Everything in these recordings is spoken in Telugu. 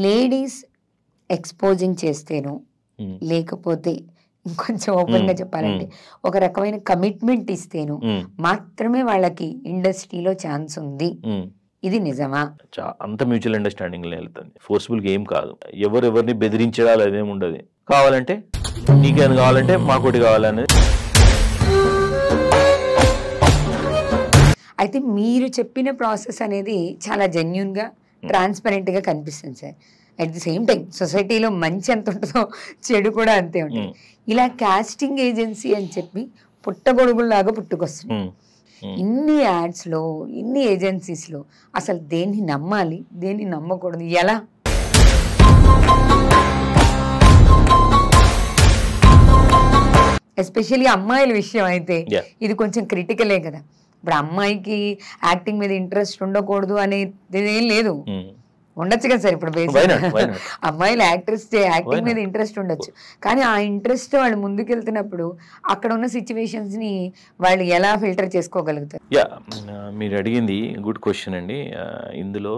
లేడీస్ ఎక్స్పోజింగ్ చేస్తేనో లేకపోతే ఇంకొంచెం ఓపెన్ గా చెప్పాలంటే ఒక రకమైన కమిట్మెంట్ ఇస్తేనో మాత్రమే వాళ్ళకి ఇండస్ట్రీలో ఛాన్స్ ఉంది. ఇది నిజమా? అంత మ్యూచువల్ అండర్స్టాండింగ్ వెళ్తుంది. ఫోర్స్ఫుల్ గేమ్ కాదు. ఎవరెవరిని బెదిరించడాలు అదేమి ఉండదు. కావాలంటే నీకేమైనా కావాలంటే మాకోటి కావాలనేది. అయితే మీరు చెప్పిన ప్రాసెస్ అనేది చాలా జెన్యూన్ గా ట్రాన్స్పరెంట్ గా కనిపిస్తుంది sir. At the same time సొసైటీలో మంచి ఎంత ఉంటుందో చెడు కూడా అంతే ఉంటుంది. ఇలా కాస్టింగ్ ఏజెన్సీ అని చెప్పి పుట్టగొడుగుల్లాగా పుట్టుకొస్తుంది. ఇన్ని యాడ్స్ లో ఇన్ని ఏజెన్సీస్ లో అసలు దేన్ని నమ్మాలి దేన్ని నమ్మకూడదు ఎలా? ఎస్పెషల్లీ అమ్మాయిల విషయం అయితే ఇది కొంచెం క్రిటికలే కదా. ఇప్పుడు అమ్మాయికి యాక్టింగ్ మీద ఇంట్రెస్ట్ ఉండకూడదు అనేది ఏం లేదు, ఉండొచ్చు కదా సార్. ఇప్పుడు అమ్మాయిలు యాక్టింగ్ మీద ఇంట్రెస్ట్ ఉండొచ్చు, కానీ ఆ ఇంట్రెస్ట్ వాళ్ళు ముందుకెళ్తున్నప్పుడు అక్కడ ఉన్న సిచ్యువేషన్స్ ని వాళ్ళు ఎలా ఫిల్టర్ చేసుకోగలుగుతారు? మీరు అడిగింది గుడ్ క్వశ్చన్ అండి. ఇందులో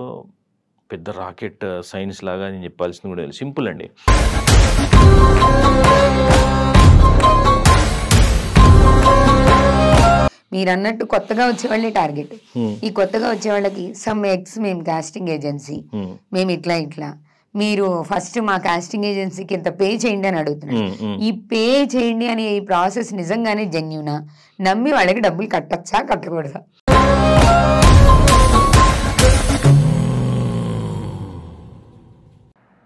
పెద్ద రాకెట్ సైన్స్ లాగా నేను చెప్పాల్సింది కూడా సింపుల్ అండి. మీరు అన్నట్టు కొత్తగా వచ్చే వాళ్ళే టార్గెట్. ఈ కొత్తగా వచ్చే వాళ్ళకి సమ్ ఎక్స్ మేము కాస్టింగ్ ఏజెన్సీ, మేము ఇట్లా మీరు ఫస్ట్ మా కాస్టింగ్ ఏజెన్సీకి ఇంత పే చేయండి అని అడుగుతున్నారు. ఈ పే చేయండి అనే ఈ ప్రాసెస్ నిజంగానే జెన్యూనా? నమ్మి వాళ్ళకి డబ్బులు కట్టచ్చా కట్టకూడదా?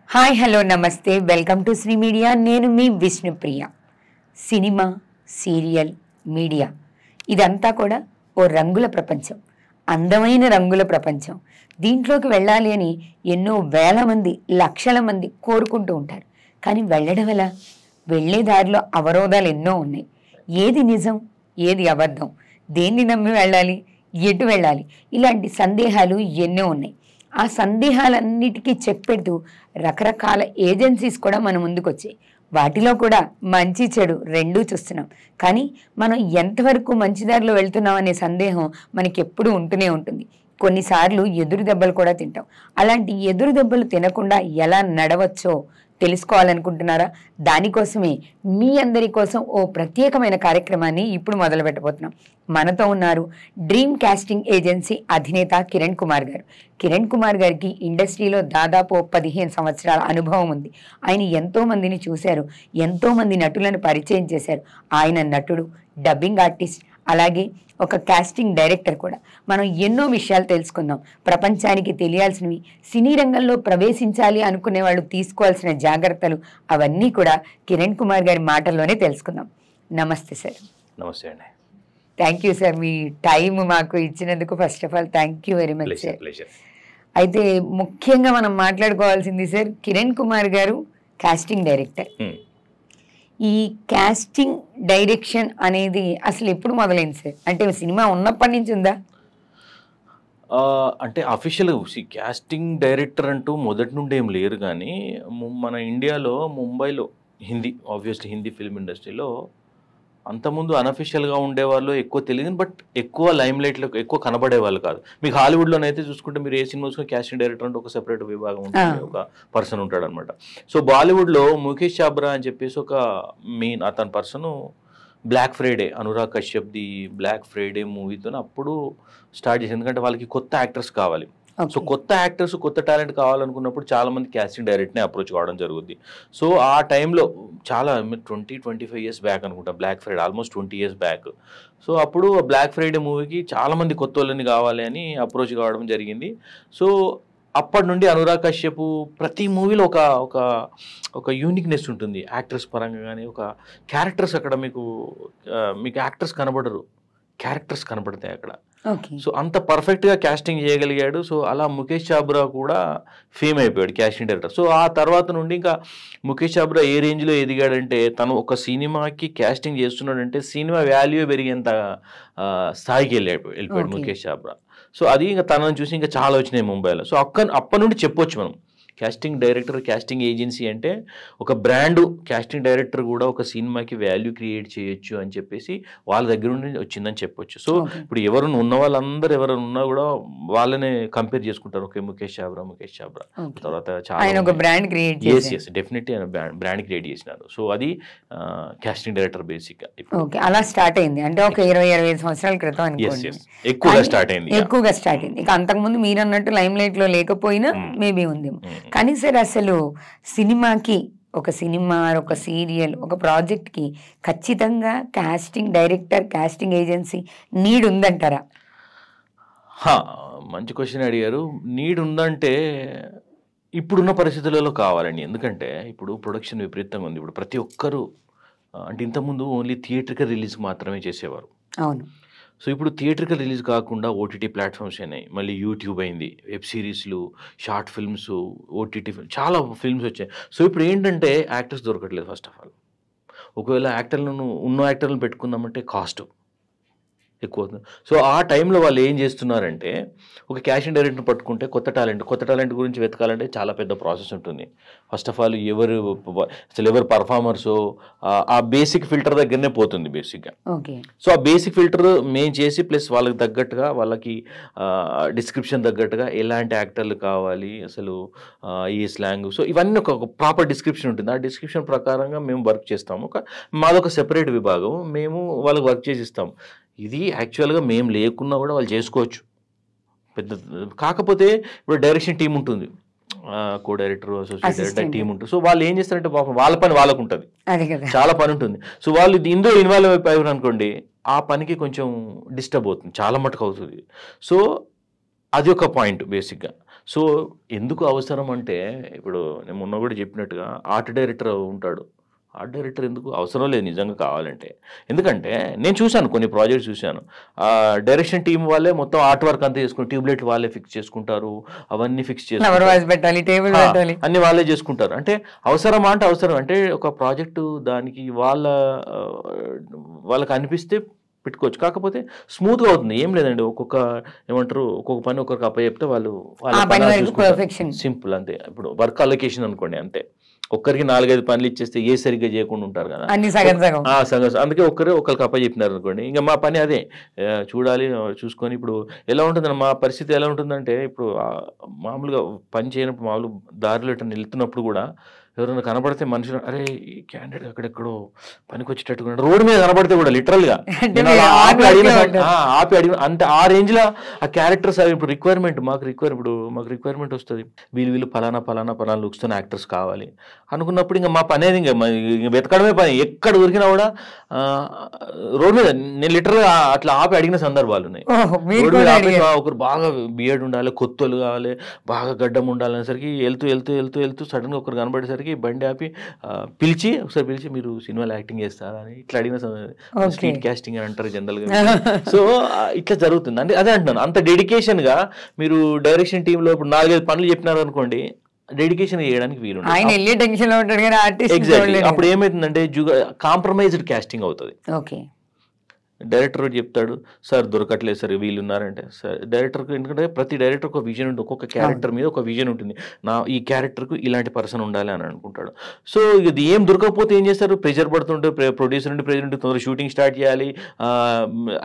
హాయ్, హలో, నమస్తే, వెల్కమ్ టు శ్రీ మీడియా. నేను మీ విష్ణుప్రియ. సినిమా, సీరియల్, మీడియా ఇదంతా కూడా ఓ రంగుల ప్రపంచం, అందమైన రంగుల ప్రపంచం. దీంట్లోకి వెళ్ళాలి అని ఎన్నో వేల మంది, లక్షల మంది కోరుకుంటూ ఉంటారు. కానీ వెళ్ళడం ఎలా? వెళ్ళే దారిలో అవరోధాలు ఎన్నో ఉన్నాయి. ఏది నిజం, ఏది అబద్ధం, దేన్ని నమ్మి వెళ్ళాలి, ఎటు వెళ్ళాలి, ఇలాంటి సందేహాలు ఎన్నో ఉన్నాయి. ఆ సందేహాలన్నిటికీ చెక్ పెడుతూ రకరకాల ఏజెన్సీస్ కూడా మన ముందుకు వచ్చాయి. వాటిలో కూడా మంచి చెడు రెండూ చూస్తున్నాం. కానీ మనం ఎంతవరకు మంచి దారిలో వెళ్తున్నాం అనే సందేహం మనకి ఎప్పుడూ ఉంటూనే ఉంటుంది. కొన్నిసార్లు ఎదురు దెబ్బలు కూడా తింటాం. అలాంటి ఎదురు దెబ్బలు తినకుండా ఎలా నడవచ్చో తెలుసుకోవాలనుకుంటున్నారా? దానికోసమే మీ అందరి కోసం ఓ ప్రత్యేకమైన కార్యక్రమాన్ని ఇప్పుడు మొదలు పెట్టబోతున్నాం. మనతో ఉన్నారు డ్రీమ్ కాస్టింగ్ ఏజెన్సీ అధినేత కిరణ్ కుమార్ గారు. కిరణ్ కుమార్ గారికి ఇండస్ట్రీలో దాదాపు 15 సంవత్సరాల అనుభవం ఉంది. ఆయన ఎంతో మందిని చూశారు, ఎంతో మంది నటులను పరిచయం చేశారు. ఆయన నటుడు, డబ్బింగ్ ఆర్టిస్ట్, అలాగే ఒక కాస్టింగ్ డైరెక్టర్ కూడా. మనం ఎన్నో విషయాలు తెలుసుకుందాం. ప్రపంచానికి తెలియాల్సినవి, సినీ రంగంలో ప్రవేశించాలి అనుకునే వాళ్ళు తీసుకోవాల్సిన జాగ్రత్తలు, అవన్నీ కూడా కిరణ్ కుమార్ గారి మాటల్లోనే తెలుసుకుందాం. నమస్తే సార్. నమస్తే అండి. Thank you sir, me time మాకు ఇచ్చినందుకు first of all thank you very much sir. అయితే ముఖ్యంగా మనం మాట్లాడుకోవాల్సింది సార్, కిరణ్ కుమార్ గారు కాస్టింగ్ డైరెక్టర్. ఈ కాస్టింగ్ డైరెక్షన్ అనేది అసలు ఎప్పుడు మొదలైంది సార్? అంటే సినిమా ఉన్నప్పటి నుంచి ఉందా? అంటే అఫీషియల్గా కాస్టింగ్ డైరెక్టర్ అంటూ మొదటి నుండి ఏం లేరు. కానీ మన ఇండియాలో ముంబైలో ఆబ్వియస్లీ హిందీ ఫిల్మ్ ఇండస్ట్రీలో అంతకుముందు అన్అఫీషియల్గా ఉండేవాళ్ళు, ఎక్కువ తెలియదు, బట్ ఎక్కువ లైమ్ లైట్లో ఎక్కువ కనబడేవాళ్ళు కాదు. మీకు హాలీవుడ్లోనైతే చూసుకుంటే మీరు ఏ సినిమా చూసుకుని కాస్టింగ్ డైరెక్టర్ అంటే ఒక సెపరేట్ విభాగం ఉంటుంది, ఒక పర్సన్ ఉంటాడు అనమాట. సో బాలీవుడ్లో ముఖేష్ చాబ్రా అని చెప్పేసి ఒక మెయిన్ అతని పర్సన్ బ్లాక్ ఫ్రైడే, అనురాగ్ కశ్యప్ది బ్లాక్ ఫ్రైడే మూవీతో అప్పుడు స్టార్ట్ చేసింది. ఎందుకంటే వాళ్ళకి కొత్త యాక్టర్స్ కావాలి. సో కొత్త యాక్టర్స్, కొత్త టాలెంట్ కావాలనుకున్నప్పుడు చాలా మంది కాస్టింగ్ డైరెక్ట్ని అప్రోచ్ కావడం జరుగుద్ది. సో ఆ టైంలో చాలా 20-25 ఇయర్స్ బ్యాక్ అనుకుంటా, Black Friday almost 20 years back. So అప్పుడు బ్లాక్ ఫ్రైడే మూవీకి చాలా మంది కొత్త వాళ్ళని కావాలి అని అప్రోచ్ కావడం జరిగింది. సో అప్పటి నుండి అనురాగ్ కశ్యప్ ప్రతి మూవీలో ఒక యూనిక్నెస్ ఉంటుంది యాక్టర్స్ పరంగా. కానీ ఒక క్యారెక్టర్స్ అక్కడ మీకు యాక్టర్స్ కనబడరు, క్యారెక్టర్స్ కనబడతాయి అక్కడ. సో అంత పర్ఫెక్ట్గా కాస్టింగ్ చేయగలిగాడు. సో అలా ముఖేష్ చాబ్రా కూడా ఫేమ్ అయిపోయాడు కాస్టింగ్ డైరెక్టర్. సో ఆ తర్వాత నుండి ఇంకా ముఖేష్ చాబ్రా ఏ రేంజ్లో ఎదిగాడంటే, తను ఒక సినిమాకి కాస్టింగ్ చేస్తున్నాడంటే సినిమా వాల్యూ పెరిగేంత స్థాయికి వెళ్ళిపోయాడు ముఖేష్ చాబ్రా. సో అది ఇంకా తనని చూసి ఇంకా చాలా వచ్చినాయి ముంబైలో. సో అప్పటి నుండి చెప్పొచ్చు మనం కాస్టింగ్ డైరెక్టర్, కాస్టింగ్ ఏజెన్సీ అంటే ఒక బ్రాండ్. కాస్టింగ్ డైరెక్టర్ కూడా ఒక సినిమాకి వాల్యూ క్రియేట్ చేయొచ్చు అని చెప్పేసి వాళ్ళ దగ్గర నుండి వచ్చిందని చెప్పొచ్చు. సో ఇప్పుడు ఎవరైనా ఉన్న వాళ్ళందరూ ఎవరైనా ఉన్నా కూడా వాళ్ళనే కంపేర్ చేసుకుంటారు. ఓకే, ముఖేష్ చాబ్రా తర్వాత చాలా brand create definitely brand create చేసినారు. సో అది కాస్టింగ్ డైరెక్టర్ బేసిక్ గా అలా స్టార్ట్ అయింది. అంటే ఒక 20-25 సంవత్సరాల క్రితం ఎక్కువగా స్టార్ట్ అయింది. ఇక అంతకుముందు మీరు అన్నట్టు లైమ్ లైట్ లో లేకపోయినా మేబీ ఉంది. కానీ సార్ అసలు సినిమాకి, ఒక సినిమా, ఒక సీరియల్, ఒక ప్రాజెక్ట్కి ఖచ్చితంగా casting director, casting agency need ఉందంటారా? మంచి క్వశ్చన్ అడిగారు. నీడ్ ఉందంటే ఇప్పుడున్న పరిస్థితులలో కావాలండి. ఎందుకంటే ఇప్పుడు ప్రొడక్షన్ విపరీతంగా ఉంది. ఇప్పుడు ప్రతి ఒక్కరు అంటే ఇంతకుముందు ఓన్లీ థియేటర్కల్ రిలీజ్ మాత్రమే చేసేవారు. అవును. సో ఇప్పుడు థియేటర్కల్ రిలీజ్ కాకుండా ఓటీటీ ప్లాట్ఫామ్స్ అయినాయి, మళ్ళీ యూట్యూబ్ అయింది, వెబ్ సిరీస్లు, షార్ట్ ఫిల్మ్స్, ఓటీటీ చాలా ఫిల్మ్స్ వచ్చాయి. సో ఇప్పుడు ఏంటంటే యాక్టర్స్ దొరకట్లేదు. ఫస్ట్ ఆఫ్ ఆల్ ఒకవేళ ఉన్న యాక్టర్లను పెట్టుకుందామంటే కాస్ట్ ఎక్కువ అవుతుంది. సో ఆ టైంలో వాళ్ళు ఏం చేస్తున్నారంటే ఒక కాస్టింగ్ డైరెక్టర్ని పట్టుకుంటే కొత్త టాలెంట్ గురించి వెతకాలంటే చాలా పెద్ద ప్రాసెస్ ఉంటుంది. ఫస్ట్ ఆఫ్ ఆల్ ఎవరు పర్ఫార్మర్సో ఆ బేసిక్ ఫిల్టర్ దగ్గరనే పోతుంది బేసిక్గా. సో ఆ బేసిక్ ఫిల్టర్ మేము చేసి ప్లస్ వాళ్ళకి తగ్గట్టుగా, వాళ్ళకి డిస్క్రిప్షన్ తగ్గట్టుగా ఎలాంటి యాక్టర్లు కావాలి, అసలు ఈ స్లాంగ్, సో ఇవన్నీ ఒక ప్రాపర్ డిస్క్రిప్షన్ ఉంటుంది. ఆ డిస్క్రిప్షన్ ప్రకారంగా మేము వర్క్ చేస్తాము. మాదొక సెపరేట్ విభాగం, మేము వాళ్ళకి వర్క్ చేసి ఇస్తాము. ఇది యాక్చువల్గా మేము లేకున్నా కూడా వాళ్ళు చేసుకోవచ్చు. పెద్ద కాకపోతే ఇప్పుడు డైరెక్షన్ టీం ఉంటుంది, co director, associate director team ఉంటుంది. సో వాళ్ళు ఏం చేస్తారంటే పాపం వాళ్ళ పని వాళ్ళకు ఉంటుంది, చాలా పని ఉంటుంది. సో వాళ్ళు ఇందులో ఇన్వాల్వ్ అయిపోయారు అనుకోండి, ఆ పనికి కొంచెం డిస్టర్బ్ అవుతుంది, చాలా మటుకు అవుతుంది. సో అది ఒక పాయింట్ బేసిక్గా. సో ఎందుకు అవసరం అంటే ఇప్పుడు నేను మొన్న కూడా చెప్పినట్టుగా ఆర్ట్ డైరెక్టర్ ఉంటాడు. ఆర్ట్ డైరెక్టర్ ఎందుకు అవసరం లేదు నిజంగా కావాలంటే. ఎందుకంటే నేను చూశాను, కొన్ని ప్రాజెక్ట్స్ చూశాను, డైరెక్షన్ టీం వాళ్ళే మొత్తం ఆర్ట్ వర్క్ అంతా చేసుకుని ట్యూబ్లైట్ వాళ్ళే ఫిక్స్ చేసుకుంటారు, అవన్నీ ఫిక్స్ చేసుకుంటారు, అన్ని వాళ్ళే చేసుకుంటారు. అంటే అవసరమా అంటే అవసరం. అంటే ఒక ప్రాజెక్టు దానికి వాళ్ళకి అనిపిస్తే పెట్టుకోవచ్చు. కాకపోతే స్మూత్గా అవుతుంది. ఏం లేదండి, ఒక్కొక్క పని ఒకరికి అప్పచెప్తే వాళ్ళు సింపుల్ అంతే. ఇప్పుడు వర్క్ అలొకేషన్ అనుకోండి, అంతే. ఒక్కరికి 4-5 పనులు ఇచ్చేస్తే ఏ సరిగ్గా చేయకుండా ఉంటారు కదా, అందుకే ఒకరికి అప్పచెప్పినారు అనుకోండి, ఇంకా మా పని అదే చూసుకొని. ఇప్పుడు ఎలా ఉంటుందని మా పరిస్థితి ఎలా ఉంటుందంటే, ఇప్పుడు మామూలుగా పని చేయనప్పుడు, మామూలు దారిలో వెళ్తున్నప్పుడు కూడా ఎవరైనా కనబడితే మనుషులు, అరే ఈ క్యాండిడేట్ అక్కడెక్కడో పనికి వచ్చేటట్టుగా రోడ్డు మీద కనబడితే కూడా లిటరల్గా ఆపి అడిగిన అంతే. ఆ రేంజ్లో ఆ క్యారెక్టర్స్ అవి. ఇప్పుడు మాకు రిక్వైర్మెంట్ వస్తుంది, వీళ్ళు ఫలానా లుక్స్తో యాక్టర్స్ కావాలి అనుకున్నప్పుడు ఇంకా మా పని అనేది ఇంకా వెతకడమే పని. ఎక్కడ దొరికినా కూడా రోడ్డు మీద నేను లిటరల్గా అట్లా ఆపి అడిగిన సందర్భాలు ఉన్నాయి. రోడ్డు మీద ఆపి ఒకరు బాగా బియర్డ్ ఉండాలి, కొత్తలు కావాలి, బాగా గడ్డం ఉండాలనేసరికి వెళ్తూ సడన్గా ఒకరు కనబడేసరికి బండి ఆపి ఒకసారి పిలిచి మీరు సినిమాలో యాక్టింగ్ చేస్తారా అని ఇట్లా అడిగిన స్ట్రీట్ కాస్టింగ్ అని అంటారు జనరల్ గా. సో ఇట్లా జరుగుతుంది. అంటే అదే అంటున్నాను, అంత డెడికేషన్ గా మీరు డైరెక్షన్ టీమ్ లో ఇప్పుడు 4-5 పనులు చెప్పినారు అనుకోండి, డెడికేషన్ చేయడానికి వీలు. అప్పుడు ఏమైతుందంటే కాంప్రమైజ్డ్ కాస్టింగ్ అవుతుంది. డైరెక్టర్ చెప్తాడు, సార్ దొరకట్లేదు సార్, వీళ్ళు ఉన్నారంటే. సార్ డైరెక్టర్కి, ఎందుకంటే ప్రతి డైరెక్టర్ ఒక విజన్ ఉంటుంది, ఒక్కొక్క క్యారెక్టర్ మీద ఒక విజన్ ఉంటుంది. ఈ క్యారెక్టర్కు ఇలాంటి పర్సన్ ఉండాలి అని అనుకుంటాడు. సో ఇది ఏం దొరకకపోతే ఏం చేస్తారు, ప్రెషర్ పడుతుంటే ప్రొడ్యూసర్ నుండి ప్రెజర్ ఉంటే తొందరగా షూటింగ్ స్టార్ట్ చేయాలి,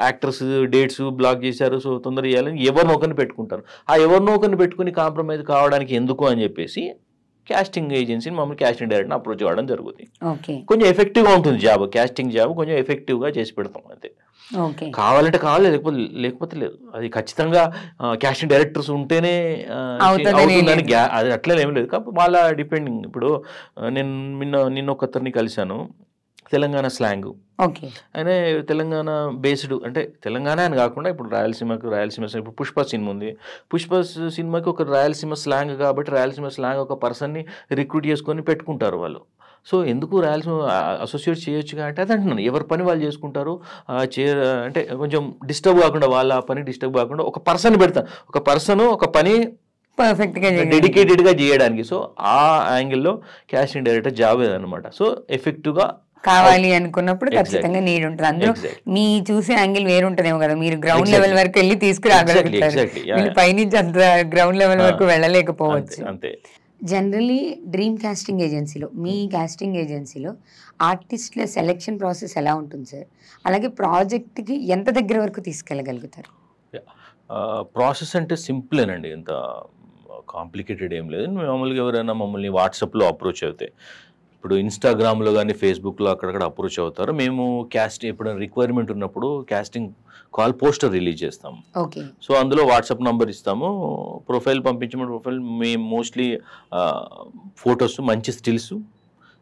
యాక్టర్స్ డేట్స్ బ్లాక్ చేశారు, సో తొందరగా చేయాలని ఎవరినో ఒకరిని పెట్టుకుంటారు. ఆ ఎవరినో ఒకరిని పెట్టుకుని కాంప్రమైజ్ కావడానికి ఎందుకు అని చెప్పేసి కాస్టింగ్ ఏజెన్సీని మమ్మల్ని కాస్టింగ్ డైరెక్టర్ని అప్రోచ్ అవ్వడం జరుగుతుంది. కొంచెం ఎఫెక్టివ్గా ఉంటుంది కాస్టింగ్ జాబ్ కొంచెం ఎఫెక్టివ్గా చేసి పెడతాం అంతే. కావాలంటే కావాలి, లేకపోతే లేదు. అది ఖచ్చితంగా కాస్టింగ్ డైరెక్టర్స్ ఉంటేనే అవుతుందని అది అట్లనే ఏం లేదు. కాబట్టి వాళ్ళ డిపెండింగ్. ఇప్పుడు నేను నిన్న ఒకరిని కలిశాను, తెలంగాణ స్లాంగ్, ఆయన తెలంగాణ బేస్డ్, అంటే తెలంగాణ అని కాకుండా ఇప్పుడు రాయలసీమ ఇప్పుడు పుష్ప సినిమా ఉంది, పుష్ప సినిమాకి ఒక రాయలసీమ స్లాంగ్ కాబట్టి రాయలసీమ స్లాంగ్ ఒక పర్సన్ని రిక్రూట్ చేసుకొని పెట్టుకుంటారు వాళ్ళు. సో ఎందుకు రాయలసీమ అసోసియేట్ చేయొచ్చు అంటే అది అంటున్నాను, ఎవరి పని వాళ్ళు చేసుకుంటారు. అంటే కొంచెం డిస్టర్బ్ కాకుండా, వాళ్ళ పని డిస్టర్బ్ కాకుండా ఒక పర్సన్ పెడతాను, ఒక పని పర్ఫెక్ట్గా డెడికేటెడ్గా చేయడానికి. సో ఆ యాంగిల్లో కాస్టింగ్ డైరెక్టర్ జాబ్ అనమాట. సో ఎఫెక్టివ్గా కావాలి అనుకున్నప్పుడు ఖచ్చితంగా నీడ్ ఉంటుంది. అందులో మీ చూసే యాంగిల్ వేరు ఉంటుందేమో కదా, మీరు గ్రౌండ్ లెవెల్ వరకు వెళ్ళి తీసుకురాగలుగుతారు, పైనుంచి అంత గ్రౌండ్ లెవెల్ వరకు వెళ్ళలేకపోవచ్చు. అంతే. జనరలీ డ్రీమ్ కాస్టింగ్ ఏజెన్సీలో, మీ కాస్టింగ్ ఏజెన్సీలో ఆర్టిస్ట్ల సెలెక్షన్ ప్రాసెస్ ఎలా ఉంటుంది సార్? అలాగే ప్రాజెక్ట్కి ఎంత దగ్గర వరకు తీసుకెళ్ళగలుగుతారు? ప్రాసెస్ అంటే సింపులేనండి, ఎంత కాంప్లికేటెడ్ ఏం లేదు. మామూలుగా ఎవరైనా మమ్మల్ని వాట్సాప్లో అప్రోచ్ అవుతాయి, ఇప్పుడు ఇన్స్టాగ్రామ్లో కానీ ఫేస్బుక్లో అక్కడక్కడ అప్రోచ్ అవుతారు. మేము కాస్టింగ్ ఎప్పుడైనా రిక్వైర్మెంట్ ఉన్నప్పుడు కాస్టింగ్ కాల్ పోస్టర్ రిలీజ్ చేస్తాము. ఓకే. సో అందులో వాట్సాప్ నంబర్ ఇస్తాము, ప్రొఫైల్ పంపించమని. ప్రొఫైల్ మేము మోస్ట్లీ ఫొటోస్, మంచి stills,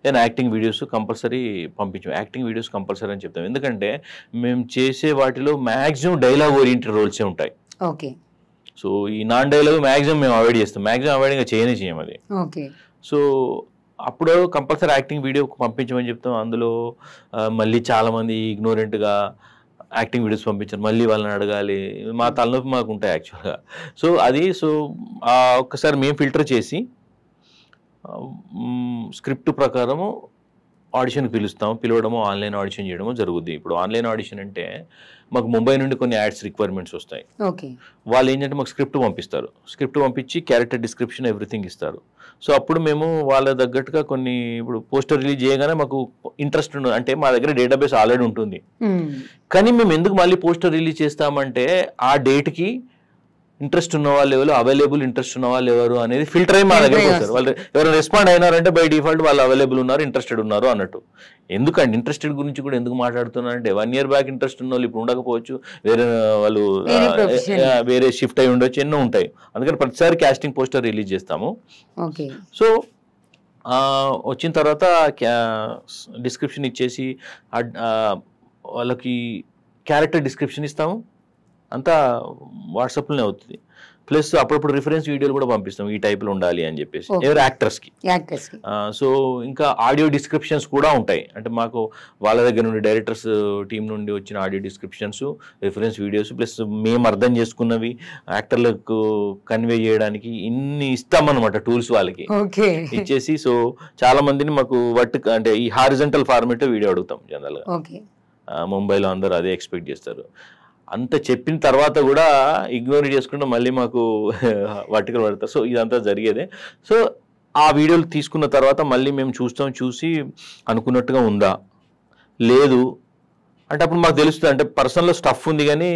than acting videos compulsory పంపించాం. యాక్టింగ్ వీడియోస్ కంపల్సరీ అని చెప్తాం, ఎందుకంటే మేము చేసే వాటిలో మ్యాక్సిమం డైలాగ్ ఓరియంటెడ్ రోల్సే ఉంటాయి. ఓకే. సో ఈ నాన్ డైలాగ్ మ్యాక్సిమం మేము అవాయిడ్ చేస్తాం, మ్యాక్సిమం అవాయిడ్గా చేయం అది. ఓకే. సో అప్పుడు కంపల్సరీ యాక్టింగ్ వీడియో పంపించమని చెప్తాం. అందులో మళ్ళీ చాలామంది ఇగ్నోరెంట్గా యాక్టింగ్ వీడియోస్ పంపించారు, మళ్ళీ వాళ్ళని అడగాలి, మా తలనొప్పి మాకు ఉంటాయి యాక్చువల్గా. సో అది ఒక్కసారి మేము ఫిల్టర్ చేసి స్క్రిప్ట్ ప్రకారము ఆడిషన్కి పిలవడము, ఆన్లైన్ ఆడిషన్ చేయడము జరుగుద్ది. ఇప్పుడు ఆన్లైన్ ఆడిషన్ అంటే మాకు ముంబై నుండి కొన్ని యాడ్స్ రిక్వైర్మెంట్స్ వస్తాయి. ఓకే. వాళ్ళు ఏంటంటే మాకు స్క్రిప్ట్ పంపిస్తారు, స్క్రిప్ట్ పంపించి క్యారెక్టర్ డిస్క్రిప్షన్ ఎవ్రీథింగ్ ఇస్తారు. సో అప్పుడు మేము వాళ్ళ తగ్గట్టుగా కొన్ని, ఇప్పుడు పోస్టర్ రిలీజ్ చేయగానే మాకు ఇంట్రెస్ట్ ఉండదు, అంటే మా దగ్గర డేటాబేస్ ఆల్రెడీ ఉంటుంది, కానీ మేము ఎందుకు మళ్ళీ పోస్టర్ రిలీజ్ చేస్తామంటే ఆ డేట్కి ఇంట్రెస్ట్ ఉన్న వాళ్ళు ఎవరు, అవైలబుల్ ఇంట్రెస్ట్ ఉన్న వాళ్ళు ఎవరు అనేది ఫిల్టర్ అయ్యి మా దగ్గరకు వస్తారు. వాళ్ళు ఎవరైనా రెస్పాండ్ అయినారంటే బై డిఫాల్ట్ వాళ్ళు అవైలబుల్ ఉన్నారు, ఇంట్రెస్టెడ్ ఉన్నారు అన్నట్టు. ఎందుకండి ఇంట్రెస్టెడ్ గురించి కూడా ఎందుకు మాట్లాడుతున్నారంటే 1 year బ్యాక్ ఇంట్రెస్ట్ ఉన్న వాళ్ళు ఇప్పుడు ఉండకపోవచ్చు, వేరే వాళ్ళు వేరే షిఫ్ట్ అయి ఉండొచ్చు, ఎన్నో ఉంటాయి. అందుకని ప్రతిసారి కాస్టింగ్ పోస్టర్ రిలీజ్ చేస్తాము. సో వచ్చిన తర్వాత డిస్క్రిప్షన్ ఇచ్చేసి వాళ్ళకి క్యారెక్టర్ డిస్క్రిప్షన్ ఇస్తాము, అంతా వాట్సాప్లోనే అవుతుంది. ప్లస్ అప్పుడప్పుడు రిఫరెన్స్ వీడియోలు కూడా పంపిస్తాం, ఈ టైప్లో ఉండాలి అని చెప్పేసి ఎవరు యాక్టర్స్కి. సో ఇంకా ఆడియో డిస్క్రిప్షన్స్ కూడా ఉంటాయి, అంటే మాకు వాళ్ళ దగ్గర నుండి డైరెక్టర్స్ టీం నుండి వచ్చిన audio descriptions, reference videos, plus మేము అర్థం చేసుకున్నవి యాక్టర్లకు కన్వే చేయడానికి ఇన్ని ఇస్తామన్నమాట టూల్స్ వాళ్ళకి ఇచ్చేసి. సో చాలా మందిని మాకు అంటే ఈ హారిజంటల్ ఫార్మేట్ వీడియో అడుగుతాం జనరల్గా. ముంబైలో అందరూ అదే ఎక్స్పెక్ట్ చేస్తారు. అంత చెప్పిన తర్వాత కూడా ఇగ్నోర్ చేసుకుంటే మళ్ళీ మాకు వర్టికల్ పడతారు. సో ఇదంతా జరిగేదే. సో ఆ వీడియోలు తీసుకున్న తర్వాత మళ్ళీ మేము చూసి అనుకున్నట్టుగా ఉందా లేదు అంటే అప్పుడు మాకు తెలుస్తుంది, అంటే పర్సనల్ స్టఫ్ ఉంది కానీ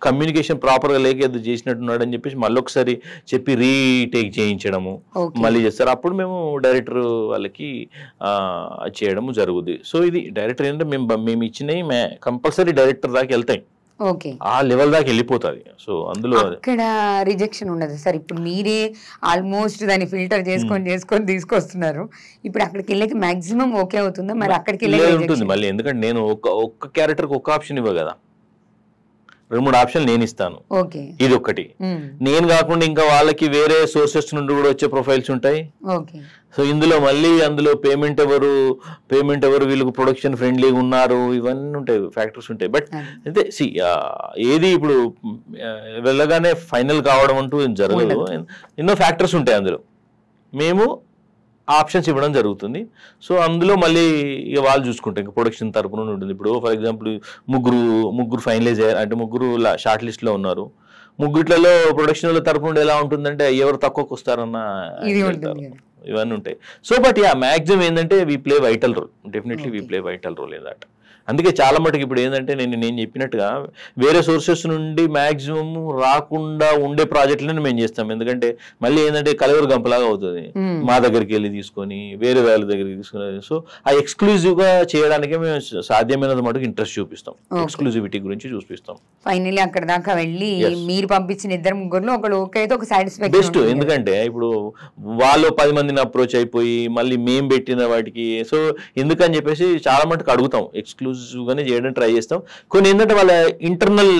కమ్యూనికేషన్ ప్రాపర్గా లేక ఏదో చేసినట్టున్నాడు అని చెప్పేసి మళ్ళీ ఒకసారి చెప్పి రీటేక్ చేయించడము మళ్ళీ చేస్తారు. అప్పుడు మేము డైరెక్టర్ వాళ్ళకి చేయడము జరుగుద్ది. సో ఇది డైరెక్టర్ ఏంటంటే మేము ఇచ్చినవి కంపల్సరీ డైరెక్టర్ దాకా వెళ్తాయి, ఆ లెవెల్ దాకా వెళ్ళిపోతుంది. సో అందులో అక్కడ రిజెక్షన్ ఉండదు సార్. ఇప్పుడు మీరే ఆల్మోస్ట్ దాన్ని ఫిల్టర్ చేసుకొని తీసుకొస్తున్నారు, ఇప్పుడు అక్కడికి వెళ్ళకి మాక్సిమం ఓకే అవుతుందా? మరి అక్కడికి వెళ్ళి ఉంటుంది మళ్ళీ, ఎందుకంటే నేను ఒక్క క్యారెక్టర్కి ఒక్క ఆప్షన్ ఇవ్వ కదా, 2-3 ఆప్షన్లు నేను ఇస్తాను. ఇది ఒక్కటి, నేను కాకుండా ఇంకా వాళ్ళకి వేరే సోర్సెస్ నుండి కూడా వచ్చే ప్రొఫైల్స్ ఉంటాయి. సో ఇందులో మళ్ళీ అందులో పేమెంట్ ఎవరు వీళ్ళకి ప్రొడక్షన్ ఫ్రెండ్లీగా ఉన్నారు, ఇవన్నీ ఉంటాయి, ఫ్యాక్టర్స్ ఉంటాయి. బట్ అయితే ఏది ఇప్పుడు వెళ్ళగానే ఫైనల్ కావడం అంటూ జరగదు, ఎన్నో ఫ్యాక్టర్స్ ఉంటాయి అందులో. మేము ఆప్షన్స్ ఇవ్వడం జరుగుతుంది. సో అందులో మళ్ళీ ఇక వాళ్ళు చూసుకుంటారు, ఇంకా ప్రొడక్షన్ తరపున ఉంటుంది. ఇప్పుడు ఫర్ ఎగ్జాంపుల్ ముగ్గురు ఫైనలైజ్ అయ్యారు అంటే ముగ్గురు షార్ట్ లిస్ట్లో ఉన్నారు, ముగ్గుట్లలో ప్రొడక్షన్ తరపున ఎలా ఉంటుందంటే ఎవరు తక్కువకి వస్తారన్న ఇవన్నీ ఉంటాయి. సో బట్ మ్యాక్సిమం ఏంటంటే we play vital role, definitely we play vital role in that. అందుకే చాలా మటుకు ఇప్పుడు ఏంటంటే నేను చెప్పినట్టుగా వేరే సోర్సెస్ నుండి మ్యాక్సిమం రాకుండా ఉండే ప్రాజెక్టులను మేము చేస్తాం. ఎందుకంటే మళ్ళీ ఏంటంటే కలవరు గంపలాగా అవుతుంది, మా దగ్గరికి వెళ్ళి తీసుకొని వేరే వాళ్ళ దగ్గరికి తీసుకుని. సో ఆ ఎక్స్క్లూజివ్గా చేయడానికే మేము సాధ్యమైనంత మటుకు ఇంట్రెస్ట్ చూపిస్తాం, ఎక్స్క్లూజివిటీ గురించి చూపిస్తాం. ఫైనల్లీ అక్కడ దాకా వెళ్ళి మీరు పంపించిన 2-3 ఒకళ్ళు ఓకే అయితే ఒక సాటిస్ఫాక్షన్ బెస్ట్. ఎందుకంటే ఇప్పుడు వాళ్ళు 10 మందిని అప్రోచ్ అయిపోయి మళ్ళీ మేము పెట్టిన వాటికి, సో ఎందుకని చెప్పేసి చాలా మటుకు అడుగుతాం, ఎక్స్క్లూజివ్ గానే చేయడం ట్రై చేస్తాం. కొన్ని ఏంటంటే వాళ్ళ ఇంటర్నల్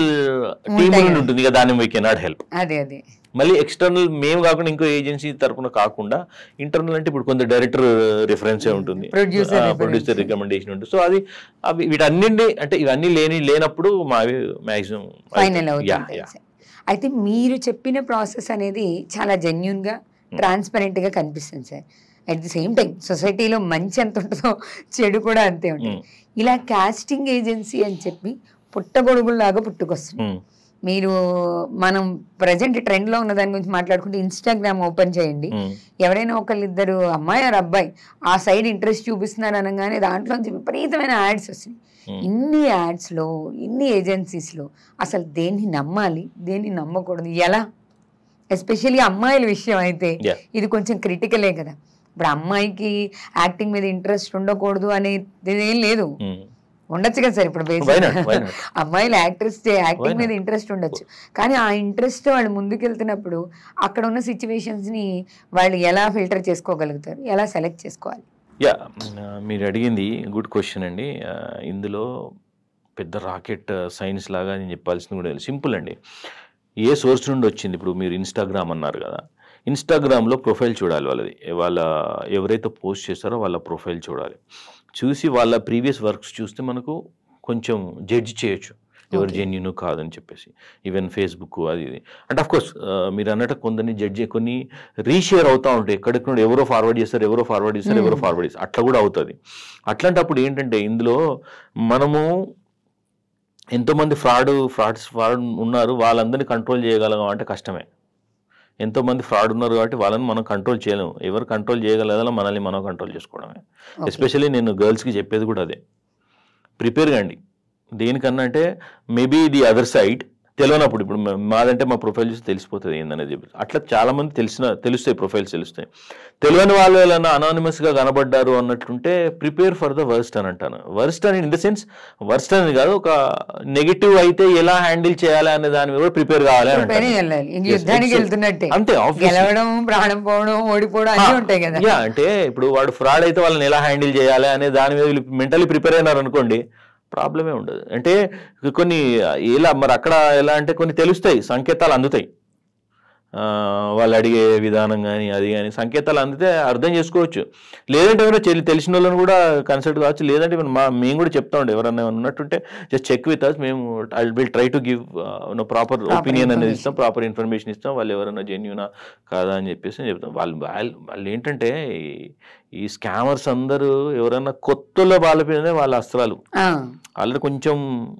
టీమ్ ఉంటుంది కదా, దాన్ని వీ కెనాట్ హెల్ప్. మళ్ళీ ఎక్స్టర్నల్ మేము కాకుండా ఇంకో ఏజెన్సీ తరఫున కాకుండా ఇంటర్నల్ అంటే ఇప్పుడు కొంత డైరెక్టర్ రిఫరెన్సే ఉంటుంది, ప్రొడ్యూసర్ రికమెండేషన్ ఉంటుంది. సో అది వీటన్నింటి అంటే ఇవన్నీ లేనప్పుడు మావి మ్యాక్సిమం ఫైనల్ అవుతుంది. అయితే మీరు చెప్పిన ప్రాసెస్ అనేది చాలా జెన్యూన్గా ట్రాన్స్పరెంట్గా కనిపిస్తుంది sir. At the same time సొసైటీలో మంచి ఎంత ఉంటుందో చెడు కూడా అంతే ఉంటుంది. ఇలా కాస్టింగ్ ఏజెన్సీ అని చెప్పి పుట్టగొడుగుల్లాగా పుట్టుకొస్తుంది. మీరు మనం ప్రజెంట్ ట్రెండ్ లో ఉన్న దాని గురించి మాట్లాడుకుంటే ఇన్స్టాగ్రామ్ ఓపెన్ చేయండి, ఎవరైనా ఒకళ్ళిద్దరు అమ్మాయి ఆర్ అబ్బాయి ఆ సైడ్ ఇంట్రెస్ట్ చూపిస్తున్నారు అనగానే దాంట్లోంచి విపరీతమైన యాడ్స్ వస్తున్నాయి. ఇన్ని యాడ్స్ లో, ఇన్ని ఏజెన్సీస్ లో అసలు దేన్ని నమ్మాలి, దేన్ని నమ్మకూడదు, ఎలా? ఎస్పెషల్లీ అమ్మాయిల విషయం అయితే ఇది కొంచెం క్రిటికలే కదా. ఇప్పుడు అమ్మాయికి యాక్టింగ్ మీద ఇంట్రెస్ట్ ఉండకూడదు అనేది ఏం లేదు, ఉండొచ్చు కదా సార్. ఇప్పుడు అమ్మాయిలు యాక్టింగ్ మీద ఇంట్రెస్ట్ ఉండొచ్చు, కానీ ఆ ఇంట్రెస్ట్ వాళ్ళు ముందుకెళ్తున్నప్పుడు అక్కడ ఉన్న సిచ్యువేషన్స్ ని వాళ్ళు ఎలా ఫిల్టర్ చేసుకోగలుగుతారు, ఎలా సెలెక్ట్ చేసుకోవాలి? మీరు అడిగింది గుడ్ క్వశ్చన్ అండి. ఇందులో పెద్ద రాకెట్ సైన్స్ లాగా నేను చెప్పాల్సింది కూడా సింపుల్ అండి. ఏ సోర్స్ నుండి వచ్చింది? ఇప్పుడు మీరు ఇన్స్టాగ్రామ్ అన్నారు కదా, ఇన్స్టాగ్రామ్లో ప్రొఫైల్ చూడాలి వాళ్ళది. వాళ్ళ ఎవరైతే పోస్ట్ చేస్తారో వాళ్ళ ప్రొఫైల్ చూడాలి. చూసి వాళ్ళ ప్రీవియస్ వర్క్స్ చూస్తే మనకు కొంచెం జడ్జ్ చేయొచ్చు ఎవరు జెన్యూన్ కాదని చెప్పేసి. ఈవెన్ ఫేస్బుక్ అది ఇది అంటే ఆఫ్ కోర్స్ మీరు అన్నట్టు కొందరిని జడ్జ్ కొన్ని రీషేర్ అవుతూ ఉంటాయి. ఎక్కడెక్కడ ఎవరో ఫార్వర్డ్ చేస్తారు, ఎవరో ఫార్వర్డ్ చేస్తారు, అట్లా కూడా అవుతుంది. అట్లాంటప్పుడు ఏంటంటే ఇందులో మనము ఎంతోమంది ఫ్రాడ్ ఉన్నారు, వాళ్ళందరినీ కంట్రోల్ చేయగలగం అంటే కష్టమే. ఎంతోమంది ఫ్రాడ్ ఉన్నారు కాబట్టి వాళ్ళని మనం కంట్రోల్ చేయలేము. ఎవరు కంట్రోల్ చేయగలగాలో మనల్ని మనం కంట్రోల్ చేసుకోవడమే. ఎస్పెషల్లీ నేను గర్ల్స్కి చెప్పేది కూడా అదే, ప్రిపేర్ కండి. దేనికన్నా అంటే మేబీ ది అదర్ సైడ్ తెలియనప్పుడు, ఇప్పుడు మాదంటే మా ప్రొఫైల్ చూసి తెలిసిపోతుంది ఏందనేది చెప్పి, అట్లా చాలామంది తెలుస్తాయి, ప్రొఫైల్స్ తెలుస్తాయి. తెలియని వాళ్ళు ఏదైనా అనానిమస్గా కనబడ్డారు అన్నట్టుంటే ప్రిపేర్ ఫర్ ద వర్స్ట్ అని అంటాను. వర్స్ట్ అని ఇన్ ద సెన్స్ వర్స్ట్ అని కాదు, ఒక నెగిటివ్ అయితే ఎలా హ్యాండిల్ చేయాలి అనే దాని మీద కూడా ప్రిపేర్ కావాలి అని అంతే. ప్రాణం పోవడం, ఓడిపోవడం ఉంటాయి కదా. అంటే ఇప్పుడు వాడు ఫ్రాడ్ అయితే వాళ్ళని ఎలా హ్యాండిల్ చేయాలి అనే దాని మీద మెంటలీ ప్రిపేర్ అయినారు అనుకోండి, ప్రాబ్లమే ఉండదు. అంటే కొన్ని ఎలా మరి అక్కడ ఎలా అంటే కొన్ని తెలుస్తాయి, సంకేతాలు అందుతాయి. వాళ్ళు అడిగే విధానం కానీ అది కానీ సంకేతాలు అందితే అర్థం చేసుకోవచ్చు. లేదంటే ఎవరో తెలిసిన వాళ్ళని కూడా కన్సల్ట్ కావచ్చు. లేదంటే మేము కూడా చెప్తా ఉండే ఎవరన్నా ఉన్నట్టుంటే జస్ట్ చెక్ విత్ అస్, మేము I will try to give proper opinion అనేది ఇస్తాం, ప్రాపర్ ఇన్ఫర్మేషన్ ఇస్తాం. వాళ్ళు ఎవరైనా జెన్యూనా కాదా అని చెప్పేసి చెప్తాం. వాళ్ళు ఏంటంటే ఈ స్కామర్స్ అందరూ ఎవరైనా కొత్తలో వాళ్ళ వాళ్ళ అస్త్రాలు ఆల్రెడీ కొంచెం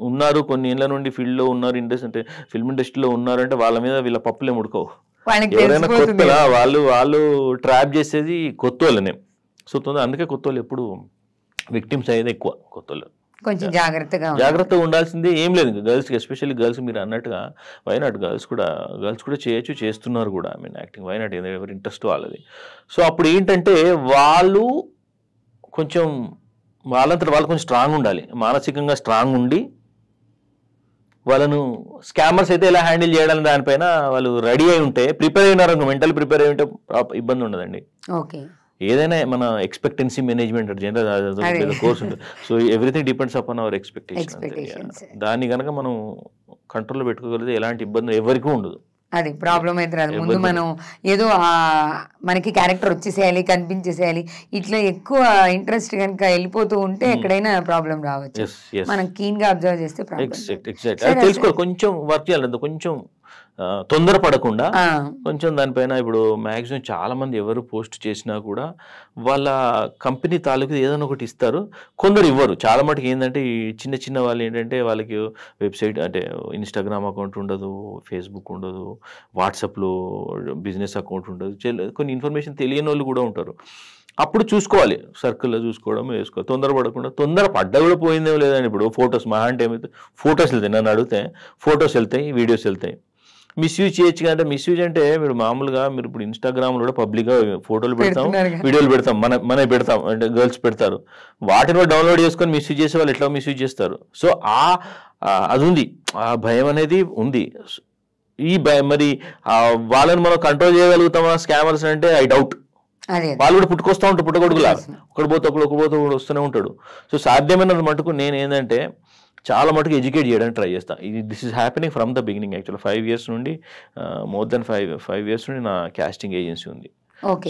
ఉన్నారు, కొన్ని ఏళ్ళ నుండి ఫీల్డ్లో ఉన్నారు, అంటే ఫిల్మ్ ఇండస్ట్రీలో ఉన్నారంటే వాళ్ళ మీద వీళ్ళ పప్పులే ముడుకోవు. ఎవరైనా కొత్తలా వాళ్ళు ట్రాప్ చేసేది కొత్త వాళ్ళనే. సో అందుకే కొత్త వాళ్ళు ఎప్పుడు విక్టిమ్స్ అయ్యేది ఎక్కువ. కొత్త వాళ్ళు కొంచెం జాగ్రత్తగా ఉండాల్సింది ఏం లేదు. గర్ల్స్కి ఎస్పెషల్లీ గర్ల్స్ మీరు అన్నట్టుగా వైనాట్ గర్ల్స్ కూడా చేయొచ్చు, చేస్తున్నారు కూడా. ఐ మీన్ యాక్టింగ్ వైనాట్ ఎవరి ఇంట్రెస్ట్ వాళ్ళది. సో అప్పుడు ఏంటంటే వాళ్ళు కొంచెం వాళ్ళంతా వాళ్ళు కొంచెం స్ట్రాంగ్ ఉండాలి, మానసికంగా స్ట్రాంగ్ ఉండి వాళ్ళను స్కామర్స్ అయితే ఎలా హ్యాండిల్ చేయాలని దానిపైన వాళ్ళు రెడీ అయి ఉంటే, ప్రిపేర్ అయినారు, మెంటల్ ప్రిపేర్ అయి ఉంటే ఇబ్బంది ఉండదండి. ఓకే, ఏదైనా మన ఎక్స్పెక్టెన్సీ మేనేజ్మెంట్ జనరల్ కోర్స్ ఉంటుంది. So everything depends upon our expectations. దాన్ని కనుక మనం కంట్రోల్లో పెట్టుకోగలిగితే ఎలాంటి ఇబ్బంది ఎవరికీ ఉండదు. అది ప్రాబ్లం అయితే రాదు. ముందు మనం ఏదో మనకి క్యారెక్టర్ వచ్చేసేయాలి, కనిపించేసేయాలి, ఇట్లా ఎక్కువ ఇంట్రెస్ట్ కనుక వెళ్ళిపోతూ ఉంటే ఎక్కడైనా ప్రాబ్లం రావచ్చు. మనం కీన్ గా అబ్జర్వ్ చేస్తే తెలుసుకో, కొంచెం వర్క్ చేయాలి, కొంచెం తొందరపడకుండా కొంచెం దానిపైన. ఇప్పుడు మ్యాక్సిమం చాలా మంది ఎవరు పోస్ట్ చేసినా కూడా వాళ్ళ కంపెనీ తాలూకు ఏదైనా ఒకటి ఇస్తారు, కొందరు ఇవ్వరు. చాలా మటుకు ఏంటంటే ఈ చిన్న వాళ్ళు ఏంటంటే వాళ్ళకి వెబ్సైట్ అంటే ఇన్స్టాగ్రామ్ అకౌంట్ ఉండదు, ఫేస్బుక్ ఉండదు, వాట్సాప్లో బిజినెస్ అకౌంట్ ఉండదు, కొన్ని ఇన్ఫర్మేషన్ తెలియని వాళ్ళు కూడా ఉంటారు. అప్పుడు చూసుకోవాలి, సర్కిల్లో చూసుకోవడం వేసుకోవాలి, తొందరపడకుండా. తొందరపడ్డా కూడా పోయిందేమో లేదండి. ఇప్పుడు ఫొటోస్ మహా అంటే ఏమైతే ఫొటోస్ వెళ్తాయి, నన్ను అడిగితే ఫొటోస్ వెళ్తాయి, వీడియోస్ వెళ్తాయి. మిస్యూజ్ చేయొచ్చు అంటే మిస్యూజ్ అంటే మీరు మామూలుగా మీరు ఇప్పుడు ఇన్స్టాగ్రామ్లో కూడా పబ్లిక్గా ఫోటోలు పెడతాం, వీడియోలు పెడతాం, మన పెడతాం అంటే గర్ల్స్ పెడతారు. వాటిని కూడా డౌన్లోడ్ చేసుకొని మిస్యూజ్ చేసే వాళ్ళు ఎట్లా మిస్యూజ్ చేస్తారు. సో అది ఉంది, ఆ భయం అనేది ఉంది. ఈ భయం మరి వాళ్ళని మనం కంట్రోల్ చేయగలుగుతామా స్కామర్స్ అంటే ఐ డౌట్. వాళ్ళు కూడా పుట్టుకొస్తూ ఉంటారు, పుట్టగొడుగులాగా ఒకటి పోతే ఒకడు వస్తూనే ఉంటాడు. సో సాధ్యమైనంత మటుకు నేను ఏంటంటే చాలా మటుకు ఎడ్యుకేట్ చేయడానికి ట్రై చేస్తాను. This is happening from the beginning. Actual 5 years నుండి మోర్ దెన్ 5 years నుండి నా కాస్టింగ్ ఏజెన్సీ ఉంది.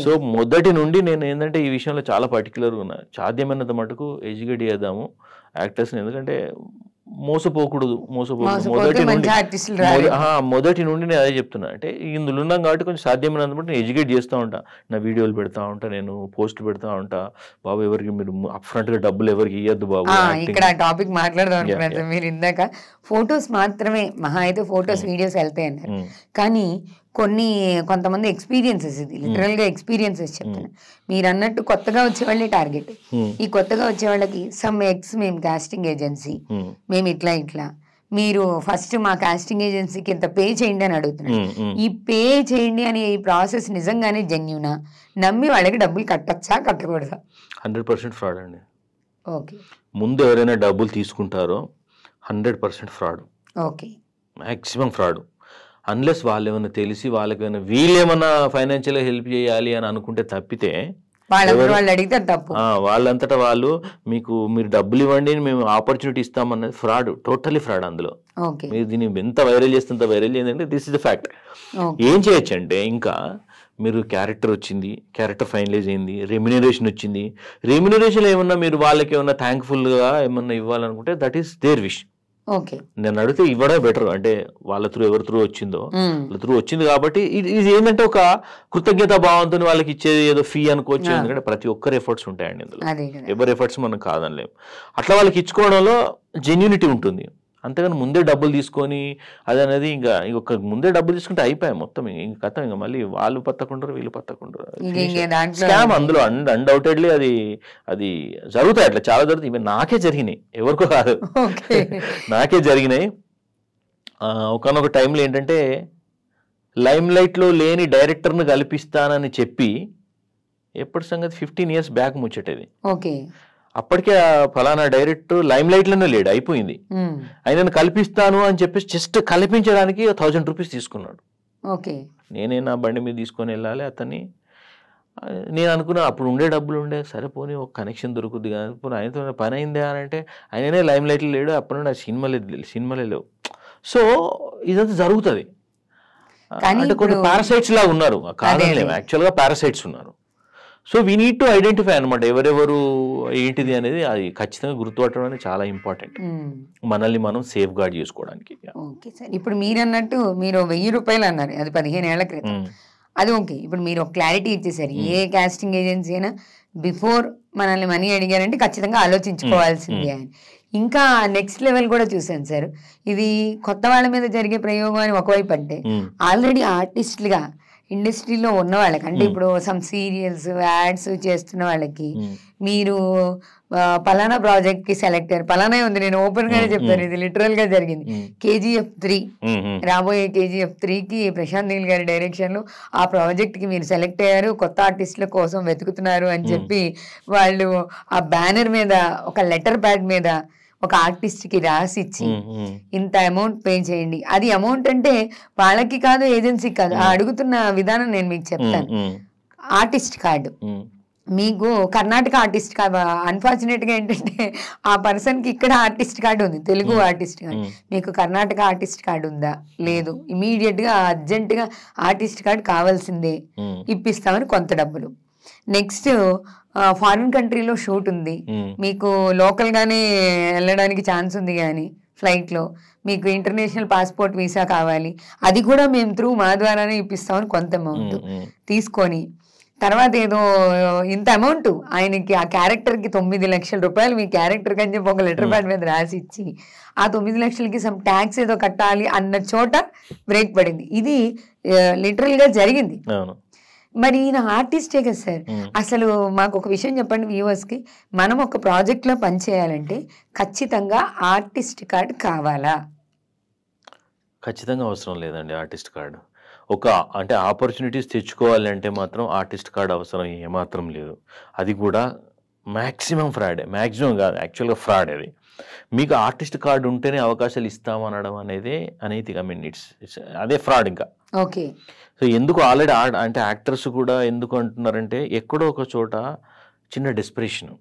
సో మొదటి నుండి నేను ఏంటంటే ఈ విషయంలో చాలా పర్టికులర్గా ఉన్నా. సాధ్యమైనంత మటుకు ఎడ్యుకేట్ చేద్దాము యాక్టర్స్ని. ఎందుకంటే మోసపోకూడదు. మోసపోతే మంచి ఆర్టిస్టులు రారు. మొదటి నుండి నేను అదే చెప్తున్నా. అంటే ఇందులో ఉన్నాం కాబట్టి కొంచెం సాధ్యమైనంత బట్టి నేను ఎడ్యుకేట్ చేస్తూ ఉంటా. నా వీడియోలు పెడతా ఉంటా, నేను పోస్టులు పెడతా ఉంటా. బాబు ఎవరికి మీరు అప్‌ఫ్రంట్ గా డబ్బులు ఎవరికి ఇవ్వద్దు బాబు. ఇక్కడ ఆ టాపిక్ మాట్లాడదాం అనుకున్నాను సార్. మీరు ఇందాక ఫొటోస్ మాత్రమే, మహా అయితే ఫొటోస్ వీడియోస్ వెళ్తాయి అన్నారు. కానీ కొంతమంది ఎక్స్పీరియన్సెస్, ఇది లిటరల్ గా ఎక్స్పీరియన్సెస్ చెప్తాను. మీరు అన్నట్టు కొత్తగా వచ్చే వాళ్ళే టార్గెట్. ఈ కొత్తగా వచ్చే వాళ్ళకి మేము కాస్టింగ్ ఏజెన్సీ, మేము ఇట్లా మీరు ఫస్ట్ మా కాస్టింగ్ ఏజెన్సీకి ఇంత పే చేయండి అని అడుగుతున్నాడు. ఈ పే చేయండి అనే ఈ ప్రాసెస్ నిజంగానే జెన్యూనా? నమ్మి వాళ్ళకి డబ్బులు కట్టచ్చా కట్టకూడదా? 100% ఫ్రాడ్ అండి. ఓకే, ముందు ఎవరైనా డబ్బులు తీసుకుంటారో 100% fraud. Okay, maximum fraud. Unless వాళ్ళు ఏమైనా తెలిసి వాళ్ళకైనా వీళ్ళేమన్నా ఫైనాన్షియల్గా హెల్ప్ చేయాలి అని అనుకుంటే తప్పితే వాళ్ళు అడిగితే తప్పు. వాళ్ళంతటా వాళ్ళు మీరు డబ్బులు ఇవ్వండి మేము ఆపర్చునిటీ ఇస్తామన్నది ఫ్రాడ్, టోటలీ ఫ్రాడ్. అందులో మీరు దీన్ని ఎంత వైరల్ చేస్తే అంత వైరల్ చేయండి. This is the fact. ఏం చేయొచ్చు అంటే, ఇంకా మీరు క్యారెక్టర్ వచ్చింది, క్యారెక్టర్ ఫైనలైజ్ అయింది, రెమ్యునరేషన్ వచ్చింది, రెమ్యునరేషన్ ఏమన్నా మీరు వాళ్ళకి ఏమన్నా థ్యాంక్ఫుల్గా ఏమన్నా ఇవ్వాలనుకుంటే దట్ ఈస్ దేర్ విష్. నేను అడిగితే ఇవ్వడం బెటర్. అంటే వాళ్ళ త్రూ ఎవరి త్రూ వచ్చిందో వాళ్ళ త్రూ వచ్చింది కాబట్టి ఇది ఏంటంటే ఒక కృతజ్ఞత భావంతో వాళ్ళకి ఇచ్చేది ఏదో ఫీ అనుకోవచ్చు. ఎందుకంటే ప్రతి ఒక్కరి ఎఫర్ట్స్ ఉంటాయండి ఇందులో, ఎవరి ఎఫర్ట్స్ మనం కాదనలేము. అట్లా వాళ్ళకి ఇచ్చుకోవడంలో జెన్యూనిటీ ఉంటుంది. అంతేగాని ముందే డబ్బులు తీసుకొని అది అనేది ఇంకా ముందే డబ్బులు తీసుకుంటే అయిపోయాయి మొత్తం. ఇంక కథ ఇంకా మళ్ళీ వాళ్ళు పత్తకుంటారు, వీళ్ళు పత్తకుంటారు. స్కామ్ అందులో అన్డౌటెడ్లీ అది జరుగుతాయి. అట్లా చాలా జరుగుతాయి. ఇవి నాకే జరిగినాయి, ఎవరికో కాదు, నాకే జరిగినాయి. ఒకనొక టైంలో ఏంటంటే లైమ్ లైట్లో లేని డైరెక్టర్ను కల్పిస్తానని చెప్పి, ఎప్పటి సంగతి 15 years బ్యాక్ ముచ్చటది. అప్పటికే ఫలానా డైరెక్టర్ లైమ్ లైట్ లోనే లేడు, అయిపోయింది. ఆయనను కల్పిస్తాను అని చెప్పేసి జస్ట్ కల్పించడానికి 1000 rupees తీసుకున్నాడు. నేనే నా బండి మీద తీసుకొని వెళ్ళాలి అతన్ని. నేను అనుకున్నా అప్పుడు ఉండే డబ్బులు ఉండే, సరే పోనీ ఒక కనెక్షన్ దొరుకుద్ది కానీ పోనీ ఆయనతో పని అయిందే అని అంటే ఆయననే లైమ్ లైట్లో లేడు. అప్పటి నుండి సినిమాలే లేవు. సో ఇదంతా జరుగుతుంది. అంటే కొన్ని పారాసైట్స్ లాగా ఉన్నారు, కాదనలేము, యాక్చువల్గా పారాసైట్స్ ఉన్నారు. So we need to identify అనమాట ఎవరెవరు ఏంటిది అనేది. అది ఖచ్చితంగా గుర్తుపట్టడం అనేది చాలా ఇంపార్టెంట్, మనల్ని మనం సేఫ్ గార్డ్ చేసుకోవడానికి. ఓకే సార్, ఇప్పుడు మీరు అన్నట్టు మీరు 1000 రూపాయలు అన్నారు, అది 15 ఏళ్ల క్రితం. అది ఓకే. ఇప్పుడు మీరు ఒక క్లారిటీ ఇచ్చేసారు. ఏ కాస్టింగ్ ఏజెన్సీ అయినా బిఫోర్ మనల్ని మనీ అడిగారంటే ఖచ్చితంగా ఆలోచించుకోవాల్సిందే అని. ఇంకా నెక్స్ట్ లెవెల్ కూడా చూసాను సార్. ఇది కొత్త వాళ్ళ మీద జరిగే ప్రయోగం అని ఒకవైపు అంటే, ఆల్రెడీ ఆర్టిస్టులుగా ఇండస్ట్రీలో ఉన్న వాళ్ళకి, అంటే ఇప్పుడు సమ్ సీరియల్స్ యాడ్స్ చేస్తున్న వాళ్ళకి మీరు పలానా ప్రాజెక్ట్ కి సెలెక్ట్ అయ్యారు, పలానా ఉంది, నేను ఓపెన్ గానే చెప్తాను, ఇది లిటరల్ గా జరిగింది. KGF 3 రాబోయే KGF 3కి ప్రశాంత్ నీల్ గారి డైరెక్షన్ లో ఆ ప్రాజెక్ట్ కి మీరు సెలెక్ట్ అయ్యారు, కొత్త ఆర్టిస్టుల కోసం వెతుకుతున్నారు అని చెప్పి వాళ్ళు ఆ బ్యానర్ మీద ఒక లెటర్ ప్యాడ్ మీద ఒక ఆర్టిస్ట్ కి రాసిచ్చి ఇంత అమౌంట్ పే చేయండి. అది అమౌంట్ అంటే వాళ్ళకి కాదు, ఏజెన్సీకి కాదు, ఆ అడుగుతున్న విధానం నేను మీకు చెప్తాను. ఆర్టిస్ట్ కార్డు మీకు కర్ణాటక ఆర్టిస్ట్ కార్డు, అన్ఫార్చునేట్ గా ఏంటంటే ఆ పర్సన్ కి ఇక్కడ ఆర్టిస్ట్ కార్డు ఉంది, తెలుగు ఆర్టిస్ట్ కార్డు. మీకు కర్ణాటక ఆర్టిస్ట్ కార్డు ఉందా? లేదు. ఇమీడియట్ గా అర్జెంట్ గా ఆర్టిస్ట్ కార్డు కావాల్సిందే, ఇప్పిస్తామని కొంత డబ్బులు. నెక్స్ట్ ఫారిన్ కంట్రీలో షూట్ ఉంది, మీకు లోకల్ గానే వెళ్ళడానికి ఛాన్స్ ఉంది, కానీ ఫ్లైట్ లో మీకు ఇంటర్నేషనల్ పాస్పోర్ట్ వీసా కావాలి, అది కూడా మేము త్రూ మా ద్వారానే ఇప్పిస్తామని కొంత అమౌంట్ తీసుకొని, తర్వాత ఏదో ఇంత అమౌంట్ ఆయనకి ఆ క్యారెక్టర్ కి 9 లక్షల రూపాయలు మీ క్యారెక్టర్ అని చెప్పి ఒక లెటర్ ప్యాడ్ మీద రాసి ఇచ్చి, ఆ 9 లక్షలకి సమ్ ట్యాక్స్ ఏదో కట్టాలి అన్న చోట బ్రేక్ పడింది. ఇది లిటరల్ గా జరిగింది. మరి ఈయన ఆర్టిస్టే కదా సార్. అసలు మాకు ఒక విషయం చెప్పండి వ్యూవర్స్ కి, మనం ఒక ప్రాజెక్ట్ లో పనిచేయాలంటే ఖచ్చితంగా ఆర్టిస్ట్ కార్డు కావాలా? ఖచ్చితంగా అవసరం లేదండి ఆర్టిస్ట్ కార్డు. అంటే ఆపర్చునిటీస్ తెచ్చుకోవాలి అంటే మాత్రం ఆర్టిస్ట్ కార్డు అవసరం ఏమాత్రం లేదు. అది కూడా మ్యాక్సిమం ఫ్రాడే, మ్యాక్సిమం కాదు, యాక్చువల్గా ఫ్రాడ్. అది మీకు ఆర్టిస్ట్ కార్డు ఉంటేనే అవకాశాలు ఇస్తామనడం అనేది అనైతిక. ఇట్స్ అదే ఫ్రాడ్. ఇంకా ఓకే. సో ఎందుకు ఆల్రెడీ అంటే యాక్టర్స్ కూడా ఎందుకు అంటున్నారంటే, ఎక్కడో ఒక చోట చిన్న డెస్పరేషన్,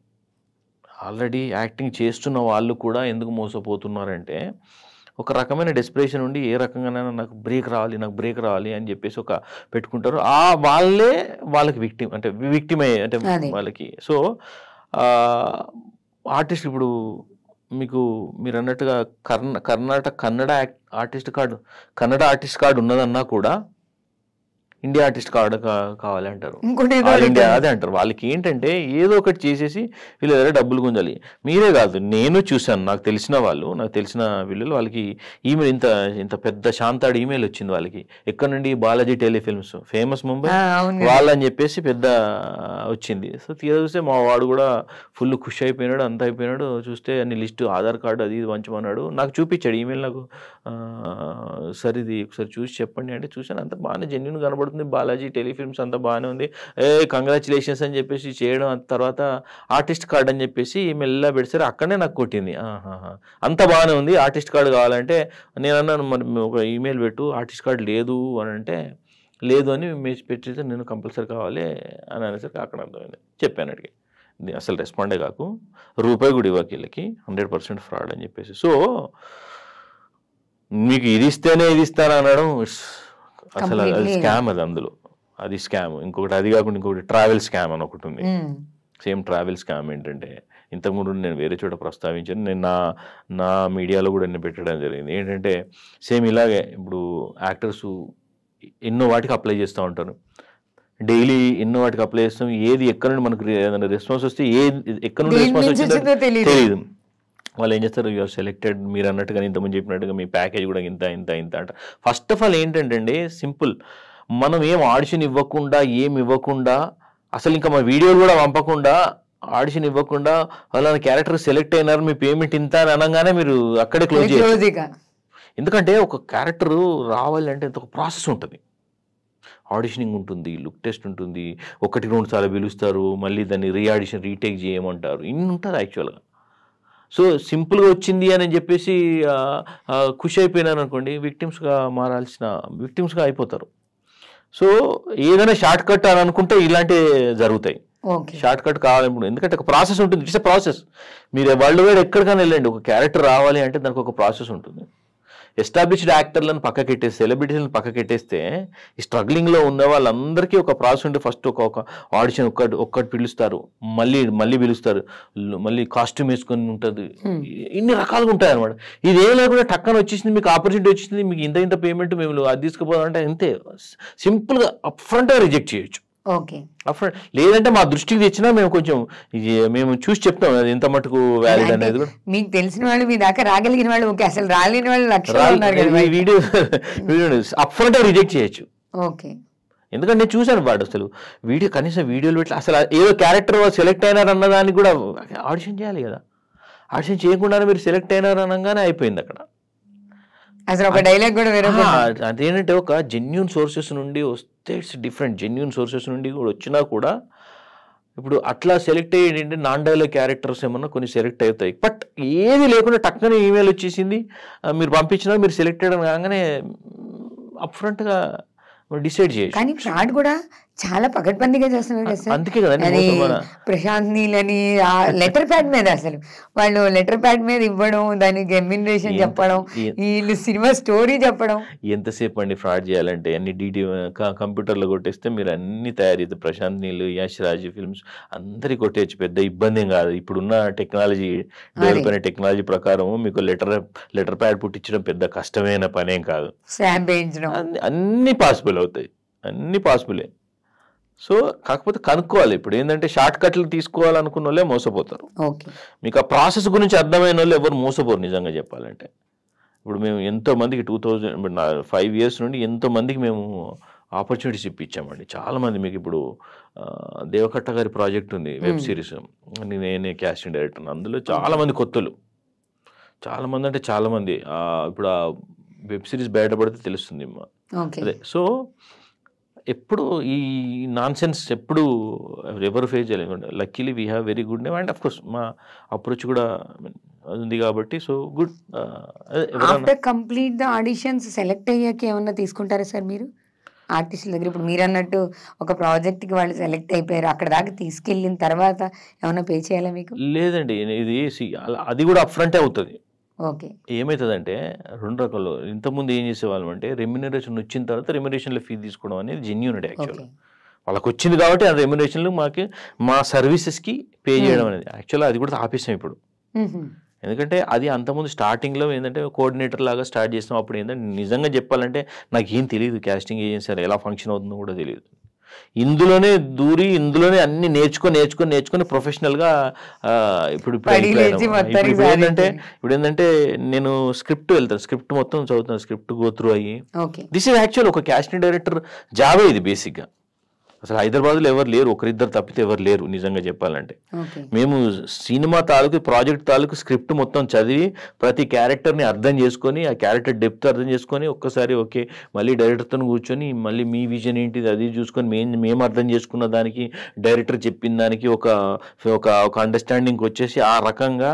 ఆల్రెడీ యాక్టింగ్ చేస్తున్న వాళ్ళు కూడా ఎందుకు మోసపోతున్నారంటే, ఒక రకమైన డెస్పరేషన్ ఉండి ఏ రకంగానైనా నాకు బ్రేక్ రావాలి అని చెప్పేసి ఒక పెట్టుకుంటారు. వాళ్ళే వాళ్ళకి విక్టిమ్ అంటే వాళ్ళకి. సో ఆర్టిస్ట్ ఇప్పుడు మీకు మీరు అన్నట్టుగా కన్నడ ఆర్టిస్ట్ కార్డు ఉన్నదన్నా కూడా ఇండియా ఆర్టిస్ట్ కార్డు కావాలి అంటారు, ఆల్ ఇండియా అదే అంటారు. వాళ్ళకి ఏంటంటే ఏదో ఒకటి చేసేసి వీళ్ళు ఏదైనా డబ్బులు గుంజాలి. మీరే కాదు, నేను చూశాను, నాకు తెలిసిన వీళ్ళు వాళ్ళకి ఈమెయిల్ ఇంత పెద్ద శాంతాడు ఈమెయిల్ వచ్చింది వాళ్ళకి. ఎక్కడ నుండి? బాలాజీ టెలిఫిల్మ్స్, ఫేమస్ ముంబై వాళ్ళని చెప్పేసి పెద్ద వచ్చింది. సో చూస్తే మా వాడు కూడా ఫుల్ ఖుషి అయిపోయినాడు, అంత అయిపోయినాడు. చూస్తే అన్ని లిస్టు, ఆధార్ కార్డు అది ఇది వంచమన్నాడు. నాకు చూపించాడు ఈమెయిల్, నాకు సరే ఇది ఒకసారి చూసి చెప్పండి అంటే చూశాను. అంత బాగానే జెన్యూన్ కనబడుతుంది, బాలాజీ టెలిఫిల్మ్స్ అంతా బాగానే ఉంది. కంగ్రాచులేషన్స్ అని చెప్పేసి చేయడం, తర్వాత ఆర్టిస్ట్ కార్డ్ అని చెప్పేసి మెల్లగా పెడిసారు. అక్కడనే నాకు కొట్టింది, అంత బాగానే ఉంది, ఆర్టిస్ట్ కార్డు కావాలంటే నేను అన్నాను మరి ఒక ఈమెయిల్ పెట్టు, ఆర్టిస్ట్ కార్డు లేదు అని అంటే లేదు అని మెసేజ్ పెట్టేస్తే నేను కంపల్సరీ కావాలి అని అనేసరికి అక్కడ అర్థమైంది. చెప్పాను అడిగి అసలు రెస్పాండే కాకు, రూపాయి కూడా ఇవ్వకి వీళ్ళకి, 100% ఫ్రాడ్ అని చెప్పేసి. సో మీకు ఇది ఇస్తేనే ఇది ఇస్తాను అనడం అసలు అది స్కామ్, అది స్కామ్. ఇంకొకటి అది కాకుండా ఇంకొకటి ట్రావెల్ స్కామ్ అని ఒకటి ఉంది. సేమ్ ట్రావెల్ స్కామ్ ఏంటంటే ఇంతకుముందు నేను వేరే చోట ప్రస్తావించాను, నేను నా మీడియాలో కూడా నేను పెట్టడం జరిగింది. ఏంటంటే సేమ్ ఇలాగే ఇప్పుడు యాక్టర్స్ ఎన్నో వాటికి అప్లై చేస్తూ ఉంటారు, డైలీ ఎన్నో వాటికి అప్లై చేస్తాం. ఏది ఎక్కడ నుండి మనకు ఏదైనా రెస్పాన్స్ వస్తే ఎక్కడ నుండి రెస్పాన్స్ వచ్చిందో తెలియదు. వాళ్ళు ఏం చేస్తారు, యూఆర్ సెలెక్టెడ్, మీరు అన్నట్టుగా ఇంతకుముందు చెప్పినట్టుగా మీ ప్యాకేజ్ కూడా ఇంత అంట. ఫస్ట్ ఆఫ్ ఆల్ ఏంటంటే సింపుల్, మనం ఏం ఆడిషన్ ఇవ్వకుండా అసలు ఇంకా మా వీడియోలు కూడా పంపకుండా, ఆడిషన్ ఇవ్వకుండా వాళ్ళ క్యారెక్టర్ సెలెక్ట్ అయినారు, మీ పేమెంట్ ఇంత అని అనగానే మీరు అక్కడే క్లోజ్ చేయాలి. ఎందుకంటే ఒక క్యారెక్టర్ రావాలంటే ఒక ప్రాసెస్ ఉంటుంది, ఆడిషనింగ్ ఉంటుంది, లుక్ టెస్ట్ ఉంటుంది, 1-2 సార్లు పిలుస్తారు, మళ్ళీ దాన్ని రీఆడిషన్ రీటేక్ చేయమంటారు, ఇన్ని ఉంటుంది యాక్చువల్గా. సో సింపుల్గా వచ్చింది అని చెప్పేసి ఖుషి అయిపోయినాను అనుకోండి, విక్టిమ్స్గా అయిపోతారు. సో ఏదైనా షార్ట్ కట్ అని అనుకుంటే ఇలాంటివి జరుగుతాయి. షార్ట్ కట్ కావాలి ఇప్పుడు, ఎందుకంటే ఒక ప్రాసెస్ ఉంటుంది, ఇట్స్ ఎ ప్రాసెస్. మీరు వరల్డ్ వైడ్ ఎక్కడికైనా వెళ్ళండి, ఒక క్యారెక్టర్ రావాలి అంటే దానికి ఒక ప్రాసెస్ ఉంటుంది. ఎస్టాబ్లిష్డ్ యాక్టర్లను పక్కకెట్టేసి, సెలబ్రిటీలను పక్కకెట్టేస్తే ఈ స్ట్రగ్లింగ్లో ఉన్న వాళ్ళందరికీ ఒక ప్రాసెస్ ఉంటే ఫస్ట్ ఒక ఆడిషన్ ఒక్కటి పిలుస్తారు, మళ్ళీ పిలుస్తారు, మళ్ళీ కాస్ట్యూమ్ వేసుకొని ఉంటుంది, ఇన్ని రకాలుగా ఉంటాయి అనమాట. ఇదేం లేకుండా టక్కన వచ్చేసింది, మీకు ఆపర్చునిటీ వచ్చింది, మీకు ఇంత పేమెంట్ మేము అది తీసుకుపోవాలంటే అంతే సింపుల్గా అప్ఫ్రంట్గా రిజెక్ట్ చేయొచ్చు. లేదంటే మా దృష్టికి తెచ్చినా మేము చూసి చెప్తాం అది ఎంత మటుకు వ్యాలిడ్ అనేది. మీకు తెలిసిన వాళ్ళు మీ దాకా రాగలిగిన వాళ్ళు ఓకే, అసలు రాలేని వాళ్ళు వీడియో అప్ఫ్రంట్ రిజెక్ట్ చేయొచ్చు. ఓకే, ఎందుకంటే నేను చూశాను వాడు అసలు కనీసం వీడియోలు పెట్టి అసలు ఏదో క్యారెక్టర్ సెలెక్ట్ అయినారు అన్నదానికి కూడా ఆడిషన్ చేయాలి కదా, ఆడిషన్ చేయకుండానే మీరు సెలెక్ట్ అయినారు అనగానే అయిపోయింది అక్కడ. అసలు ఒక డైలాగ్ కూడా వేరే. అదేంటంటే ఒక జెన్యూన్ సోర్సెస్ నుండి వస్తే ఇట్స్ డిఫరెంట్, జెన్యూన్ సోర్సెస్ నుండి కూడా వచ్చినా కూడా ఇప్పుడు అట్లా సెలెక్ట్ అయ్యేంటి నాన్ డైలాగ్ క్యారెక్టర్స్ ఏమన్నా కొన్ని సెలెక్ట్ అవుతాయి. బట్ ఏది లేకుండా టక్కనే ఈమెయిల్ వచ్చేసింది, మీరు పంపించినా మీరు సెలెక్టెడ్ అని కాగానే అప్ఫ్రంట్గా డిసైడ్ చేయొచ్చు. కానీ ఫ్రాడ్ కూడా చాలా పకడ్బందీగా చేస్తున్నారు కదా సార్. అందుకే కదా ప్రశాంత్ నీల్ అని లెటర్ ప్యాడ్ మీద అసలు వాళ్ళు లెటర్ ప్యాడ్ మీద ఇవ్వడం, దానికి రెమ్యునరేషన్ చెప్పడం, వీళ్ళు సినిమా స్టోరీ చెప్పడం. ఎంతసేపు అండి ఫ్రాడ్ చేయాలంటే అన్ని కంప్యూటర్లో కొట్టేస్తే మీరు అన్ని తయారు చేస్తే ప్రశాంత్ నీల్, యశ్ రాజ్ ఫిల్మ్స్ అందరికి కొట్టేయచ్చు, పెద్ద ఇబ్బంది ఏం కాదు. ఇప్పుడున్న టెక్నాలజీ డెవలప్ అయిన టెక్నాలజీ ప్రకారం మీకు లెటర్ ప్యాడ్ పుట్టించడం పెద్ద కష్టమైన పనేం కాదు, స్టాంప్ వేయించడం అన్ని పాసిబుల్ అవుతాయి, అన్ని పాసిబులే. సో కాకపోతే కనుక్కోవాలి. ఇప్పుడు ఏంటంటే షార్ట్ కట్లు తీసుకోవాలనుకున్న వాళ్ళే మోసపోతారు. మీకు ఆ ప్రాసెస్ గురించి అర్థమైన వాళ్ళు ఎవరు మోసపోరు నిజంగా చెప్పాలంటే. ఇప్పుడు మేము ఎంతో మందికి 2005 years నుండి ఎంతో మందికి మేము ఆపర్చునిటీస్ ఇప్పించామండి. చాలామంది మీకు ఇప్పుడు దేవకట్ట గారి ప్రాజెక్ట్ ఉంది, వెబ్ సిరీస్, నేనే క్యాస్టింగ్ డైరెక్టర్. అందులో చాలామంది కొత్తలు, చాలామంది అంటే చాలామంది. ఇప్పుడు ఆ వెబ్ సిరీస్ బయటపడితే తెలుస్తుంది అదే. సో ఎప్పుడు ఈ నాన్ సెన్స్ ఎప్పుడు ఎవరు ఫేస్ చేయలేదు. Luckily we have very good name and of course మా అప్రోచ్ కూడా ఉంది కాబట్టి so good. After complete the auditions select అయ్యాక ఏమన్నా తీసుకుంటారా సార్ మీరు ఆర్టిస్టుల దగ్గర? ఇప్పుడు మీరు అన్నట్టు ఒక ప్రాజెక్ట్కి వాళ్ళు సెలెక్ట్ అయిపోయారు, అక్కడ దాకా తీసుకెళ్ళిన తర్వాత ఏమన్నా పే చేయాలా మీకు? లేదండి, ఇది అది కూడా అప్ఫ్రంటే అవుతుంది. ఓకే, ఏమవుతుందంటే 2 రకాలు. ఇంతకుముందు ఏం చేసేవాళ్ళం అంటే రెమ్యునరేషన్ వచ్చిన తర్వాత రెమ్యునరేషన్లో ఫీ తీసుకోవడం అనేది జెన్యూనిటీ. యాక్చువల్గా వాళ్ళకి వచ్చింది కాబట్టి ఆ రెమ్యునరేషన్లు మా సర్వీసెస్కి పే చేయడం అనేది యాక్చువల్గా అది కూడా ఆపేసాం ఇప్పుడు. ఎందుకంటే అది అంతకుముందు స్టార్టింగ్లో ఏంటంటే కోఆర్డినేటర్ లాగా స్టార్ట్ చేసినాం. అప్పుడు ఏంటంటే నిజంగా చెప్పాలంటే నాకు ఏం తెలియదు, క్యాస్టింగ్ ఏజెన్సీ ఎలా ఫంక్షన్ అవుతుందో కూడా తెలియదు. ఇందులోనే దూరి ఇందులోనే అన్ని నేర్చుకొని ప్రొఫెషనల్గా ఇప్పుడు ఏంటంటే నేను స్క్రిప్ట్ వెళ్తాను, స్క్రిప్ట్ మొత్తం చదువుతాను, స్క్రిప్ట్ గోత్రూ అయ్యి. దిస్ ఈజ్ యాక్చువల్ ఒక కాస్టింగ్ డైరెక్టర్ జాబే ఇది బేసిక్గా. అసలు హైదరాబాద్లో ఎవరు లేరు, ఒకరిద్దరు తప్పితే ఎవరు లేరు నిజంగా చెప్పాలంటే. మేము సినిమా తాలూకు ప్రాజెక్ట్ తాలూకు స్క్రిప్ట్ మొత్తం చదివి ప్రతి క్యారెక్టర్ని అర్థం చేసుకొని ఆ క్యారెక్టర్ డెప్త్ అర్థం చేసుకొని ఒక్కసారి ఓకే మళ్ళీ డైరెక్టర్తో కూర్చొని మళ్ళీ మీ విజన్ ఏంటిది అది చూసుకొని మేము అర్థం చేసుకున్న దానికి డైరెక్టర్ చెప్పిన దానికి ఒక అండర్స్టాండింగ్ వచ్చేసి ఆ రకంగా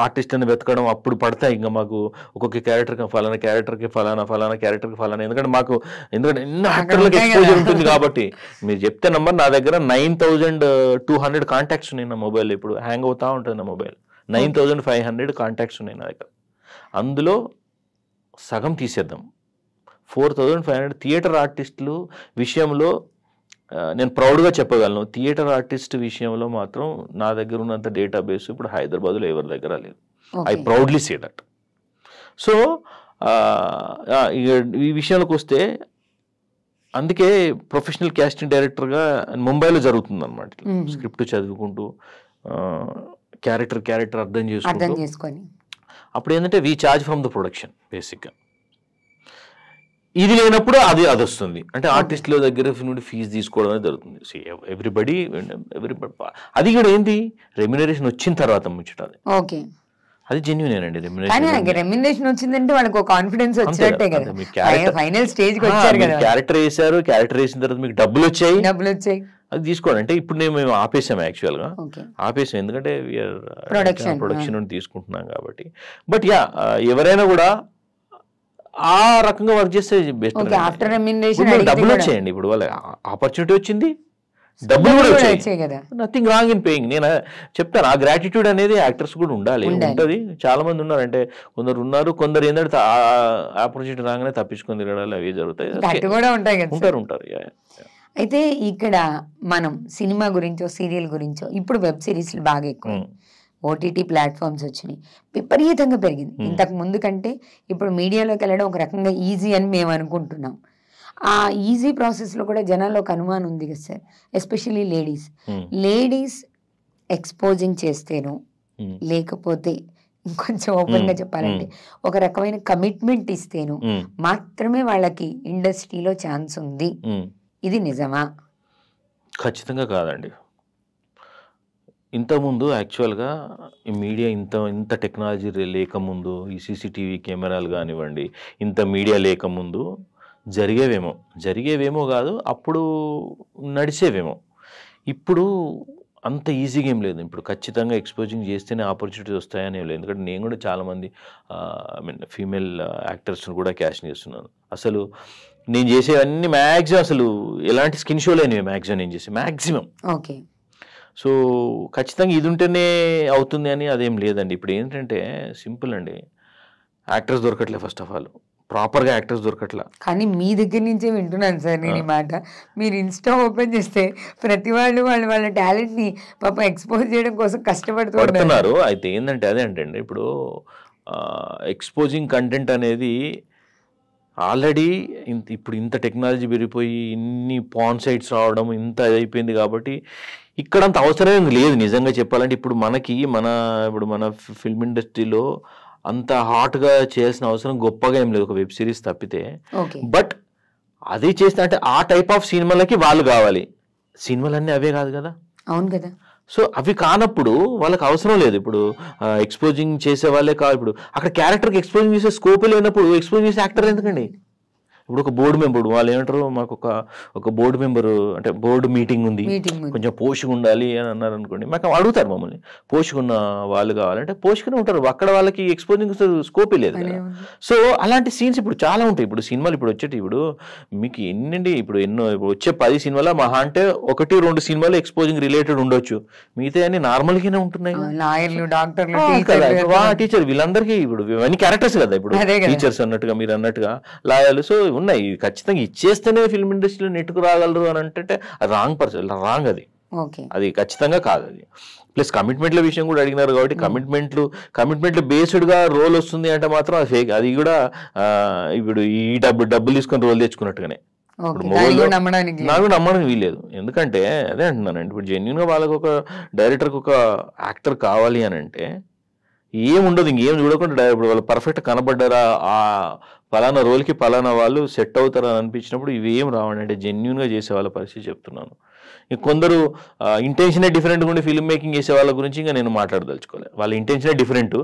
ఆర్టిస్ట్ని వెతకడం. అప్పుడు పడతాయి ఇంకా మాకు ఒక్కొక్క క్యారెక్టర్కి ఫలానా క్యారెక్టర్కి ఫలానా క్యారెక్టర్కి ఫలానా, ఎందుకంటే ఎన్నో యాక్టర్లకు ఎక్స్పోజర్ ఉంటుంది కాబట్టి. మీరు చెప్తే నంబర్ నా దగ్గర 9200 కాంటాక్ట్స్ ఉన్నాయి నా మొబైల్. ఇప్పుడు హ్యాంగ్ అవుతా ఉంటుంది నా మొబైల్. 9500 కాంటాక్ట్స్ ఉన్నాయి నా దగ్గర. అందులో సగం తీసేద్దాం, 4500 థియేటర్ ఆర్టిస్టులు విషయంలో నేను ప్రౌడ్గా చెప్పగలను. థియేటర్ ఆర్టిస్ట్ విషయంలో మాత్రం నా దగ్గర ఉన్నంత డేటాబేస్ ఇప్పుడు హైదరాబాద్లో ఎవరి దగ్గర లేదు. I proudly say that. So ఈ విషయానికి వస్తే అందుకే ప్రొఫెషనల్ కాస్టింగ్ డైరెక్టర్గా ముంబైలో జరుగుతుంది అనమాట. స్క్రిప్ట్ చదువుకుంటూ క్యారెక్టర్ అర్థం చేసుకొని అప్పుడు ఏంటంటే we charge from the production బేసిక్గా. ఇది లేనప్పుడు అది వస్తుంది అంటే ఆర్టిస్టుల దగ్గర నుండి ఫీజు తీసుకోవడం అనేది జరుగుతుంది. ఎవ్రీబడి అది కూడా ఏంటి రెమ్యునరేషన్ వచ్చిన తర్వాత ముచ్చటది. ఓకే, అది జెన్యూన్ అండి. రెమ్యునరేషన్ వచ్చిందంటే వాళ్ళకి కాన్ఫిడెన్స్ వచ్చినట్టే కదా, ఫైనల్ స్టేజ్ కి వచ్చారు కదా. క్యారెక్టర్ వేసారు, క్యారెక్టర్ వేసిన తర్వాత మీకు డబ్బులు వచ్చాయి, అది తీసుకోండి. అంటే ఇప్పుడు మేము ఆపేసాము, యాక్చువల్ గా ఆపేసాం, ఎందుకంటే ప్రొడక్షన్ నుండి తీసుకుంటున్నాం కాబట్టి. బట్ యా ఎవరైనా కూడా ఆ రకంగా వర్క్ చేస్తే బెస్ట్. డబ్బులు వచ్చాయండి, ఇప్పుడు వాళ్ళ ఆపర్చునిటీ వచ్చింది, డబ్బులు కూడా వచ్చాయి కదా, నథింగ్ రాంగ్ ఇన్ పేయింగ్. నేను చెప్తాను, ఆ గ్రాటిట్యూడ్ అనేది యాక్టర్స్ కూడా ఉండాలి, ఉంటుంది. చాలా మంది ఉన్నారు, అంటే కొందరు ఏంటంటే ఆపర్చునిటీ రాగానే తప్పించుకొని తిరగడాలు అవి జరుగుతాయి, ఉంటారు. అయితే ఇక్కడ మనం సినిమా గురించో సీరియల్ గురించో, ఇప్పుడు వెబ్ సిరీస్లు బాగా ఎక్కువ, ఓటీటీ ప్లాట్ఫామ్స్ వచ్చినాయి, విపరీతంగా పెరిగింది. ఇంతకు ముందు కంటే ఇప్పుడు మీడియాలోకి వెళ్ళడం ఒక రకంగా ఈజీ అని మేము అనుకుంటున్నాం. ఆ ఈజీ ప్రాసెస్లో కూడా జనాల్లో ఒక అనుమానం ఉంది కదా సార్, ఎస్పెషల్లీ లేడీస్ ఎక్స్పోజింగ్ చేస్తేనో లేకపోతే ఇంకొంచెం ఓపెన్గా చెప్పాలంటే ఒక రకమైన కమిట్మెంట్ ఇస్తేనో మాత్రమే వాళ్ళకి ఇండస్ట్రీలో ఛాన్స్ ఉంది. ఇది నిజమా? ఖచ్చితంగా కాదండి. ఇంతకుముందు యాక్చువల్గా ఈ మీడియా ఇంత టెక్నాలజీ లేకముందు, ఈ సీసీటీవీ కెమెరాలు కానివ్వండి, ఇంత మీడియా లేకముందు జరిగేవేమో కాదు, అప్పుడు నడిచేవేమో. ఇప్పుడు అంత ఈజీగా ఏం లేదు. ఇప్పుడు ఖచ్చితంగా ఎక్స్పోజింగ్ చేస్తేనే ఆపర్చునిటీస్ వస్తాయని ఏం లేదు. ఎందుకంటే నేను కూడా చాలామంది ఫీమేల్ యాక్టర్స్ని కూడా క్యాస్ట్ చేస్తున్నాను. అసలు నేను చేసేవన్నీ మ్యాక్సిమం అసలు ఎలాంటి స్కిన్ షో లేనివి మ్యాక్సిమం నేను చేసే మ్యాక్సిమం. ఓకే. సో ఖచ్చితంగా ఇది ఉంటేనే అవుతుంది అని అదేం లేదండి. ఇప్పుడు ఏంటంటే సింపుల్ అండి, యాక్టర్స్ దొరకట్లే, ఫస్ట్ ఆఫ్ ఆల్ ప్రాపర్గా యాక్టర్స్ దొరకట్లా. కానీ మీ దగ్గర నుంచే వింటున్నాను సార్ నేను ఈ మాట. మీరు ఇన్స్టా ఓపెన్ చేస్తే ప్రతి వాళ్ళు వాళ్ళ టాలెంట్ని పాప ఎక్స్పోజ్ చేయడం కోసం కష్టపడుతున్నారు. అయితే ఏంటంటే అదే అంటే ఇప్పుడు ఎక్స్పోజింగ్ కంటెంట్ అనేది ఆల్రెడీ ఇప్పుడు ఇంత టెక్నాలజీ పెరిగిపోయి ఇన్ని పాన్ సైట్స్ రావడం ఇంత అయిపోయింది కాబట్టి ఇక్కడంత అవసరం లేదు నిజంగా చెప్పాలంటే. ఇప్పుడు మన ఫిల్మ్ ఇండస్ట్రీలో అంత హాట్గా చేయాల్సిన అవసరం గొప్పగా ఏం లేదు, ఒక వెబ్ సిరీస్ తప్పితే. బట్ అదే చేస్తే అంటే ఆ టైప్ ఆఫ్ సినిమాలకి వాళ్ళు కావాలి, సినిమాలన్నీ అవే కాదు కదా. అవును కదా. సో అవి కానప్పుడు వాళ్ళకి అవసరం లేదు. ఇప్పుడు ఎక్స్పోజింగ్ చేసే వాళ్ళే కావాలి. ఇప్పుడు అక్కడ క్యారెక్టర్కి ఎక్స్పోజింగ్ చేసే స్కోప్ లేనప్పుడు ఎక్స్పోజింగ్ చేసే యాక్టర్ ఎందుకండి? ఇప్పుడు ఒక బోర్డు మెంబర్ వాళ్ళు ఏమంటారు, మాకు ఒక బోర్డు మెంబరు అంటే బోర్డు మీటింగ్ ఉంది, కొంచెం పోషగా ఉండాలి అని అన్నారు అనుకోండి, మాకు అడుగుతారు మమ్మల్ని, పోషగా ఉన్న వాళ్ళు కావాలంటే పోషగానే ఉంటారు, అక్కడ వాళ్ళకి ఎక్స్పోజింగ్ స్కోపే లేదు కదా. సో అలాంటి సీన్స్ ఇప్పుడు చాలా ఉంటాయి. ఇప్పుడు సినిమాలు ఇప్పుడు వచ్చేటి ఇప్పుడు మీకు ఇప్పుడు వచ్చే 10 సినిమాల మహా అంటే 1-2 సినిమాలు ఎక్స్పోజింగ్ రిలేటెడ్ ఉండొచ్చు, మిగతా అన్ని నార్మల్గానే ఉంటున్నాయి. టీచర్ వీళ్ళందరికీ ఇప్పుడు ఇవన్నీ క్యారెక్టర్స్ కదా, ఇప్పుడు టీచర్స్ అన్నట్టుగా మీరు అన్నట్టుగా లాయర్లు సో ఉన్నాయి. ఖచ్చితంగా ఇచ్చేస్తేనే ఫిల్మ్ ఇండస్ట్రీలో నెట్టుకు రాగలరు అని అంటే రాంగ్ అది. ఓకే, అది ఖచ్చితంగా కాదు. అది ప్లస్ కమిట్మెంట్ల విషయం కూడా అడిగినారు కాబట్టి కమిట్మెంట్లు బేస్డ్గా రోల్ వస్తుంది అంటే మాత్రం అది ఫేక్. అది కూడా ఇప్పుడు ఈ డబ్బులు తీసుకొని రోల్ తెచ్చుకున్నట్టుగానే నాకు నమ్మడానికి వీల్లేదు. ఎందుకంటే అదే అంటున్నానండి, ఇప్పుడు జెన్యున్గా వాళ్ళకు ఒక డైరెక్టర్కి ఒక యాక్టర్ కావాలి అని అంటే ఏముండదు, ఇంకేం చూడకుండా ఇప్పుడు వాళ్ళు పర్ఫెక్ట్ కనబడ్డారా, ఆ పలానా రోల్కి పలానా వాళ్ళు సెట్ అవుతారా అని అనిపించినప్పుడు ఇవేం రావండి. అంటే జెన్యున్గా చేసే వాళ్ళ పరిస్థితి చెప్తున్నాను. కొందరు ఇంటెన్షనే డిఫరెంట్గా ఉండి ఫిల్మ్ మేకింగ్ చేసే వాళ్ళ గురించి ఇంకా నేను మాట్లాడదలుచుకోలేదు. వాళ్ళ ఇంటెన్షనే డిఫరెంట్,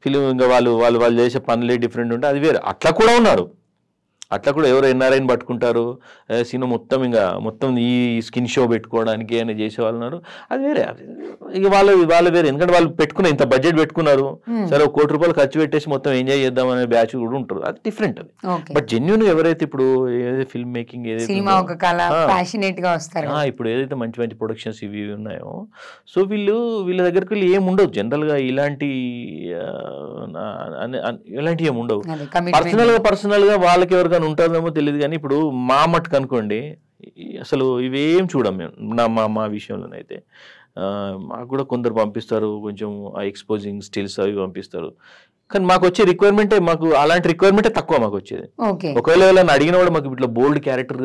ఫిల్మ్ ఇంకా వాళ్ళు చేసే పనులే డిఫరెంట్ ఉంటే అది వేరే. అట్లా కూడా ఉన్నారు. అట్లా కూడా ఎవరు ఎన్ఆర్ఐని పట్టుకుంటారు, సినిమా మొత్తం ఈ స్కిన్ షో పెట్టుకోవడానికి అని చేసేవాళ్ళు ఉన్నారు. అది వేరే. ఇక వాళ్ళు వేరే. ఎందుకంటే వాళ్ళు పెట్టుకున్న ఇంత బడ్జెట్ పెట్టుకున్నారు, సరే ₹1 కోటి ఖర్చు పెట్టేసి మొత్తం ఎంజాయ్ చేద్దాం అనే బ్యాచ్ కూడా ఉంటారు. అది డిఫరెంట్. అది బట్ జెన్యున్ ఎవరైతే ఇప్పుడు ఏదైతే ఫిల్మ్ మేకింగ్ ఏదైతే ఇప్పుడు ఏదైతే మంచి మంచి ప్రొడక్షన్స్ ఇవి ఉన్నాయో, సో వీళ్ళ దగ్గరికి వెళ్ళి ఏమి ఉండవు జనరల్గా. ఇలాంటివి ఏమి ఉండవు. పర్సనల్ గా వాళ్ళకి ఎవరికైనా ఉంటుందేమో తెలియదు. కానీ ఇప్పుడు మా మట్టుకు అనుకోండి అసలు ఇవేం చూడం మేము. మా విషయంలోనైతే మాకు కూడా కొందరు పంపిస్తారు, కొంచెం ఎక్స్పోజింగ్ స్టిల్స్ అవి పంపిస్తారు. కానీ మాకు వచ్చే రిక్వైర్మెంటే, మాకు అలాంటి రిక్వైర్మెంటే తక్కువ మాకు వచ్చేది. ఒకవేళ వాళ్ళని అడిగిన కూడా మాకు ఇట్లా బోల్డ్ క్యారెక్టర్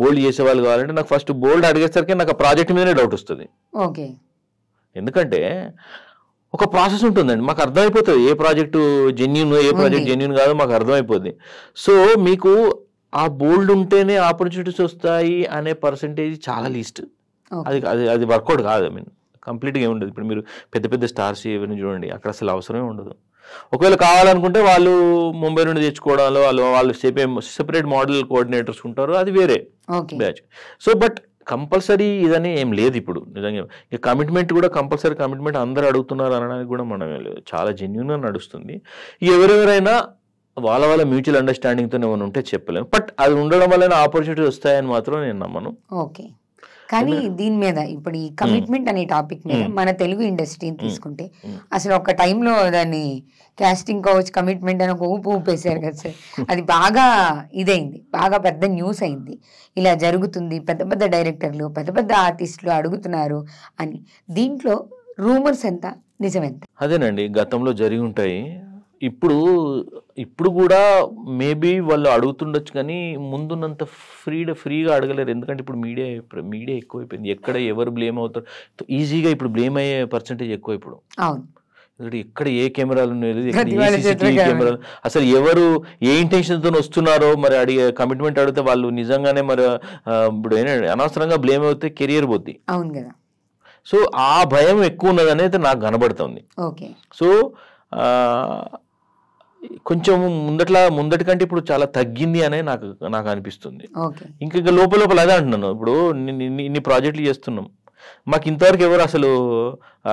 బోల్డ్ చేసే వాళ్ళు కావాలంటే నాకు ఫస్ట్ బోల్డ్ అడిగేసరికి నాకు ఆ ప్రాజెక్ట్ మీదనే డౌట్ వస్తుంది. ఎందుకంటే ఒక ప్రాసెస్ ఉంటుందండి, మాకు అర్థమైపోతుంది ఏ ప్రాజెక్టు జెన్యూన్, ఏ ప్రాజెక్ట్ జెన్యూన్ కాదో మాకు అర్థమైపోద్ది. సో మీకు ఆ బోల్డ్ ఉంటేనే ఆపర్చునిటీస్ వస్తాయి అనే పర్సంటేజ్ చాలా లీస్ట్. అది వర్కౌట్ కాదు. కంప్లీట్గా ఏమి ఉండదు. ఇప్పుడు మీరు పెద్ద పెద్ద స్టార్స్ ఏమైనా చూడండి, అక్కడ అసలు అవసరమే ఉండదు. ఒకవేళ కావాలనుకుంటే వాళ్ళు ముంబై నుండి తెచ్చుకోవడంలో వాళ్ళు సెపరేట్ మోడల్ కోఆర్డినేటర్స్ ఉంటారు, అది వేరే బ్యాచ్. సో బట్ కంపల్సరీ ఇదని ఏం లేదు ఇప్పుడు. నిజంగా ఇక కమిట్మెంట్ కూడా కంపల్సరీ కమిట్మెంట్ అందరూ అడుగుతున్నారు అనడానికి కూడా మనం ఏం లేదు. చాలా జెన్యూన్గా నడుస్తుంది. ఎవరెవరైనా వాళ్ళ మ్యూచువల్ అండర్స్టాండింగ్తో ఏమైనా ఉంటే చెప్పలేము. బట్ అది ఉండడం వల్ల ఆపర్చునిటీస్ వస్తాయని మాత్రం నేను నమ్మను. ఓకే, కానీ దీని మీద ఇప్పుడు ఈ కమిట్మెంట్ అనే టాపిక్ మీద మన తెలుగు ఇండస్ట్రీని తీసుకుంటే అసలు ఒక టైంలో దాన్ని కాస్టింగ్ కౌచ్ కమిట్మెంట్ అని ఒక ఊపేశారు కదా సార్. అది బాగా ఇదైంది, బాగా పెద్ద న్యూస్ అయింది. ఇలా జరుగుతుంది, పెద్ద పెద్ద డైరెక్టర్లు పెద్ద పెద్ద ఆర్టిస్టులు అడుగుతున్నారు అని. దీంట్లో రూమర్స్ ఎంత, నిజం ఎంత? అదేనండి, గతంలో జరిగి ఉంటాయి. ఇప్పుడు కూడా మేబీ వాళ్ళు అడుగుతుండొచ్చు, కానీ ముందున్నంత ఫ్రీగా అడగలేరు. ఎందుకంటే ఇప్పుడు మీడియా ఎక్కువైపోయింది. ఎక్కడ ఎవరు బ్లేమ్ అవుతారు ఈజీగా, ఇప్పుడు బ్లేమ్ అయ్యే పర్సెంటేజ్ ఎక్కువ ఇప్పుడు. ఎక్కడ ఏ కెమెరాలు ఉన్నాయి, కెమెరాలు, అసలు ఎవరు ఏ ఇంటెన్షన్తో వస్తున్నారో మరి అడిగే కమిట్మెంట్ అడిగితే వాళ్ళు నిజంగానే మరి ఇప్పుడు అనవసరంగా బ్లేమ్ అవుతే కెరియర్ పోద్ది. సో ఆ భయం ఎక్కువ ఉన్నదని అయితే నాకు కనబడుతుంది. సో కొంచెం ముందటి కంటే ఇప్పుడు చాలా తగ్గింది అనే నాకు అనిపిస్తుంది. ఇంకా లోపల అదే అంటున్నాను. ఇప్పుడు ఇన్ని ప్రాజెక్టులు చేస్తున్నాం, మాకు ఇంతవరకు ఎవరు అసలు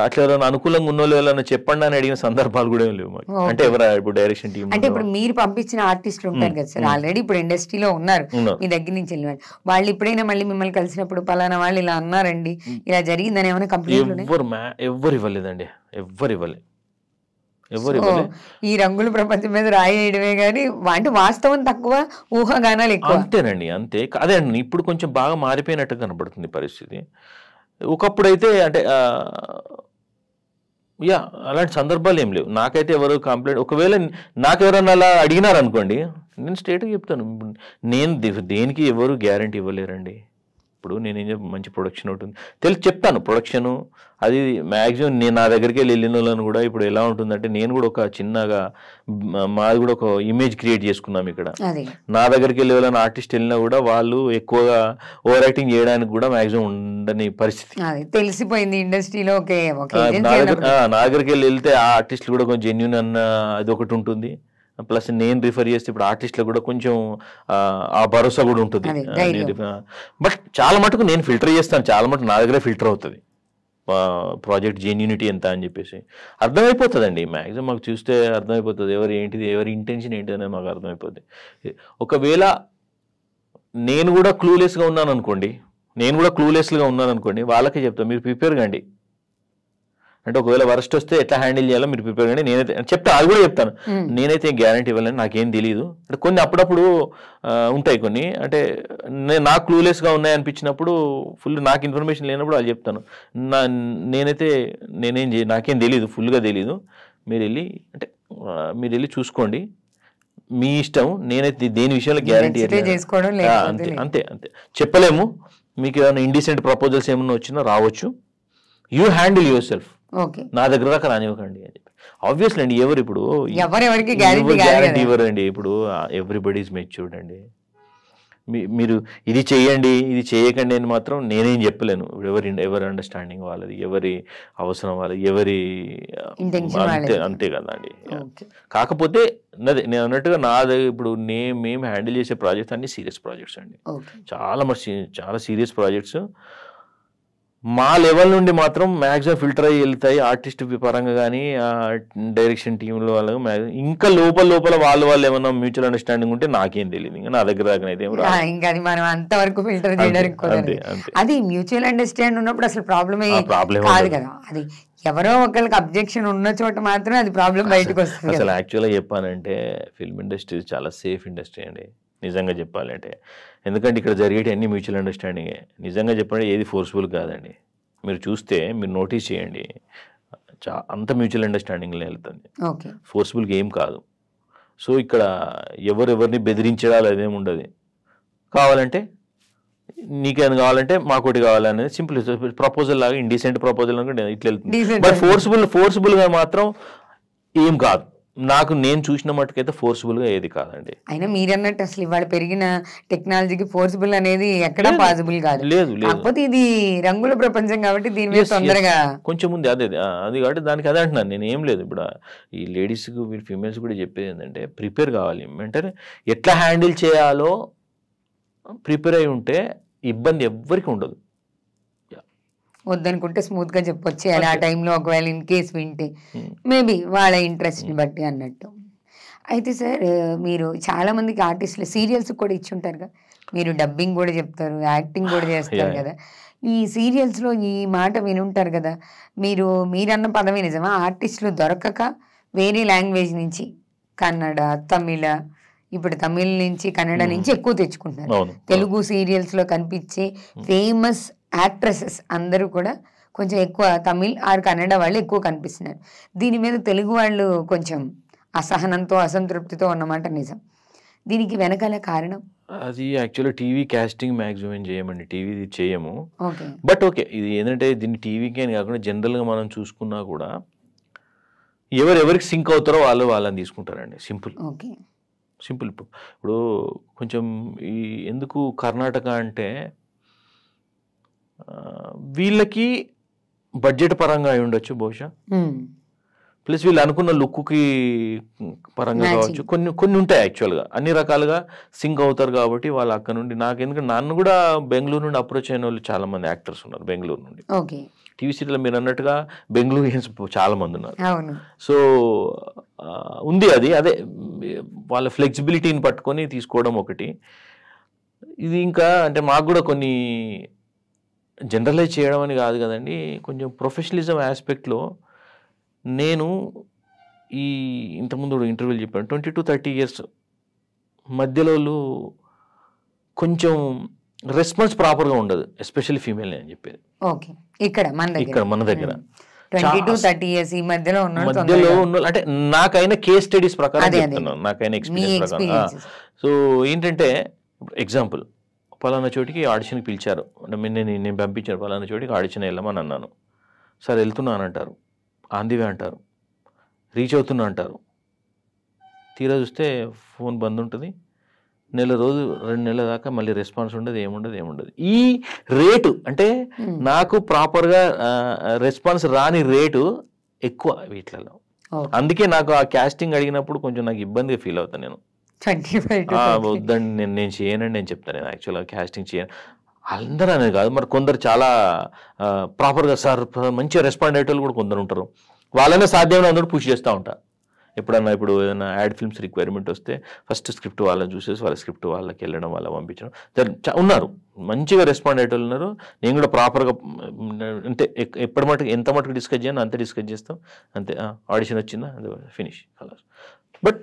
అట్లా ఎవరైనా అనుకూలంగా ఉన్న వాళ్ళు ఎవరైనా చెప్పండి అని అడిగిన సందర్భాలు కూడా ఏం లేవు మాకు. అంటే ఎవరు ఇప్పుడు డైరెక్షన్ టీం అంటే ఇప్పుడు మీరు పంపించిన ఆర్టిస్టులు ఉంటారు కదా సార్, ఆల్రెడీ ఇప్పుడు ఇండస్ట్రీలో ఉన్నారు, మీ దగ్గర నుంచి వెళ్ళిన వాళ్ళు ఇప్పుడైనా మళ్ళీ మిమ్మల్ని కలిసినప్పుడు పలానా వాళ్ళు ఇలా అన్నారండి, ఇలా జరిగిందని ఏమైనా కంప్లైంట్? ఎవరు ఇవ్వలేదండి, ఎవరు ఇవ్వలేదు. ఈ రంగుల ప్రపంచం మీద రాయడమే కానీ అంటే వాస్తవం తక్కువ, ఊహాగానాలు ఎక్కువ. అంతేనండి, అంతే. అదే అండి, ఇప్పుడు కొంచెం బాగా మారిపోయినట్టు కనబడుతుంది పరిస్థితి. ఒకప్పుడైతే అంటే అలాంటి సందర్భాలు ఏం లేవు. నాకైతే ఎవరు కంప్లైంట్, ఒకవేళ నాకు ఎవరన్నా అలా అడిగినారనుకోండి, నేను స్ట్రేట్గా చెప్తాను. నేను దేనికి ఎవరు గ్యారంటీ ఇవ్వలేరండి. ఇప్పుడు నేను మంచి ప్రొడక్షన్ ఉంటుంది చెప్తాను. ప్రొడక్షను అది మ్యాక్సిమం నేను నా దగ్గరికి వెళ్ళిన వాళ్ళని కూడా ఇప్పుడు ఎలా ఉంటుందంటే, నేను కూడా ఒక చిన్నగా మాది కూడా ఒక ఇమేజ్ క్రియేట్ చేసుకున్నాం ఇక్కడ. నా దగ్గరికి వెళ్ళే వాళ్ళని ఆర్టిస్ట్ వెళ్ళినా కూడా వాళ్ళు ఎక్కువగా ఓవర్ యాక్టింగ్ చేయడానికి కూడా మ్యాక్సిమం ఉండని పరిస్థితి తెలిసిపోయింది ఇండస్ట్రీలో. నా దగ్గరికి వెళ్తే ఆ ఆర్టిస్టులు కూడా కొంచెం జెన్యూన్ అన్న అది ఒకటి ఉంటుంది. ప్లస్ నేను రిఫర్ చేస్తే ఇప్పుడు ఆర్టిస్ట్లో కూడా కొంచెం ఆ భరోసా కూడా ఉంటుంది. బట్ చాలా మటుకు నేను ఫిల్టర్ చేస్తాను, చాలా మటుకు నా దగ్గరే ఫిల్టర్ అవుతుంది ప్రాజెక్ట్ జెన్యూనిటీ ఎంత అని చెప్పేసి అర్థమైపోతుందండి. మ్యాక్సిమం మాకు చూస్తే అర్థమైపోతుంది ఎవరు ఏంటిది, ఎవరి ఇంటెన్షన్ ఏంటి అనేది మాకు అర్థమైపోతుంది. ఒకవేళ నేను కూడా క్లూలెస్గా ఉన్నాను అనుకోండి, వాళ్ళకే చెప్తాను, మీరు ప్రిపేర్ కండి. అంటే ఒకవేళ వరస్ట్ వస్తే ఎట్లా హ్యాండిల్ చేయాలో మీరు ప్రిపేర్ కానీ నేనైతే చెప్తాను, అది కూడా చెప్తాను. నేనైతే గ్యారంటీ ఇవ్వాలని నాకేం తెలియదు. అంటే కొన్ని అప్పుడప్పుడు ఉంటాయి కొన్ని, అంటే నాకు క్లూలెస్గా ఉన్నాయనిపించినప్పుడు ఫుల్ నాకు ఇన్ఫర్మేషన్ లేనప్పుడు అది చెప్తాను. నాకేం తెలియదు, ఫుల్గా తెలియదు. మీరు వెళ్ళి చూసుకోండి, మీ ఇష్టం. నేనైతే దేని విషయంలో గ్యారంటీ అంతే అంతే అంతే చెప్పలేము. మీకు ఏమైనా ఇండిసెంట్ ప్రపోజల్స్ ఏమన్నా వచ్చినా రావచ్చు. యూ హ్యాండిల్ యువర్ సెల్ఫ్, నా దగ్గర దాకా రానివ్వకండి అని చెప్పి. ఆబ్వియస్లీ అండి, ఎవరికి గ్యారంటీ ఇవ్వరండి. ఇప్పుడు ఎవ్రీబడి ఈజ్ మెచ్యూర్డ్ అండి. మీరు ఇది చేయండి, ఇది చేయకండి అని మాత్రం నేనేం చెప్పలేను. ఎవరి అండర్స్టాండింగ్ వాళ్ళది, ఎవరి అవసరం వాళ్ళది, ఎవరి అంతే కదా అండి. కాకపోతే నేను అన్నట్టుగా ఇప్పుడు మేము హ్యాండిల్ చేసే ప్రాజెక్ట్స్ అన్ని సీరియస్ ప్రాజెక్ట్స్ అండి. చాలా సీరియస్ ప్రాజెక్ట్స్. మా లెవెల్ నుండి మాత్రం మ్యాక్సిమం ఫిల్టర్ అయ్యి వెళ్తాయి ఆర్టిస్ట్ పరంగా కానీ, డైరెక్షన్ టీంలో వాళ్ళకి ఇంకా లోపల వాళ్ళు ఏమన్నా మ్యూచువల్ అండర్స్టాండింగ్ ఉంటే నాకేం తెలియదు. ఇంకా నా దగ్గర దాకా ఇంకా అది మనం అంతవరకు ఫిల్టర్ చేయడానికి అది మ్యూచువల్ అండర్స్టాండ్ ఉన్నప్పుడు అసలు ప్రాబ్లమ్ కాదు కదా. అది ఎవరో ఒకరికి అబ్జెక్షన్ ఉన్న చోట మాత్రం అది ప్రాబ్లం బయటకు వస్తుంది. అసలు యాక్చువల్గా చెప్పానంటే ఫిల్మ్ ఇండస్ట్రీ చాలా సేఫ్ ఇండస్ట్రీ అండి, నిజంగా చెప్పాలంటే. ఎందుకంటే ఇక్కడ జరిగేటి అన్ని మ్యూచువల్ అండర్స్టాండింగే. నిజంగా చెప్పండి, ఏది ఫోర్స్ఫుల్ కాదండి. మీరు చూస్తే, మీరు నోటీస్ చేయండి, అంత మ్యూచువల్ అండర్స్టాండింగ్లో వెళ్తుంది, ఫోర్స్ఫుల్గా ఏం కాదు. సో ఇక్కడ ఎవరిని బెదిరించడాలు అదేమి ఉండదు. కావాలంటే నీకేం కావాలంటే మాకోటి కావాలనేది సింపుల్ ప్రపోజల్ లాగా, ఇండిసెంట్ ప్రపోజల్ అనుకుంటే ఇట్లా వెళ్తుంది. బట్ ఫోర్స్ఫుల్గా మాత్రం ఏం కాదు. నేను చూసిన మట్టుకైతే ఫోర్స్ఫుల్గా ఏది కాదండి. అయినా మీరన్నట్టు అసలు ఇవాళ పెరిగిన టెక్నాలజీకి ఫోర్స్ఫుల్ అనేది ఎక్కడా పాసిబుల్ కాదు. లేదు, కాకపోతే ఇది రంగుల ప్రపంచం కాబట్టి దీని మీద తొందరగా కొంచెం ఉంది. అది కాబట్టి దానికి అదే అంటున్నాను నేను. ఏం లేదు, ఇప్పుడు ఈ లేడీస్కి వీళ్ళు ఫీమేల్స్ కూడా చెప్పేది ఏంటంటే ప్రిపేర్ కావాలి. అంటే ఎట్లా హ్యాండిల్ చేయాలో ప్రిపేర్ అయి ఉంటే ఇబ్బంది ఎవ్వరికి ఉండదు. వద్దనుకుంటే స్మూత్ గా చెప్పొచ్చు. ఆ టైంలో ఒకవేళ ఇన్ కేస్ వింటే మేబీ వాళ్ళ ఇంట్రెస్ట్ని బట్టి అన్నట్టు. అయితే సార్, మీరు చాలా మందికి ఆర్టిస్టులు సీరియల్స్ కూడా ఇచ్చుంటారు కదా, మీరు డబ్బింగ్ కూడా చెప్తారు, యాక్టింగ్ కూడా చేస్తారు కదా. ఈ సీరియల్స్లో ఈ మాట వినుంటారు కదా, మీరన్న పదమే నిజమా? ఆర్టిస్టులు దొరకక వేరే లాంగ్వేజ్ నుంచి, కన్నడ, తమిళ, ఇప్పుడు తమిళ నుంచి కన్నడ నుంచి ఎక్కువ తెచ్చుకుంటున్నారు. తెలుగు సీరియల్స్లో కనిపించే ఫేమస్ యాక్ట్రెసెస్ అందరూ కూడా కొంచెం ఎక్కువ తమిళ్ ఆర్ కన్నడ వాళ్ళు ఎక్కువ కనిపిస్తున్నారు. దీని మీద తెలుగు వాళ్ళు కొంచెం అసహనంతో, అసంతృప్తితో ఉన్నమాట నిజం. దీనికి వెనకాల కారణం అది యాక్చువల్గా టీవీ కాస్టింగ్ మ్యాక్సిమం చేయమండి, టీవీ చేయము. బట్ ఓకే, ఇది ఏంటంటే దీన్ని టీవీకి అని కాకుండా జనరల్గా మనం చూసుకున్నా కూడా ఎవరికి సింక్ అవుతారో వాళ్ళని తీసుకుంటారండి. సింపుల్. ఇప్పుడు కొంచెం ఎందుకు కర్ణాటక అంటే వీళ్ళకి బడ్జెట్ పరంగా అయి ఉండొచ్చు బహుశా, ప్లస్ వీళ్ళు అనుకున్న లుక్కి పరంగా కావచ్చు, కొన్ని ఉంటాయి యాక్చువల్గా. అన్ని రకాలుగా సింక్ అవుతారు కాబట్టి వాళ్ళు అక్కడ నుండి ఎందుకంటే నన్ను కూడా బెంగళూరు నుండి అప్రోచ్ అయిన వాళ్ళు చాలా మంది యాక్టర్స్ ఉన్నారు బెంగళూరు నుండి. టీవీ సీరియల్ మీరు అన్నట్టుగా బెంగళూరియన్స్ చాలా మంది ఉన్నారు. సో ఉంది అదే వాళ్ళ ఫ్లెక్సిబిలిటీని పట్టుకొని తీసుకోవడం ఒకటి. ఇది ఇంకా అంటే మాకు కూడా కొన్ని జనరలైజ్ చేయడం అని కాదు కదండి, కొంచెం ప్రొఫెషనలిజం ఆస్పెక్ట్లో నేను ఇంతకుముందు ఇంటర్వ్యూలు చెప్పాను, 20 to 30 years మధ్యలో కొంచెం రెస్పాన్స్ ప్రాపర్గా ఉండదు, ఎస్పెషల్లీ ఫీమేల్ అని చెప్పేది. ఇక్కడ మన దగ్గర 20 to 30 years ఈ మధ్యలో ఉన్న అంటే నాకైనా కేస్ స్టడీస్ ప్రకారం చెప్తున్నాను, నాకైనా ఎక్స్పీరియన్స్ ప్రకారం. సో ఏంటంటే ఎగ్జాంపుల్, పలానా చోటికి ఆడిషన్కి పిలిచారు, నేను పంపించాను పలానా చోటికి ఆడిషన్ వెళ్ళమని అన్నాను. సార్ వెళ్తున్నాను అంటారు, ఆందివే అంటారు, రీచ్ అవుతున్నా అంటారు. తీరా చూస్తే ఫోన్ బంద్ ఉంటుంది, 1 రోజు 2 నెలల దాకా మళ్ళీ రెస్పాన్స్ ఉండదు, ఏముండదు. ఈ రేటు అంటే నాకు ప్రాపర్గా రెస్పాన్స్ రాని రేటు ఎక్కువ వీటిలలో. అందుకే నాకు ఆ క్యాస్టింగ్ అడిగినప్పుడు కొంచెం నాకు ఇబ్బందిగా ఫీల్ అవుతాను. నేను వద్దండి, నేను చేయనండి నేను చెప్తాను. నేను యాక్చువల్గా క్యాస్టింగ్ చేయను అందరూ అనేది కాదు, మరి కొందరు చాలా ప్రాపర్గా సార్ మంచిగా రెస్పాండ్ అయ్యేటోళ్ళు కూడా కొందరు ఉంటారు. వాళ్ళనే సాధ్యమైన అందరూ పుష్ చేస్తూ ఉంటా. ఎప్పుడన్నా ఇప్పుడు ఏదైనా యాడ్ ఫిల్మ్స్ రిక్వైర్మెంట్ వస్తే ఫస్ట్ స్క్రిప్ట్ వాళ్ళని చూసేసి వాళ్ళ స్క్రిప్ట్ వాళ్ళకి వెళ్ళడం, వాళ్ళ పంపించడం ఉన్నారు. మంచిగా రెస్పాండ్ అయ్యేటోళ్ళు ఉన్నారు. నేను కూడా ప్రాపర్గా అంటే ఎప్పటి మటుకు ఎంత మటుకు డిస్కస్ చేయను అంతే డిస్కస్ చేస్తాం, అంతే. ఆడిషన్ వచ్చిందా అది ఫినిష్. బట్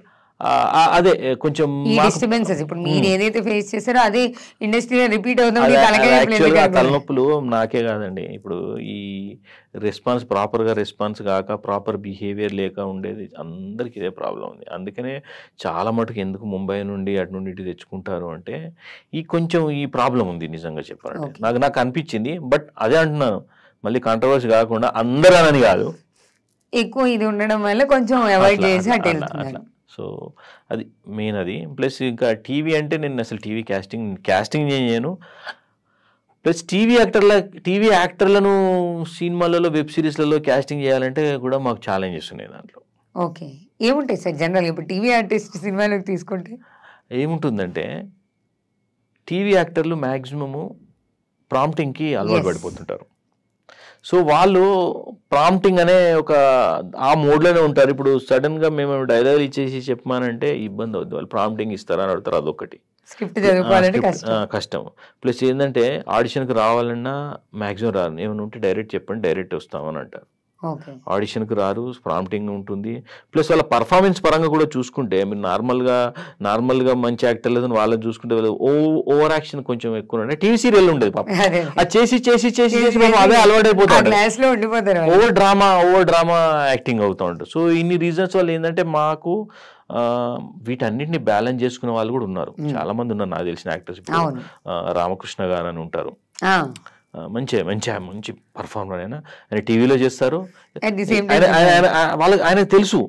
అదే కొంచెం డిస్టర్బెన్సెస్ ఇప్పుడు మీరు ఏదైతే ఫేస్ చేశారో అదే ఇండస్ట్రీలో రిపీట్ యాక్చువల్గా తలనొప్పులు నాకే కాదండి. ఇప్పుడు ఈ రెస్పాన్స్ ప్రాపర్గా రెస్పాన్స్ కాక ప్రాపర్ బిహేవియర్ లేక ఉండేది అందరికి ఇదే ప్రాబ్లం ఉంది. అందుకనే చాలా మటుకు ఎందుకు ముంబై నుండి అటు నుండి ఇటు తెచ్చుకుంటారు అంటే కొంచెం ఈ ప్రాబ్లం ఉంది నిజంగా చెప్పాలంటే. నాకు అనిపించింది. బట్ అదే అంటున్నాను, మళ్ళీ కాంట్రవర్సీ కాకుండా అందరూ అని కాదు, ఎక్కువ ఇది ఉండడం వల్ల కొంచెం అవాయిడ్ చేసి అటు వెళ్తున్నారు. సో అది మెయిన్ అది. ప్లస్ ఇంకా టీవీ అంటే నేను అసలు టీవీ క్యాస్టింగ్ చేయను. ప్లస్ టీవీ యాక్టర్లను సినిమాలలో వెబ్ సిరీస్లలో క్యాస్టింగ్ చేయాలంటే కూడా మాకు ఛాలెంజెస్ ఉన్నాయి దాంట్లో. ఓకే, ఏముంటాయి సార్ జనరల్గా ఇప్పుడు టీవీ ఆర్టిస్ట్ సినిమాలోకి తీసుకుంటే? ఏముంటుందంటే టీవీ యాక్టర్లు మ్యాక్సిమము ప్రాంప్టింగ్కి అలవాటు పడిపోతుంటారు. సో వాళ్ళు ప్రాంప్టింగ్ అనే ఆ మోడ్లోనే ఉంటారు. ఇప్పుడు సడన్గా మేము డైలాగ్ ఇచ్చేసి చెప్పమానంటే ఇబ్బంది అవుద్ది. వాళ్ళు ప్రాంప్టింగ్ ఇస్తారా అని అడుగుతారు, అదొకటి కష్టం. ప్లస్ ఏంటంటే ఆడిషన్కి రావాలన్నా మ్యాక్సిమం రారు. ఏమైనా ఉంటే డైరెక్ట్ చెప్పండి, డైరెక్ట్ వస్తామని అంటారు. ఆడిషన్కి రారు, ప్రాంప్టింగ్ ఉంటుంది. ప్లస్ వాళ్ళ పర్ఫార్మెన్స్ పరంగా కూడా చూసుకుంటే మీరు నార్మల్గా మంచి యాక్టర్లు వాళ్ళని చూసుకుంటే ఓవర్ యాక్షన్ కొంచెం ఎక్కువ ఉండే. టీవీ సీరియల్ ఉండేది పాపం, అది చేసి చేసి చేసి చేసి మేము అదే అలవాటు అయిపోతాం. ఓవర్ డ్రామా యాక్టింగ్ అవుతూ ఉంటుంది. సో ఇన్ని రీజన్స్ వల్ల ఏంటంటే మాకు వీటన్నిటిని బ్యాలెన్స్ చేసుకునే వాళ్ళు కూడా ఉన్నారు, చాలా మంది ఉన్నారు నాకు తెలిసిన యాక్టర్స్. ఇప్పుడు రామకృష్ణ గారు అని ఉంటారు, మంచి పర్ఫార్మర్. ఆయన టీవీలో చేస్తారు, ఆయనకు తెలుసు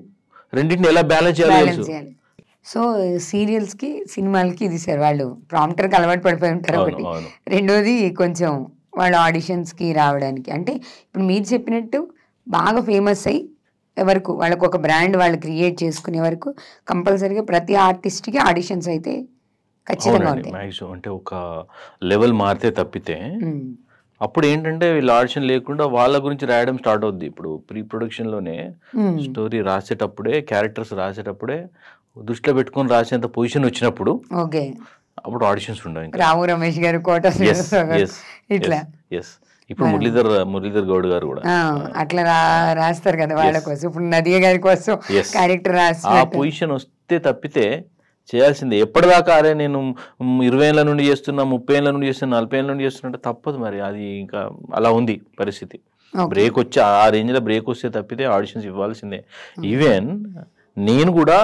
రెండింటిని ఎలా బ్యాలెన్స్ చేయాలి. సో సీరియల్స్కి సినిమాలకి ఇది సార్ వాళ్ళు ప్రాంప్టర్కి అలవాటు పడిపోయి ఉంటారు ఒకటి. రెండోది కొంచెం వాళ్ళు ఆడిషన్స్కి రావడానికి అంటే ఇప్పుడు మీరు చెప్పినట్టు బాగా ఫేమస్ అయ్యి వరకు వాళ్ళకు ఒక బ్రాండ్ వాళ్ళు క్రియేట్ చేసుకునే వరకు కంపల్సరీగా ప్రతి ఆర్టిస్ట్కి ఆడిషన్స్ అయితే ఖచ్చితంగా ఉంటాయి. మ్యాక్సిమం అంటే ఒక లెవెల్ మారితే తప్పితే అప్పుడు ఏంటంటే వీళ్ళు ఆడిషన్ లేకుండా వాళ్ళ గురించి రాయడం స్టార్ట్ అవుద్ది. ఇప్పుడు ప్రీ ప్రొడక్షన్లోనే స్టోరీ రాసేటప్పుడే, క్యారెక్టర్స్ రాసేటప్పుడే దృష్టిలో పెట్టుకొని రాసేంత పొజిషన్ వచ్చినప్పుడు అప్పుడు ఆడిషన్స్ ఉండవు. రావు రమేష్ గారు ఇట్లా ఇప్పుడు మురళీధర్ గౌడ్ గారు కూడా అట్లా రాస్తారు కదా వాళ్ళ కోసం. ఇప్పుడు నదియ గారి కోసం క్యారెక్టర్ రాసి ఆ పొజిషన్ వస్తే తప్పితే చేయాల్సిందే. ఎప్పటిదాకా అరే నేను 20 ఏళ్ళ నుండి చేస్తున్నా, 30 ఏళ్ళ నుండి చేస్తున్నా, 40 ఏళ్ళ నుండి చేస్తున్నా తప్పదు. మరి అది ఇంకా అలా ఉంది పరిస్థితి. బ్రేక్ వచ్చి ఆ రేంజ్లో బ్రేక్ వస్తే తప్పితే ఆడిషన్స్ ఇవ్వాల్సిందే. ఈవెన్ నేను కూడా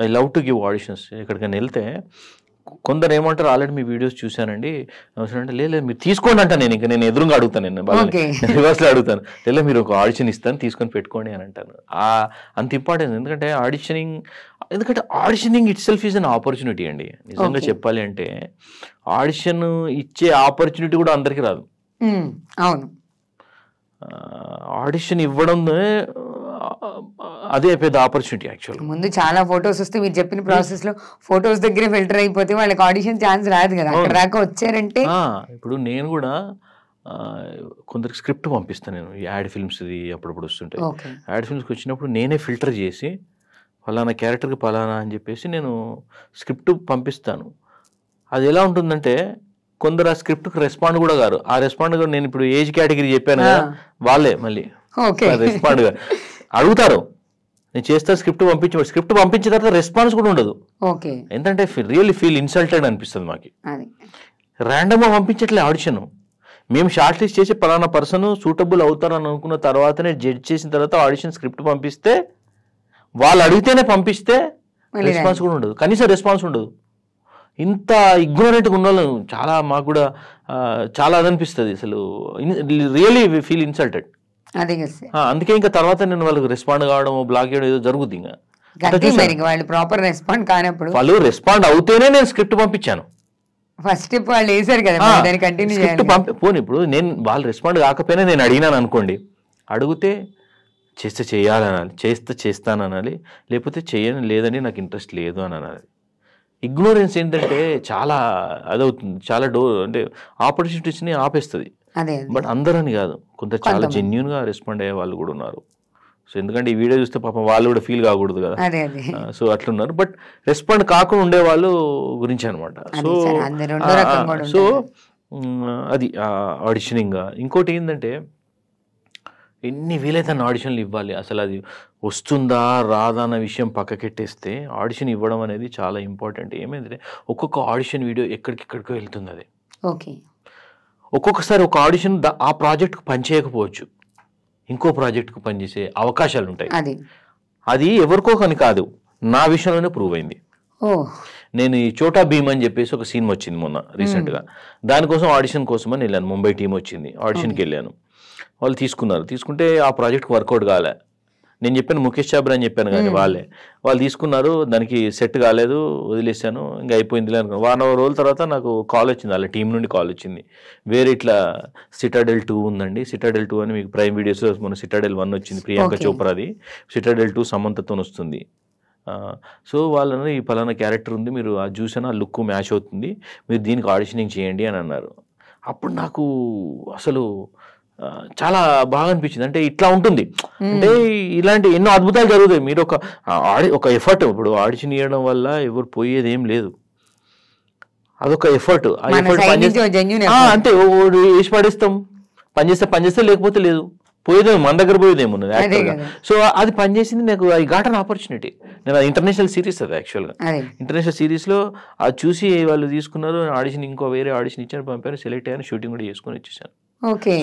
I love to give auditions. ఎక్కడికైనా వెళ్తే కొందరు ఏమంటారు, ఆల్రెడీ మీ వీడియోస్ చూశానండి అంటే, లేదు మీరు తీసుకోండి అంట. నేను ఎదురుగా అడుగుతాను, నేను రివర్స్లో అడుగుతాను, లేదా మీరు ఒక ఆడిషన్ ఇస్తాను తీసుకొని పెట్టుకోండి అని అంటాను. అంత ఇంపార్టెంట్. ఎందుకంటే auditioning it self is an opportunity అండి. నిజంగా చెప్పాలి అంటే ఆడిషన్ ఇచ్చే ఆపర్చునిటీ కూడా అందరికీ రాదు. అవును, ఆడిషన్ ఇవ్వడం అదే పెద్ద ఆపర్చునిటీ. యాక్చువల్ ముందు చాలా ఫొటోస్ వస్తే మీరు చెప్పిన ప్రాసెస్ లో ఫొటోస్ దగ్గర ఫిల్టర్ అయిపోతే వాళ్ళకి ఆడిషన్ ఛాన్స్ రాదు కదా. అక్కడ దాకా వచ్చారంటే ఇప్పుడు నేను కూడా కొందరికి స్క్రిప్ట్ పంపిస్తాను. నేను యాడ్ ఫిల్మ్స్ది అప్పుడప్పుడు వస్తుంటాయి. యాడ్ ఫిల్మ్స్కి వచ్చినప్పుడు నేనే ఫిల్టర్ చేసి ఫలానా క్యారెక్టర్కి ఫలానా అని చెప్పేసి నేను స్క్రిప్ట్ పంపిస్తాను. అది ఎలా ఉంటుందంటే కొందరు ఆ స్క్రిప్ట్కి రెస్పాండ్ కూడా గారు. ఆ రెస్పాండ్ కూడా నేను ఇప్పుడు ఏజ్ కేటగిరీ చెప్పాను కదా, వాళ్ళే మళ్ళీ రెస్పాండ్ గారు అడుగుతారు, నేను చేస్తా స్క్రిప్ట్ పంపించిన తర్వాత రెస్పాన్స్ కూడా ఉండదు. ఏంటంటే రియల్లీ ఫీల్ ఇన్సల్టెడ్ అనిపిస్తుంది మాకు. ర్యాండమ్గా పంపించట్లే ఆడిషన్. మేము షార్ట్ లిస్ట్ చేసి పలానా పర్సన్ సూటబుల్ అవుతారని అనుకున్న తర్వాతనే జడ్జ్ చేసిన తర్వాత ఆడిషన్ స్క్రిప్ట్ పంపిస్తే వాళ్ళు అడిగితేనే పంపిస్తే రెస్పాన్స్ కూడా ఉండదు, కనీసం రెస్పాన్స్ ఉండదు. ఇంత ఇగ్నోరెంట్గా ఉన్న వాళ్ళు చాలా, మాకు కూడా చాలా అదనిపిస్తుంది. అసలు రియల్లీ ఫీల్ ఇన్సల్టెడ్. అందుకే ఇంకా తర్వాత నేను వాళ్ళకి రెస్పాండ్ కావడం, బ్లాక్ చేయడం ఏదో జరుగుతుంది. ఇంకా వాళ్ళు ప్రాపర్ రెస్పాండ్ కానప్పుడు వాళ్ళు రెస్పాండ్ అవుతేనే నేను స్క్రిప్ట్ పంపించాను. ఫస్ట్ వాళ్ళు వేసారు కదా, పోనీ ఇప్పుడు నేను వాళ్ళు రెస్పాండ్ కాకపోయినా నేను అడిగినాను అనుకోండి, అడిగితే చేస్తే చేయాలనాలి, చేస్తే చేస్తాననాలి, లేకపోతే చేయని లేదని నాకు ఇంట్రెస్ట్ లేదు అని అనాలి. ఇగ్నోరెన్స్ ఏంటంటే చాలా అదవుతుంది, చాలా అంటే ఆపర్చునిటీస్ని ఆపేస్తుంది. బట్ అందరని కాదు, కొంత చాలా జెన్యున్గా రెస్పాండ్ అయ్యే వాళ్ళు కూడా ఉన్నారు. సో ఎందుకంటే ఈ వీడియో చూస్తే పాపం వాళ్ళు కూడా ఫీల్ కాకూడదు కదా. అదే అదే సో అట్లున్నారు. బట్ రెస్పాండ్ కాకుండా ఉండే వాళ్ళు గురించి అనమాట. సో సో అది ఆడిషనింగ్. ఇంకోటి ఏంటంటే ఎన్ని వీలైతే అన్ని ఆడిషన్లు ఇవ్వాలి. అసలు అది వస్తుందా రాదా అన్న విషయం పక్కకెట్టేస్తే ఆడిషన్ ఇవ్వడం అనేది చాలా ఇంపార్టెంట్. ఏమైందంటే ఒక్కొక్క ఆడిషన్ వీడియో ఎక్కడికెక్కడికో వెళ్తుంది. అది ఓకే. ఒక్కొక్కసారి ఒక ఆడిషన్ ఆ ప్రాజెక్ట్కు పనిచేయకపోవచ్చు, ఇంకో ప్రాజెక్ట్కు పనిచేసే అవకాశాలు ఉంటాయి. అది ఎవరికో కానీ కాదు, నా విషయంలోనే ప్రూవ్ అయింది. నేను ఈ చోటా భీమ్ అని చెప్పేసి ఒక సినిమా వచ్చింది మొన్న రీసెంట్గా. దానికోసం ఆడిషన్ కోసం అని వెళ్ళాను. ముంబై టీం వచ్చింది, ఆడిషన్కి వెళ్ళాను. వాళ్ళు తీసుకుంటే ఆ ప్రాజెక్ట్కి వర్కౌట్ కాలే. నేను చెప్పాను ముఖేష్ చాబ్రా అని చెప్పాను కానీ వాళ్ళు తీసుకున్నారు, దానికి సెట్ కాలేదు, వదిలేశాను, ఇంకా అయిపోయిందిలే అనుకున్నాను. 1 రోజుల తర్వాత నాకు కాల్ వచ్చింది, వాళ్ళ టీం నుండి కాల్ వచ్చింది. వేరే ఇట్లా సిటాడెల్ 2 ఉందండి, సిటాడెల్ 2 అని మీకు ప్రైమ్ వీడియోస్లో మన సిటాడెల్ 1 వచ్చింది, ప్రియాంక చోప్రాది. సిటాడెల్ 2 సమంతతో వస్తుంది. సో వాళ్ళని ఈ పలానా క్యారెక్టర్ ఉంది, మీరు అది చూసినా లుక్ మ్యాచ్ అవుతుంది, మీరు దీనికి ఆడిషనింగ్ చేయండి అని అన్నారు. అప్పుడు నాకు అసలు చాలా బాగా అనిపించింది. అంటే ఇట్లా ఉంటుంది, అంటే ఇలాంటి ఎన్నో అద్భుతాలు జరుగుతాయి. మీరు ఒక ఎఫర్ట్, ఇప్పుడు ఆడిషన్ ఇవ్వడం వల్ల ఎవరు పోయేది ఏం లేదు, అదొక ఎఫర్ట్. ఆ ఎఫర్ట్ అంతే వేసి పడేస్తాం, పనిచేస్తే లేకపోతే లేదు, పోయేదేమో మన దగ్గర పోయేదేమున్నది యాక్చువల్గా. సో అది పనిచేసింది నాకు, ఐ గాట్ అన్ ఆపర్చునిటీ. నేను ఇంటర్నేషనల్ సిరీస్ అది యాక్చువల్గా. ఇంటర్నేషనల్ సిరీస్లో అది చూసి వాళ్ళు తీసుకున్నారు, ఆడిషన్ ఇంకో వేరే ఆడిషన్ ఇచ్చాను, పంపారు, సెలెక్ట్ అయ్యాను, షూటింగ్ కూడా చేసుకొని వచ్చేసాను.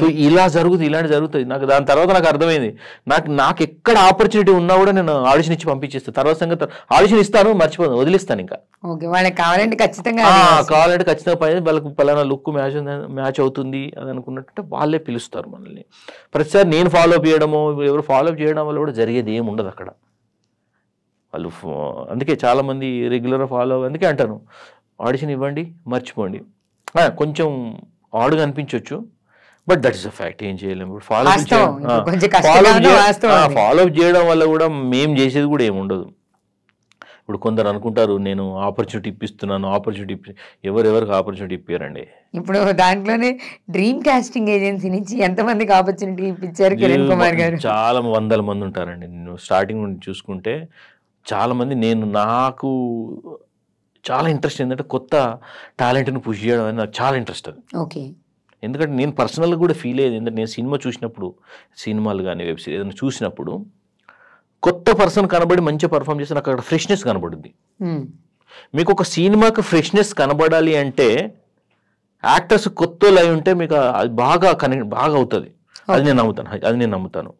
సో ఇలా జరుగుతుంది, ఇలాంటి జరుగుతుంది. నాకు దాని తర్వాత నాకు అర్థమైంది, నాకు ఎక్కడ ఆపర్చునిటీ ఉన్నా కూడా నేను ఆడిషన్ ఇచ్చి పంపించేస్తాను. తర్వాత సంగతి ఆడిషన్ ఇస్తాను, మర్చిపోతాను, వదిలిస్తాను. ఇంకా కావాలంటే ఖచ్చితంగా వాళ్ళకి పలానా లుక్ మ్యాచ్ అవుతుంది అది అనుకున్నట్టు వాళ్ళే పిలుస్తారు మనల్ని. ప్రతిసారి నేను ఫాలో అప్ చేయడము, ఎవరు ఫాలో అప్ చేయడం వల్ల కూడా జరిగేది ఏమి ఉండదు అక్కడ. వాళ్ళు అందుకే చాలామంది రెగ్యులర్గా ఫాలో, అందుకే అంటాను ఆడిషన్ ఇవ్వండి, మర్చిపోండి. కొంచెం ఆడుగా అనిపించవచ్చు, but that is a fact, ఏం చేయలేము. ఇప్పుడు ఫాలో అప్ చేయడం వల్ల కూడా మేము చేసేది కూడా ఏముండదు. ఇప్పుడు కొందరు అనుకుంటారు నేను ఆపర్చునిటీ ఇప్పిస్తున్నాను, ఎవరెవరికి ఆపర్చునిటీ ఇప్పారండి. ఇప్పుడు దాంట్లోనే డ్రీమ్ కాస్టింగ్ ఏజెన్సీ నుంచి ఎంతమందికి ఆపర్చునిటీ ఇప్పించారు కిరణ్ కుమార్ గారు? చాలా 100 మంది ఉంటారండి. నేను స్టార్టింగ్ నుండి చూసుకుంటే చాలా మంది, నాకు చాలా ఇంట్రెస్ట్ ఏంటంటే కొత్త టాలెంట్ని పుష్ చేయడం అనేది నాకు చాలా ఇంట్రెస్ట్. అది ఓకే. ఎందుకంటే నేను పర్సనల్గా కూడా ఫీల్ అయ్యేది ఏంటంటే, నేను సినిమా చూసినప్పుడు, సినిమాలు కానీ వెబ్ సిరీస్ ఏదైనా చూసినప్పుడు కొత్త పర్సన్ కనబడి మంచిగా పర్ఫామ్ చేస్తే నాకు అక్కడ ఫ్రెష్నెస్ కనబడుద్ది. మీకు ఒక సినిమాకి ఫ్రెష్నెస్ కనబడాలి అంటే యాక్టర్స్ కొత్త అయి ఉంటే మీకు అది బాగా అవుతుంది. అది నేను నమ్ముతాను.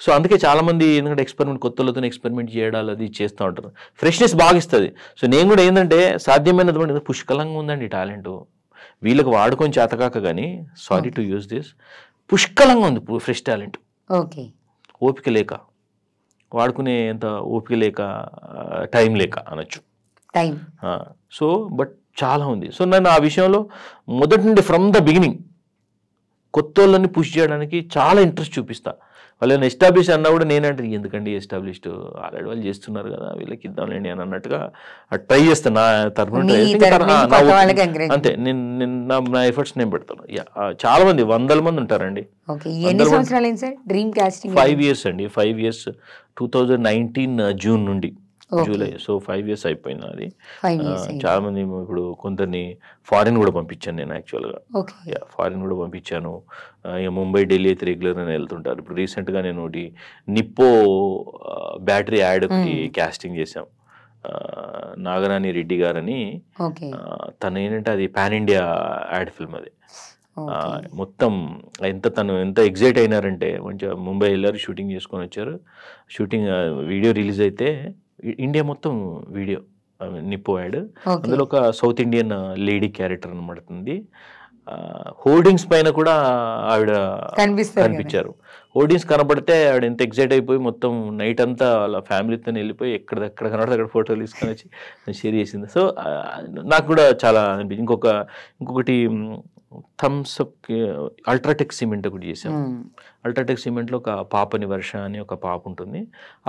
సో అందుకే చాలామంది ఎందుకంటే కొత్తలతో ఎక్స్పెరిమెంట్ చేయడాలు అది చేస్తూ ఉంటారు, ఫ్రెష్నెస్ బాగా ఇస్తుంది. సో నేను కూడా ఏంటంటే సాధ్యమైనటువంటి పుష్కలంగా ఉందండి టాలెంట్, వీళ్ళకి వాడుకొని చేతకాక కానీ, సారీ టు యూజ్ దిస్, పుష్కలంగా ఉంది ఫ్రెష్ టాలెంట్. ఓకే. ఓపిక లేక, వాడుకునే ఎంత ఓపిక లేక, టైం లేక అనొచ్చు. సో బట్ చాలా ఉంది. సో నేను ఆ విషయంలో మొదటి నుండి ఫ్రమ్ ద బిగినింగ్ కొత్త వాళ్ళని పుష్ చేయడానికి చాలా ఇంట్రెస్ట్ చూపిస్తా. వాళ్ళని ఎస్టాబ్లిష్ అన్నా కూడా నేనంటే ఎందుకండి ఎస్టాబ్లిష్డ్, ఆల్రెడీ వాళ్ళు చేస్తున్నారు కదా, వీళ్ళకి ఇద్దాంలేండి అని అన్నట్టుగా ట్రై చేస్తాను. నా తరఫున అంతే, నేను నా ఎఫర్ట్స్ నేను పెడతాను. చాలా మంది 100 మంది ఉంటారండి. 5 years అండి, 5 years 2019 జూన్ నుండి జూలై. సో 5 years అయిపోయింది అది. చాలా మంది ఇప్పుడు కొందరిని ఫారిన్ కూడా పంపించాను నేను యాక్చువల్గా. ఫారిన్ కూడా పంపించాను. ముంబై, ఢిల్లీ అయితే రెగ్యులర్గా వెళ్తుంటారు. ఇప్పుడు రీసెంట్గా నేను ఒకటి నిప్పో బ్యాటరీ యాడ్ ఒకటి క్యాస్టింగ్ చేశాం. నాగరాణి రెడ్డి గారని, తను ఏంటంటే అది పాన్ ఇండియా యాడ్ ఫిల్మ్. అది మొత్తం తను ఎంత ఎగ్జైట్ అయినారంటే, మంచిగా ముంబై వెళ్ళారు, షూటింగ్ చేసుకొని వచ్చారు. షూటింగ్ వీడియో రిలీజ్ అయితే ఇండియా మొత్తం వీడియో నిప్పో యాడ్. అందులో ఒక సౌత్ ఇండియన్ లేడీ క్యారెక్టర్ అనబడుతుంది. హోర్డింగ్స్ పైన కూడా ఆవిడ కనిపించారు. హోర్డింగ్స్ కనబడితే ఆవిడ ఎంత ఎగ్జైట్ అయిపోయి మొత్తం నైట్ అంతా వాళ్ళ ఫ్యామిలీతో వెళ్ళిపోయి ఎక్కడ కనబడితే అక్కడ ఫోటోలు తీసుకొని వచ్చి షేర్ చేసింది. సో నాకు కూడా చాలా అనిపించింది. ఇంకొకటి థమ్స్అప్ అల్ట్రాటెక్ సిమెంట్ ఒకటి చేసాం. అల్ట్రాటెక్ సిమెంట్లో ఒక పాపని, వర్ష అని ఒక పాప ఉంటుంది.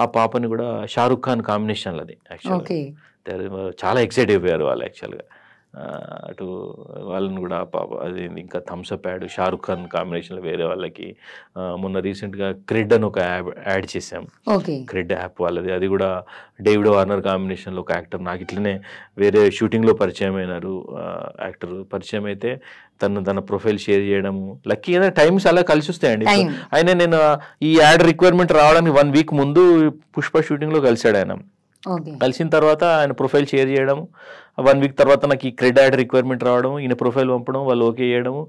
ఆ పాపని కూడా షారుఖ్ ఖాన్ కాంబినేషన్లో, అది యాక్చువల్గా చాలా ఎక్సైట్ అయిపోయారు వాళ్ళు యాక్చువల్గా. అటు వాళ్ళని కూడా అది ఇంకా థమ్స్అప్ యాడ్ షారుఖ్ ఖాన్ కాంబినేషన్లో వేరే వాళ్ళకి మొన్న రీసెంట్గా క్రెడ్ అని ఒక యాడ్ చేసాం. క్రెడ్ యాప్ వాళ్ళది, అది కూడా డేవిడ్ వార్నర్ కాంబినేషన్లో ఒక యాక్టర్ నాకు ఇట్లనే వేరే షూటింగ్లో పరిచయం అయినారు. యాక్టర్ పరిచయం అయితే తన ప్రొఫైల్ షేర్ చేయడము లక్కీ ఏదైనా టైమ్స్ అలా కలిసి వస్తాయండి. ఆయన నేను ఈ యాడ్ రిక్వైర్మెంట్ రావడానికి 1 వీక్ ముందు పుష్ప షూటింగ్లో కలిశాడు ఆయన. కలిసిన తర్వాత ఆయన ప్రొఫైల్ షేర్ చేయడం, 1 వీక్ తర్వాత నాకు ఈ క్రెడ్ యాడ్ రిక్వైర్మెంట్ రావడం, ఈయన ప్రొఫైల్ పంపడం, వాళ్ళు ఓకే చేయడము,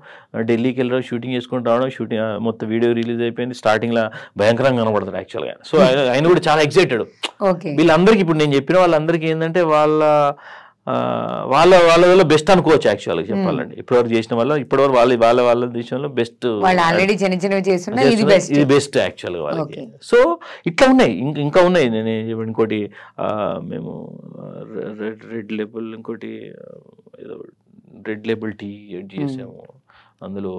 ఢిల్లీకి వెళ్ళడం, షూటింగ్ చేసుకుంటూ రావడం, షూటింగ్ మొత్తం వీడియో రిలీజ్ అయిపోయింది. స్టార్టింగ్లో భయంకరంగా కనబడతాడు యాక్చువల్గా. సో ఆయన కూడా చాలా ఎక్సైటెడ్. వీళ్ళందరికీ ఇప్పుడు నేను చెప్పిన వాళ్ళందరికీ ఏంటంటే వాళ్ళ బెస్ట్ అనుకోవచ్చు యాక్చువల్గా చెప్పాలండి. ఇప్పటివరకు చేసిన వల్ల ఇప్పటివరకు వాళ్ళ దేశంలో బెస్ట్, ఇది బెస్ట్ యాక్చువల్గా వాళ్ళకి. సో ఇట్లా ఉన్నాయి, ఇంకా ఉన్నాయి. నేను ఇంకోటి మేము రెడ్ లేబుల్, ఇంకోటి ఏదో రెడ్ లేబుల్ టీ చేసాము. అందులో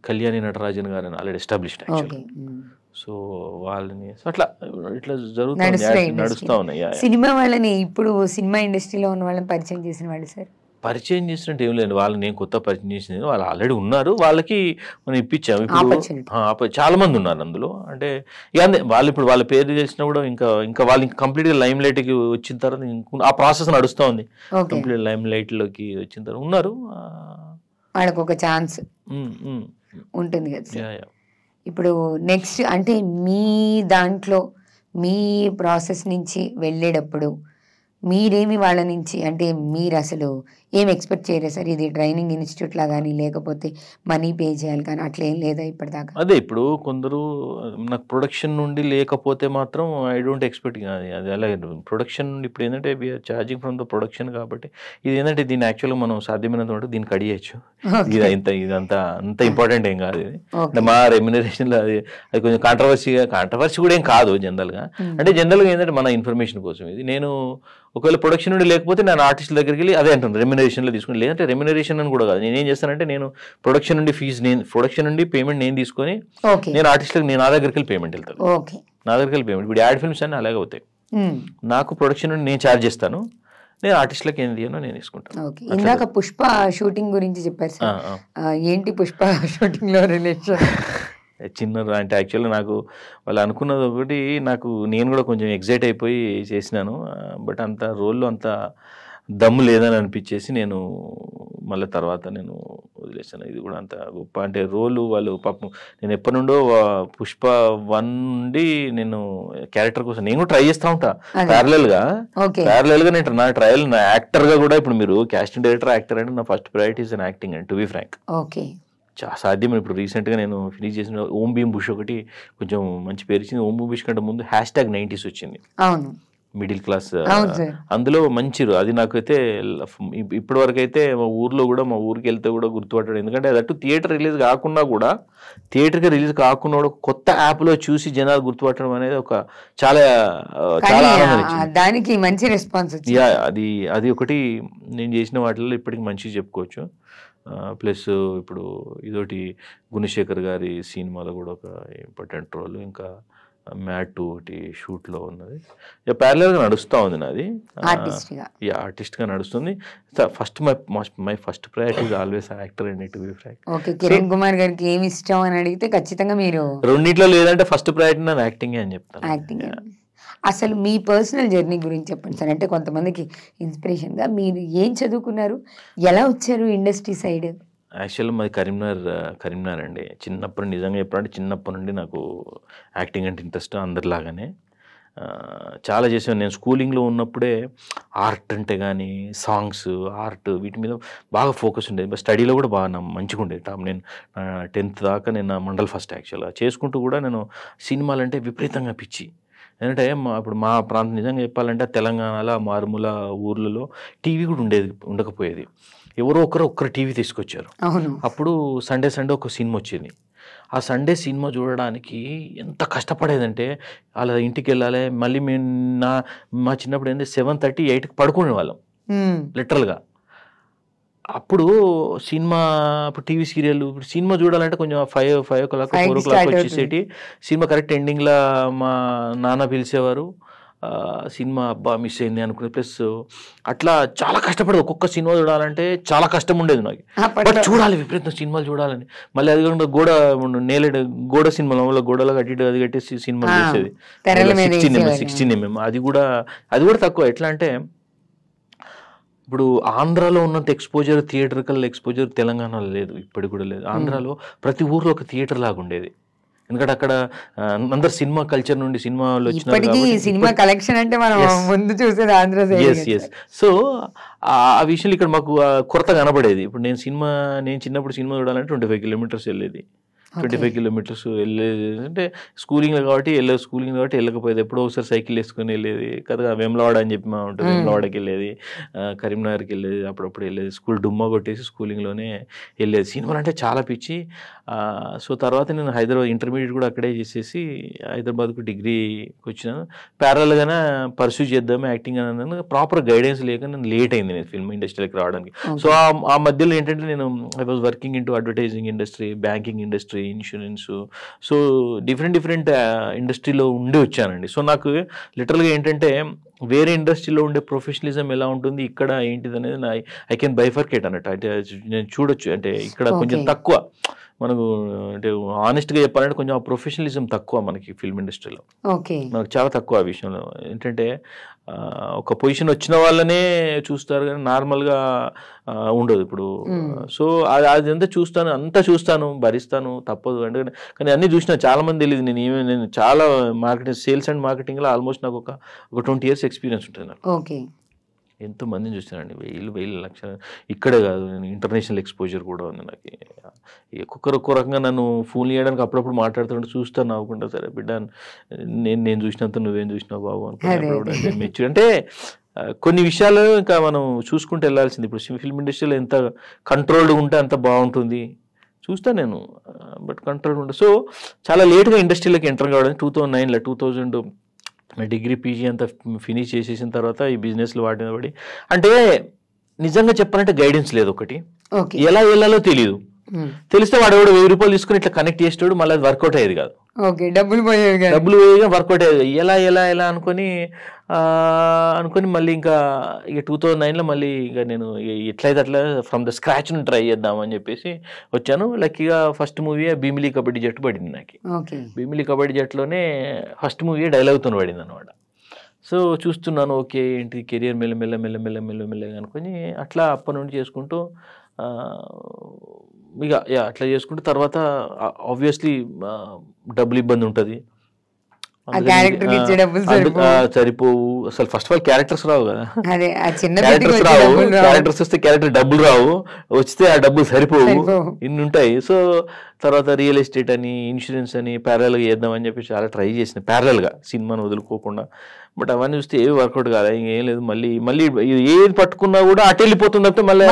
కళ్యాణి నటరాజన్ గారు ఆల్రెడీ ఎస్టాబ్లిష్డ్ యాక్చువల్గా. సో వాళ్ళని అట్లా ఇట్లా జరుగుతుంది, నడుస్తూ ఉన్నాయి. సినిమా వాళ్ళని ఇప్పుడు సినిమా ఇండస్ట్రీలో ఉన్న వాళ్ళని పరిచయం చేసిన వాళ్ళు సార్? పరిచయం చేసినట్టు ఏం లేదు, వాళ్ళు నేను కొత్త పరిచయం చేసింది, వాళ్ళు ఆల్రెడీ ఉన్నారు, వాళ్ళకి మనం ఇప్పించాము. ఇప్పుడు చాలా మంది ఉన్నారు అందులో. అంటే ఇక వాళ్ళు ఇప్పుడు వాళ్ళ పేరు చేసినా కూడా ఇంకా వాళ్ళు కంప్లీట్గా లైమ్ లైట్కి వచ్చిన తర్వాత ఆ ప్రాసెస్ నడుస్తూ ఉంది. కంప్లీట్ లైమ్ లైట్లోకి వచ్చిన తర్వాత ఉన్నారు, వాళ్ళకి ఒక ఛాన్స్ ఉంటుంది కదా సార్. ఇప్పుడు నెక్స్ట్ అంటే మీ దాంట్లో మీ ప్రాసెస్ నుంచి వెళ్ళేటప్పుడు మీరేమి వాళ్ళ నుంచి అంటే మీరు అసలు ఏం ఎక్స్పెక్ట్ చేయలేదు సార్? ఇది ట్రైనింగ్ ఇన్స్టిట్యూట్ లా కానీ లేకపోతే మనీ పే చేయాలి కానీ అట్లా ఏం లేదా ఇప్పటిదాకా? అదే ఇప్పుడు కొందరు నాకు ప్రొడక్షన్ నుండి లేకపోతే మాత్రం ఐ డోంట్ ఎక్స్పెక్ట్, అది అలాగే ప్రొడక్షన్ నుండి ఇప్పుడు ఏంటంటే we are charging from the production కాబట్టి ఇది ఏంటంటే దీన్ని యాక్చువల్గా మనం సాధ్యమైనంత మటుకు దీన్ని కడియచ్చు. ఇదంతా అంత ఇంపార్టెంట్ ఏం కాదు. ఇది మా రెమ్యునరేషన్లో అది కొంచెం కాంట్రవర్సీ కూడా ఏం కాదు జనరల్గా. అంటే జనరల్గా ఏంటంటే మన ఇన్ఫర్మేషన్ కోసం ఇది. నేను ఒకవేళ ప్రొడక్షన్ నుండి లేకపోతే నేను ఆర్టిస్టుల దగ్గరికి వెళ్ళి అదే అంటాను రెమ్యునరేషన్లో తీసుకుని, లేదంటే రెమ్యునరేషన్ అని కూడా కాదు. నేనేం చేస్తానంటే నేను ప్రొడక్షన్ నుండి ప్రొడక్షన్ నుండి పేమెంట్ నేను తీసుకొని నేను ఆర్టిస్టులకు నా దగ్గరికి వెళ్ళి పేమెంట్ వెళ్తాను. నా దగ్గరికి వెళ్ళి పేమెంట్ ఇప్పుడు యాడ్ ఫిల్మ్స్ అన్నీ అలాగే అవుతాయి. నాకు ప్రొడక్షన్ నుండి నేను ఛార్జ్ చేస్తాను, నేను ఆర్టిస్టులకు ఏం తీయనో నేను తీసుకుంటాను. ఇందాక పుష్ప షూటింగ్ గురించి చెప్పారు సార్, ఏంటి పుష్ప షూటింగ్ లో రిలేషన్? చిన్న అంటే యాక్చువల్గా నాకు వాళ్ళు అనుకున్నది ఒకటి, నేను కూడా కొంచెం ఎగ్జైట్ అయిపోయి చేసినాను. బట్ అంత రోల్లో అంత దమ్ము లేదని అనిపించేసి నేను మళ్ళీ తర్వాత నేను వదిలేసాను. ఇది కూడా అంత గొప్ప అంటే రోలు వాళ్ళు పాపం నేను ఎప్పటి నుండో పుష్ప 1 నుండి నేను క్యారెక్టర్ కోసం నేను కూడా ట్రై చేస్తూ ఉంటా ప్యారలల్గా నేను నా ట్రయల్ నా యాక్టర్గా కూడా. ఇప్పుడు మీరు కాస్టింగ్ డైరెక్టర్ యాక్టర్ అంటే నా first priority is on acting and to be frank. సాధ్యం ఇప్పుడు రీసెంట్గా నేను ఫినిష్ చేసిన ఓం భీమ్ బుష్ ఒకటి కొంచెం మంచి పేరు ఇచ్చింది. ఓం భీమ్ బుష్ కంటే ముందు #90s వచ్చింది, మిడిల్ క్లాస్. అందులో మంచి అది నాకైతే ఇప్పటి వరకు అయితే మా ఊర్లో కూడా మా ఊరికి వెళ్తే కూడా గుర్తుపట్టాడు. ఎందుకంటే అది అటు థియేటర్కి రిలీజ్ కాకుండా కూడా కొత్త యాప్లో చూసి జనాలు గుర్తుపట్టడం అనేది ఒక చాలా ఆనందం ఇచ్చింది. దానికి మంచి రెస్పాన్స్. అది ఒకటి నేను చేసిన వాటిల్లో ఇప్పటికి మంచిగా చెప్పుకోవచ్చు. ప్లస్ ఇప్పుడు ఇదొకటి గుణశేఖర్ గారి సినిమాలో కూడా ఒక ఇంపార్టెంట్ రోల్, ఇంకా మ్యాట్ 2 ఒకటి షూట్లో ఉన్నది. ప్యారలల్గా నడుస్తూ ఉంది నాది, ఆర్టిస్ట్గా నడుస్తుంది. My first priority is always actor and to be frank. Kiran Kumar గారికి ఏమి ఇష్టం అని అడిగితే ఖచ్చితంగా మీరు రెండిట్లో లేదంటే ఫస్ట్ ప్రయారిటీ నాది యాక్టింగే అని చెప్తాను. యాక్టింగ్. అసలు మీ పర్సనల్ జర్నీ గురించి చెప్పండి సార్. అంటే కొంతమందికి ఇన్స్పిరేషన్గా మీరు ఏం చదువుకున్నారు, ఎలా వచ్చారు ఇండస్ట్రీ సైడ్? యాక్చువల్గా మాది కరీంనగర్ అండి. చిన్నప్పుడు నిజంగా చెప్పాలంటే చిన్నప్పటి నుండి నాకు యాక్టింగ్ అంటే ఇంట్రెస్ట్ అందరిలాగానే. చాలా చేసాను. నేను స్కూలింగ్లో ఉన్నప్పుడే ఆర్ట్ అంటే కానీ సాంగ్స్, ఆర్ట్ వీటి మీద బాగా ఫోకస్ ఉండేది. స్టడీలో కూడా బాగా మంచిగా ఉండేది. నేను 10th దాకా నేను మండల్ ఫస్ట్ యాక్చువల్గా చేసుకుంటూ కూడా నేను సినిమాలంటే విపరీతంగా పిచ్చి. ఎందుకంటే ఇప్పుడు మా ప్రాంతం నిజంగా చెప్పాలంటే తెలంగాణలో మారుమూల ఊర్లలో టీవీ కూడా ఉండకపోయేది. ఎవరో ఒక్కరు టీవీ తీసుకొచ్చారు. అప్పుడు సండే ఒక సినిమా వచ్చేది. ఆ సండే సినిమా చూడడానికి ఎంత కష్టపడేదంటే అలా ఇంటికి వెళ్ళాలి. మళ్ళీ మా చిన్నప్పుడు ఏంటంటే 7:30, 8కి పడుకునే వాళ్ళం లిటరల్గా. అప్పుడు సినిమా ఇప్పుడు టీవీ సీరియల్ ఇప్పుడు సినిమా చూడాలంటే కొంచెం 5 o'clock 4 o'clock వచ్చేసేటి. సినిమా కరెక్ట్ ఎండింగ్లో మా నాన్న పిలిచేవారు. సినిమా అబ్బా మిస్ అయింది అనుకునే, ప్లస్ అట్లా చాలా కష్టపడేది. ఒక్కొక్క సినిమా చూడాలంటే చాలా కష్టం ఉండేది నాకు, బట్ చూడాలి విపరీతం సినిమాలు చూడాలని. మళ్ళీ అది కాకుండా గోడ సినిమాలో గోడలో కట్టి అది కట్టేసి సినిమాలు చేసేది 16mm. అది కూడా తక్కువ. ఎట్లా అంటే ఇప్పుడు ఆంధ్రాలో ఉన్నంత ఎక్స్పోజర్, థియేటర్కల్ ఎక్స్పోజర్ తెలంగాణలో లేదు, ఇప్పటికి కూడా లేదు. ఆంధ్రాలో ప్రతి ఊర్లో ఒక థియేటర్ లాగా ఉండేది, ఎందుకంటే అక్కడ అందరు సినిమా కల్చర్ నుండి సినిమాలో సినిమా కలెక్షన్ అంటే మనం ముందు చూసేది ఆంధ్ర. సో ఆ విషయంలో ఇక్కడ మాకు కొరత కనబడేది. ఇప్పుడు నేను చిన్నప్పుడు సినిమా చూడాలంటే 25 కిలోమీటర్స్ వెళ్ళేది, 25 కిలోమీటర్స్ వెళ్ళేది. అంటే స్కూలింగ్లో కాబట్టి వెళ్ళకపోయేది. ఎప్పుడో ఒకసారి సైకిల్ వేసుకొని వెళ్ళేది కదా. వేములవాడ అని చెప్పి మా ఉంటుంది, వేములవాడకి వెళ్ళేది, కరీంనగర్కి వెళ్ళేది, అప్పుడప్పుడు వెళ్ళేది. స్కూల్ డుమ్మా కొట్టేసి స్కూలింగ్లోనే వెళ్ళేది. సినిమాలు అంటే చాలా పిచ్చి. సో తర్వాత నేను హైదరాబాద్ ఇంటర్మీడియట్ కూడా అక్కడే చేసేసి హైదరాబాద్కు డిగ్రీకి వచ్చినాను. ప్యారల్గానే పర్సూ చేద్దాము యాక్టింగ్ అని ప్రాపర్ గైడెన్స్ లేక నేను లేట్ అయింది నేను ఫిల్మ్ ఇండస్ట్రీకి రావడానికి. సో ఆ మధ్యలో ఏంటంటే నేను I was working in to advertising industry, banking industry, insurance, so different ఇండస్ట్రీలో ఉండి వచ్చానండి. సో నాకు లిటరల్గా ఏంటంటే వేరే ఇండస్ట్రీలో ఉండే ప్రొఫెషనలిజం ఎలా ఉంటుంది, ఇక్కడ ఏంటిది అనేది ఐ కెన్ బైఫర్కేట్ అన్నట్టు. అంటే నేను చూడొచ్చు, అంటే ఇక్కడ కొంచెం తక్కువ మనకు, అంటే ఆనెస్ట్గా చెప్పాలంటే కొంచెం ఆ ప్రొఫెషనలిజం తక్కువ మనకి ఫిల్మ్ ఇండస్ట్రీలో, మనకు చాలా తక్కువ ఆ విషయంలో. ఏంటంటే ఒక పొజిషన్ వచ్చిన వాళ్ళనే చూస్తారు కానీ నార్మల్గా ఉండదు ఇప్పుడు. సో అది అంతా చూస్తాను, భరిస్తాను, తప్పదు అంటే. కానీ అన్నీ చూసినా చాలా మంది తెలియదు. నేను చాలా మార్కెటింగ్, సేల్స్ అండ్ మార్కెటింగ్లో ఆల్మోస్ట్ నాకు ఒక 20 years ఎక్స్పీరియన్స్ ఉంటుంది నాకు. ఎంతో మందిని చూస్తానండి, వేలు లక్షలు. ఇక్కడే కాదు, నేను ఇంటర్నేషనల్ ఎక్స్పోజర్ కూడా ఉంది నాకు. ఒక్కొక్క రకంగా నన్ను ఫోన్ చేయడానికి అప్పుడప్పుడు మాట్లాడుతుంటే చూస్తాను, నవ్వుకుంటా, సరే బిడ్డ నేను చూసినంత నువ్వేం చూసినావు బాబు అనుకుంటే మెచ్యూర్. అంటే కొన్ని విషయాలు ఇంకా మనం చూసుకుంటూ వెళ్ళాల్సింది. ఇప్పుడు ఫిల్మ్ ఇండస్ట్రీలో ఎంత కంట్రోల్డ్గా ఉంటే అంత బాగుంటుంది చూస్తాను నేను, బట్ కంట్రోల్ ఉంటుంది. సో చాలా లేట్గా ఇండస్ట్రీలోకి ఎంటర్ కావడానికి 2009 డిగ్రీ పీజీ అంతా ఫినిష్ చేసేసిన తర్వాత ఈ బిజినెస్లో పడి, అంటే నిజంగా చెప్పాలంటే గైడెన్స్ లేదు ఒకటి, ఎలా వెళ్ళాలో తెలియదు. తెలిస్తే వాడు ఎవడు 1000 రూపాయలు తీసుకుని ఇట్లా కనెక్ట్ చేసేవాడు, మళ్ళీ అది వర్కౌట్ అయ్యేది కాదు. డబ్బులు పోయేది, వర్కౌట్ అయ్యేది. ఎలా అనుకొని మళ్ళీ ఇంకా 2009లో మళ్ళీ ఇక నేను ఎట్లయితే అట్లా ఫ్రమ్ ద స్క్రాచ్ ను ట్రై చేద్దామని చెప్పేసి వచ్చాను. లక్కీగా ఫస్ట్ మూవీ భీమిలి కబడ్డీ జట్టు పడింది నాకు. భీమిలి కబడ్డీ జట్టులోనే ఫస్ట్ మూవీ డైలాగ్తో పడింది అనమాట. సో చూస్తున్నాను, ఓకే ఏంటి కెరియర్ మెల్లమెల్లగా అనుకొని అట్లా అప్పటి నుండి చేసుకుంటూ ఇక అట్లా చేసుకుంటూ తర్వాత ఆబ్వియస్లీ డబ్బులు ఇబ్బంది ఉంటుంది, సరిపోవు. అసలు ఫస్ట్ ఆఫ్ ఆల్ క్యారెక్టర్స్ రావు కదా, క్యారెక్టర్స్ వస్తే క్యారెక్టర్ డబ్బులు రావు, వస్తే ఆ డబ్బులు సరిపోవు, ఇన్ని ఉంటాయి. సో తర్వాత రియల్ ఎస్టేట్ అని, ఇన్సూరెన్స్ అని ప్యారల్గా చేద్దామని చెప్పి చాలా ట్రై చేసిన, ప్యారల్గా సినిమాను వదులుకోకుండా. బట్ అవన్నీ చూస్తే ఏవి వర్కౌట్ కాదా, ఇంకేం లేదు. మళ్ళీ ఏది పట్టుకున్నా కూడా అటు వెళ్ళిపోతుంది తప్పితే మళ్ళీ.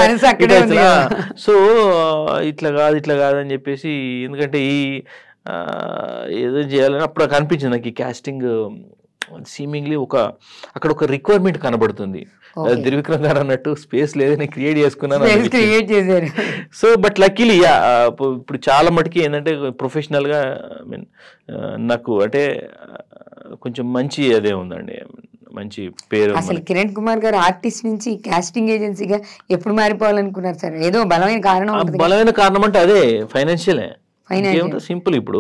సో ఇట్లా కాదని చెప్పేసి, ఎందుకంటే ఏదో చేయాలని అప్పుడు నాకు అనిపించింది. నాకు ఈ క్యాస్టింగ్ సీమింగ్లీ అక్కడ ఒక రిక్వైర్మెంట్ కనబడుతుంది. త్రివిక్రమ్ గారు అన్నట్టు స్పేస్ లేదని క్రియేట్ చేసుకున్నాను. సో బట్ లక్కీలీ ఇప్పుడు చాలా మటుకి ఏంటంటే ప్రొఫెషనల్గా నాకు అంటే కొంచెం మంచి అదే ఉందండి, మంచి పేరు. అసలు కిరణ్ కుమార్ గారు ఆర్టిస్ట్ నుంచి క్యాస్టింగ్ ఏజెన్సీగా ఎప్పుడు మారిపోవాలనుకున్నారు సార్? ఏదో బలమైన కారణం అంటే అదే ఫైనాన్షియలే. సింపుల్, ఇప్పుడు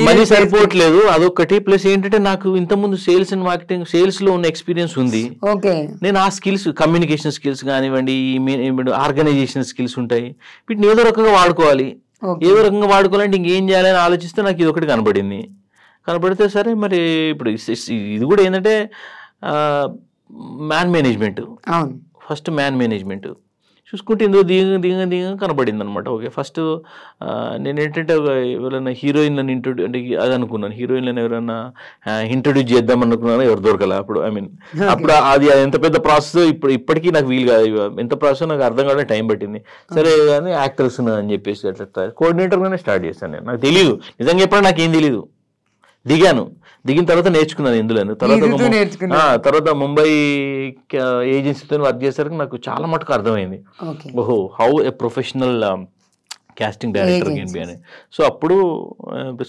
మనీ సరిపోవట్లేదు అదొకటి. ప్లస్ ఏంటంటే నాకు ఇంతకుముందు సేల్స్ అండ్ మార్కెటింగ్, సేల్స్ లో ఉన్న ఎక్స్పీరియన్స్ ఉంది. నేను ఆ స్కిల్స్, కమ్యూనికేషన్ స్కిల్స్ కానివ్వండి, ఆర్గనైజేషన్ స్కిల్స్ ఉంటాయి, వీటిని ఏదో రకంగా వాడుకోవాలి. ఇంకేం చేయాలని ఆలోచిస్తే నాకు ఇది ఒకటి కనబడితే సరే మరి ఇప్పుడు ఇది కూడా ఏంటంటే man management. First man management చూసుకుంటే ఇందులో దిగ కనబడింది అనమాట. ఓకే, ఫస్ట్ నేను ఏంటంటే ఎవరైనా హీరోయిన్లను అంటే అది అనుకున్నాను, హీరోయిన్లను ఎవరైనా ఇంట్రడ్యూస్ చేద్దాం అనుకున్నాను, ఎవరు దొరకలే అప్పుడు. అప్పుడు అది ఎంత పెద్ద ప్రాసెస్, ఇప్పటికీ నాకు వీలు కాదు, ఎంత ప్రాసెస్ నాకు అర్థం కావడానికి టైం పట్టింది. సరే కానీ యాక్టర్స్ అని చెప్పేసి అట్లా కోఆర్డినేటర్గానే స్టార్ట్ చేశాను నేను. నాకు తెలియదు, నిజంగా చెప్పడం నాకేం తెలీదు. దిగిన తర్వాత నేర్చుకున్నాను ఇందులో. తర్వాత ముంబై ఏజెన్సీతో వర్క్ చేసరికి నాకు చాలా మటుకు అర్థమైంది, ఓహో how a professional casting director can be అని. సో అప్పుడు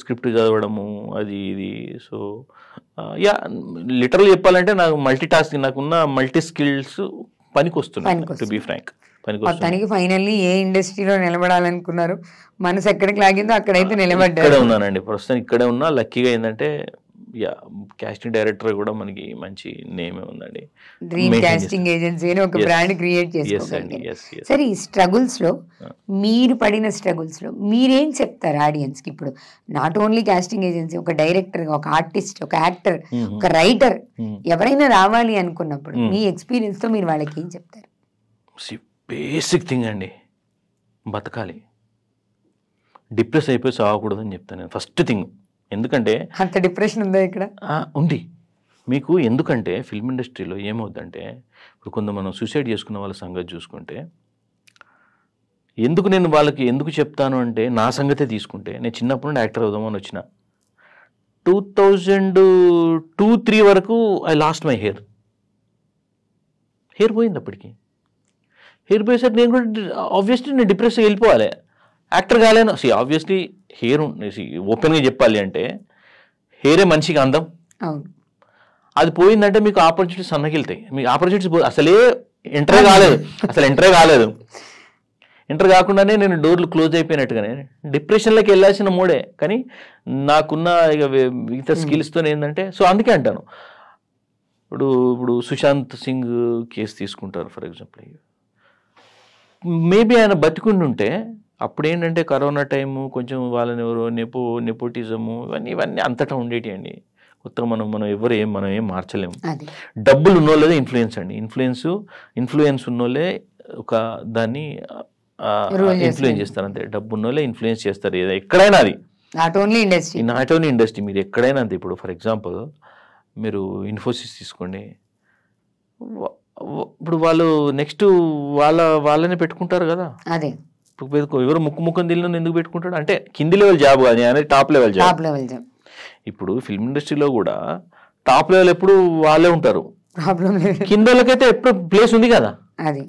స్క్రిప్ట్ చదవడము అది ఇది. సో యా లిటరల్ చెప్పాలంటే నాకు మల్టీ టాస్కింగ్, నాకున్న మల్టీ స్కిల్స్ పనికి వస్తున్నాయి టు బి ఫ్రాంక్. మొత్తానికి ఫైనల్లీ ఏ ఇండస్ట్రీలో నిలబడాలనుకున్నారు, మనసు ఎక్కడికి లాగిందో అక్కడైతే నిలబడ్డారు. ఇక్కడే ఉన్నానండి ప్రస్తుతం, ఇక్కడే ఉన్నా. లక్కీగా ఏంటంటే యా కాస్టింగ్ డైరెక్టర్ కూడా మనకి మంచి నేమే ఉందండి. డ్రీమ్ కాస్టింగ్ ఏజెన్సీ అని ఒక బ్రాండ్ క్రియేట్ చేసుకోగలిగారు. సరే, ఈ స్ట్రగుల్స్ లో మీరు పడిన స్ట్రగుల్స్ లో మీరేం చెప్తారు ఆడియన్స్ కి? ఇప్పుడు నాట్ ఓన్లీ కాస్టింగ్ ఏజెన్సీ, ఒక డైరెక్టర్, ఒక ఆర్టిస్ట్, ఒక యాక్టర్, ఒక రైటర్ ఎవరైనా రావాలి అనుకున్నప్పుడు మీ ఎక్స్పీరియన్స్ తో మీరు వాళ్ళకి ఏం చెప్తారు? బేసిక్ థింగ్ అండి, బతకాలి, డిప్రెస్ అయిపోయి చావకూడదని చెప్తాను నేను ఫస్ట్ థింగ్. ఎందుకంటే అంత డిప్రెషన్ ఉందా ఇక్కడ? ఉంది మీకు. ఎందుకంటే ఫిల్మ్ ఇండస్ట్రీలో ఏమవుద్దంటే ఇప్పుడు కొంత మనం సూసైడ్ చేసుకున్న వాళ్ళ సంగతి చూసుకుంటే, ఎందుకు నేను వాళ్ళకి ఎందుకు చెప్తాను అంటే నా సంగతే తీసుకుంటే, నేను చిన్నప్పటి నుండి యాక్టర్ అవుదామని వచ్చిన 2002-03 వరకు ఐ లాస్ట్ మై హెయిర్ పోయింది. అప్పటికి హెయిర్ పోయేసరికి నేను కూడా ఆబ్వియస్లీ నేను డిప్రెస్గా వెళ్ళిపోవాలి, యాక్టర్ కాలేను. ఆబ్వియస్లీ హెయిర్ ఓపెన్గా చెప్పాలి అంటే హెయిరే మనిషికి అందం. అది పోయిందంటే మీకు ఆపర్చునిటీస్ సన్నగిలుతాయి. మీకు ఆపర్చునిటీస్ అసలే ఎంటర్ కాలేదు. ఎంటర్ కాకుండానే నేను డోర్లు క్లోజ్ అయిపోయినట్టుగానే డిప్రెషన్లోకి వెళ్ళాల్సిన మూడే. కానీ నాకున్న ఇక మిగతా స్కిల్స్తో ఏంటంటే, సో అందుకే అంటాను. ఇప్పుడు సుశాంత్ సింగ్ కేసు తీసుకుంటారు ఫర్ ఎగ్జాంపుల్. మేబీ ఆయన బతికుండి ఉంటే అప్పుడు ఏంటంటే కరోనా టైము, కొంచెం వాళ్ళని ఎవరో నెపోటిజము ఇవన్నీ అంతటా ఉండేటి అండి. కొత్తగా మనం ఏం మార్చలేము. డబ్బులు ఉన్నోళ్ళదే ఇన్ఫ్లుయెన్స్ అండి. ఇన్ఫ్లుయెన్స్ ఉన్నోళ్ళే ఒక దాన్ని ఇన్ఫ్లుయెన్స్ చేస్తారు అంతే. డబ్బు ఉన్నోళ్ళే ఇన్ఫ్లుయెన్స్ చేస్తారు ఎక్కడైనా. అది నాట్ ఓన్లీ ఇండస్ట్రీ, మీరు ఎక్కడైనా అంతే. ఇప్పుడు ఫర్ ఎగ్జాంపుల్ మీరు ఇన్ఫోసిస్ తీసుకోండి. ఇప్పుడు వాళ్ళు నెక్స్ట్ వాళ్ళని పెట్టుకుంటారు కదా. అదే ఎవరు ముక్కుని దిల్లు ఎందుకు పెట్టుకుంటాడు అంటే కింది లెవెల్ జాబ్ కాదు, అనేది టాప్ లెవెల్ జాబ్. ఇప్పుడు ఫిల్మ్ ఇండస్ట్రీలో కూడా టాప్ లెవెల్ ఎప్పుడు వాళ్ళే ఉంటారు. కింద వాళ్ళకైతే ఎప్పుడు ప్లేస్ ఉంది కదా.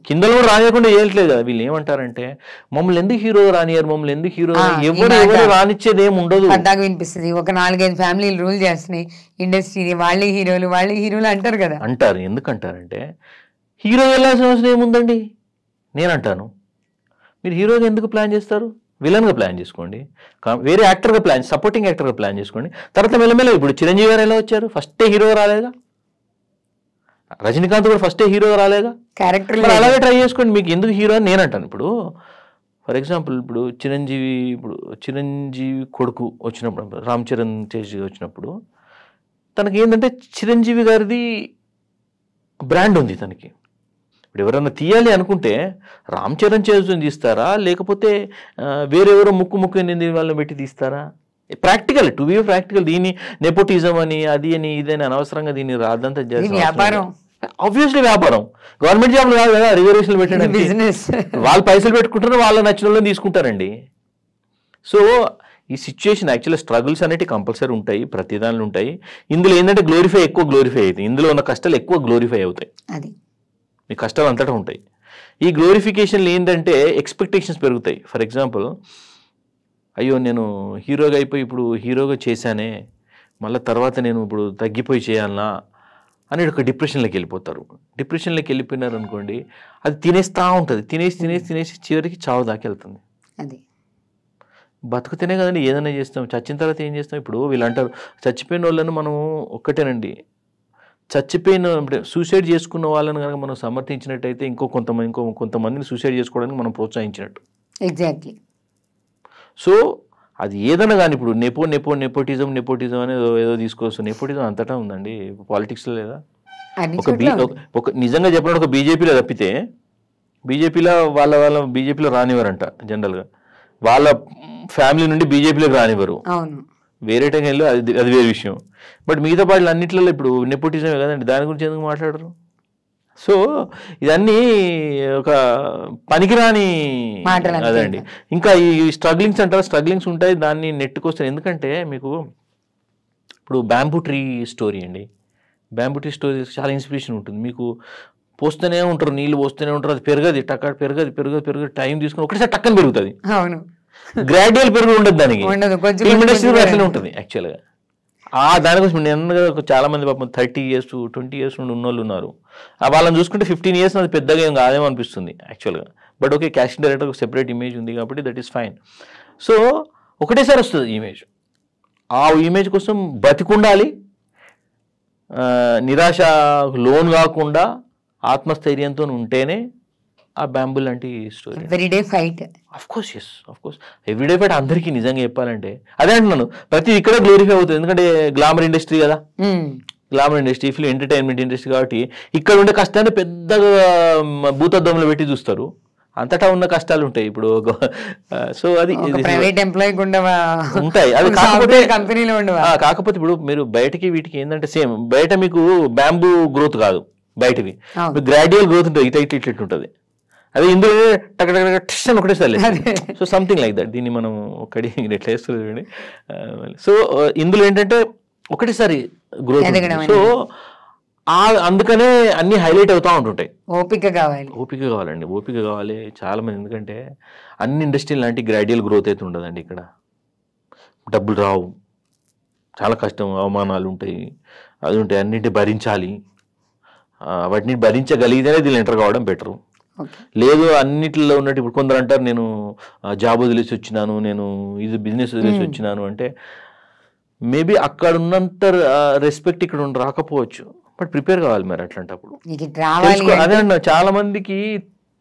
కింద కూడా రానియకుండా చేయట్లేదు కదా. వీళ్ళు ఏమంటారంటే మమ్మల్ని ఎందుకు హీరో రానియారు, మమ్మల్ని ఎందుకు హీరో, ఎవరు రానిచ్చేది ఏమి ఉండదు వినిపిస్తుంది. ఒక 4-5 ఫ్యామిలీలు రూల్ చేస్తున్నాయి ఇండస్ట్రీ, వాళ్ళే హీరోలు అంటారు. ఎందుకంటారంటే హీరో వెళ్ళాల్సిన అవసరం ఏముందండి నేను అంటాను. మీరు హీరోగా ఎందుకు ప్లాన్ చేస్తారు? విలన్గా ప్లాన్ చేసుకోండి, వేరే యాక్టర్గా సపోర్టింగ్ యాక్టర్గా ప్లాన్ చేసుకోండి. తర్వాత మెల్లమెల్ల ఇప్పుడు చిరంజీవి గారు ఎలా వచ్చారు? ఫస్టే హీరోగా రాలేదా? రజనీకాంత్ కూడా ఫస్టే హీరోగా రాలేదా? క్యారెక్టర్ అలాగే ట్రై చేసుకోండి. మీకు ఎందుకు హీరో అని నేను అంటాను. ఇప్పుడు ఫర్ ఎగ్జాంపుల్ ఇప్పుడు చిరంజీవి కొడుకు వచ్చినప్పుడు, రామ్ చరణ్ తేజ్ వచ్చినప్పుడు, తనకి ఏంటంటే చిరంజీవి గారిది బ్రాండ్ ఉంది తనకి. ఇప్పుడు ఎవరన్నా తీయాలి అనుకుంటే రామ్ చరణ్ చేసి తీస్తారా, లేకపోతే వేరెవరో ముక్కు ఎన్ని వాళ్ళని పెట్టి తీస్తారా? Practical, to be practical. దీన్ని నెపోటిజం అని అది అని ఇదని అనవసరంగా దీన్ని రాదంతా వ్యాపారం. ఆబ్వియస్లీ వ్యాపారం. గవర్నమెంట్ జాబ్లు కాదు కదా రిజర్వేషన్లు పెట్టడానికి. వాళ్ళు పైసలు పెట్టుకుంటారు, వాళ్ళ నచ్చిన వాళ్ళని తీసుకుంటారండి. సో ఈ సిచ్యుయేషన్ యాక్చువల్గా స్ట్రగుల్స్ అనేవి కంపల్సరీ ఉంటాయి, ప్రతి దానిలో ఉంటాయి. ఇందులో ఏంటంటే ఎక్కువ గ్లోరిఫై అవుతాయి. ఇందులో ఉన్న కష్టాలు ఎక్కువ గ్లోరిఫై అవుతాయి. మీ కష్టాలు అంతటా ఉంటాయి. ఈ గ్లోరిఫికేషన్లు ఏంటంటే ఎక్స్పెక్టేషన్స్ పెరుగుతాయి. ఫర్ ఎగ్జాంపుల్, అయ్యో నేను హీరోగా అయిపోయి ఇప్పుడు హీరోగా చేశానే, మళ్ళీ తర్వాత నేను ఇప్పుడు తగ్గిపోయి చేయాలనా అనేది ఒక డిప్రెషన్లోకి వెళ్ళిపోతారు. డిప్రెషన్లోకి వెళ్ళిపోయినారు అనుకోండి, అది తినేస్తూ ఉంటుంది. తినేసి చివరికి చావు దాకా వెళ్తుంది. బతుకుతేనే కదండి ఏదైనా చేస్తాం. చచ్చిన తర్వాత ఏం చేస్తాం? ఇప్పుడు వీళ్ళు అంటారు చచ్చిపోయిన వాళ్ళను మనం ఒక్కటేనండి, సూసైడ్ చేసుకున్న వాళ్ళని కనుక మనం సమర్థించినట్టయితే ఇంకో కొంతమందిని సూసైడ్ చేసుకోవడానికి మనం ప్రోత్సహించినట్టు. ఎగ్జాక్ట్లీ. సో అది ఏదైనా కానీ ఇప్పుడు నెపోటిజం అనేది ఏదో తీసుకోవచ్చు. నెపోటిజం అంతటా ఉందండి, పాలిటిక్స్లో లేదా. ఒక నిజంగా చెప్పినట్టు ఒక బీజేపీలో తప్పితే, వాళ్ళ బీజేపీలో రానివ్వరంట జనరల్గా. వాళ్ళ ఫ్యామిలీ నుండి బీజేపీలోకి రానివ్వరు. వేరే టైం వెళ్ళి అది వేరే విషయం. బట్ మిగతా పార్టీలు అన్నింటిలో ఇప్పుడు నెపోటిజమే కదండి, దాని గురించి ఎందుకు మాట్లాడరు? సో ఇదన్నీ ఒక పనికిరాని అదండి. ఇంకా ఈ స్ట్రగ్లింగ్స్ అంటారు, స్ట్రగ్లింగ్స్ ఉంటాయి, దాన్ని నెట్టుకొస్తాయి. ఎందుకంటే మీకు ఇప్పుడు బ్యాంబూ ట్రీ స్టోరీ అండి. బ్యాంబూ ట్రీ స్టోరీ చాలా ఇన్స్పిరేషన్ ఉంటుంది. మీకు నీళ్ళు పోస్తూనే ఉంటారు, అది పెరగదు, పెరగదు టైం తీసుకుని ఒకటిసారి టక్కని పెరుగుతుంది. గ్రాడ్యువల్ పెరుగుడు ఉండదు దానికి. ఉండదు, కొంచెం ఫిల్మ్ ఇండస్ట్రీ అట్లనే ఉంటుంది యాక్చువల్గా. దానికోసం నేను చాలా మంది పాపం 30 years 20 years నుండి ఉన్నోళ్ళు ఉన్నారు. వాళ్ళని చూసుకుంటే 15 years అది పెద్దగా ఏం కాదేమో అనిపిస్తుంది యాక్చువల్గా. బట్ ఓకే, క్యాస్టింగ్ డైరెక్టర్ ఒక సెపరేట్ ఇమేజ్ ఉంది కాబట్టి దట్ ఈస్ ఫైన్. సో ఒకటేసారి వస్తుంది ఇమేజ్. ఆ ఇమేజ్ కోసం బతికుండాలి, నిరాశ లోన్ కాకుండా ఆత్మస్థైర్యంతో ఉంటేనే ఆ బ్యాంబూ లాంటి story. Everyday fight. Of course everyday fight. అందరికీ నిజంగా చెప్పాలంటే అదే అంటున్నాను, ప్రతి ఇక్కడ గ్లోరిఫై అవుతుంది. ఎందుకంటే గ్లామర్ ఇండస్ట్రీ కదా, glamour industry, film entertainment industry కాబట్టి ఇక్కడ ఉండే కష్టాన్ని పెద్దగా భూతద్దంలో పెట్టి చూస్తారు. అంతటా ఉన్న కష్టాలు ఉంటాయి. ఇప్పుడు సో అది ప్రైవేట్ ఎంప్లాయీ ఉంటాయి, అది కాకపోతే కంపెనీలో కాకపోతే ఇప్పుడు మీరు బయటకి వీటికి ఏంటంటే సేమ్. బయట మీకు బ్యాంబూ గ్రోత్ కాదు, బయటవి గ్రాడ్యువల్ గ్రోత్ ఉంటుంది, ఇట్లా ఇట్లా ఉంటుంది. అదే ఇందులో టక్ ఒకటేసారి. So something like that. దీన్ని మనం ఒకటి ఎట్లా వేస్తుంది చూడండి. సో ఇందులో ఏంటంటే ఒకటేసారి గ్రోత్. సో అందుకనే అన్ని హైలైట్ అవుతూ ఉంటుంటాయి. ఓపిక కావాలండి, ఓపిక కావాలి చాలా మంది. ఎందుకంటే అన్ని ఇండస్ట్రీ లాంటి గ్రాడ్యువల్ గ్రోత్ అయితే ఉండదండి. ఇక్కడ డబ్బులు రావు, చాలా కష్టం, అవమానాలు ఉంటాయి, అది ఉంటాయి, అన్నింటి భరించాలి. వాటిని భరించగలిగితేనే దీన్ని ఎంటర్ కావడం బెటరు. లేదు అన్నిటిలో ఉన్నట్టు ఇప్పుడు కొందరు అంటారు నేను జాబ్ వదిలేసి వచ్చినాను, నేను ఇది బిజినెస్ వదిలేసి వచ్చినాను అంటే మేబీ అక్కడ ఉన్నంత రెస్పెక్ట్ ఇక్కడ రాకపోవచ్చు. బట్ ప్రిపేర్ కావాలి మరి అట్లాంటప్పుడు. అదే అన్న, చాలా మందికి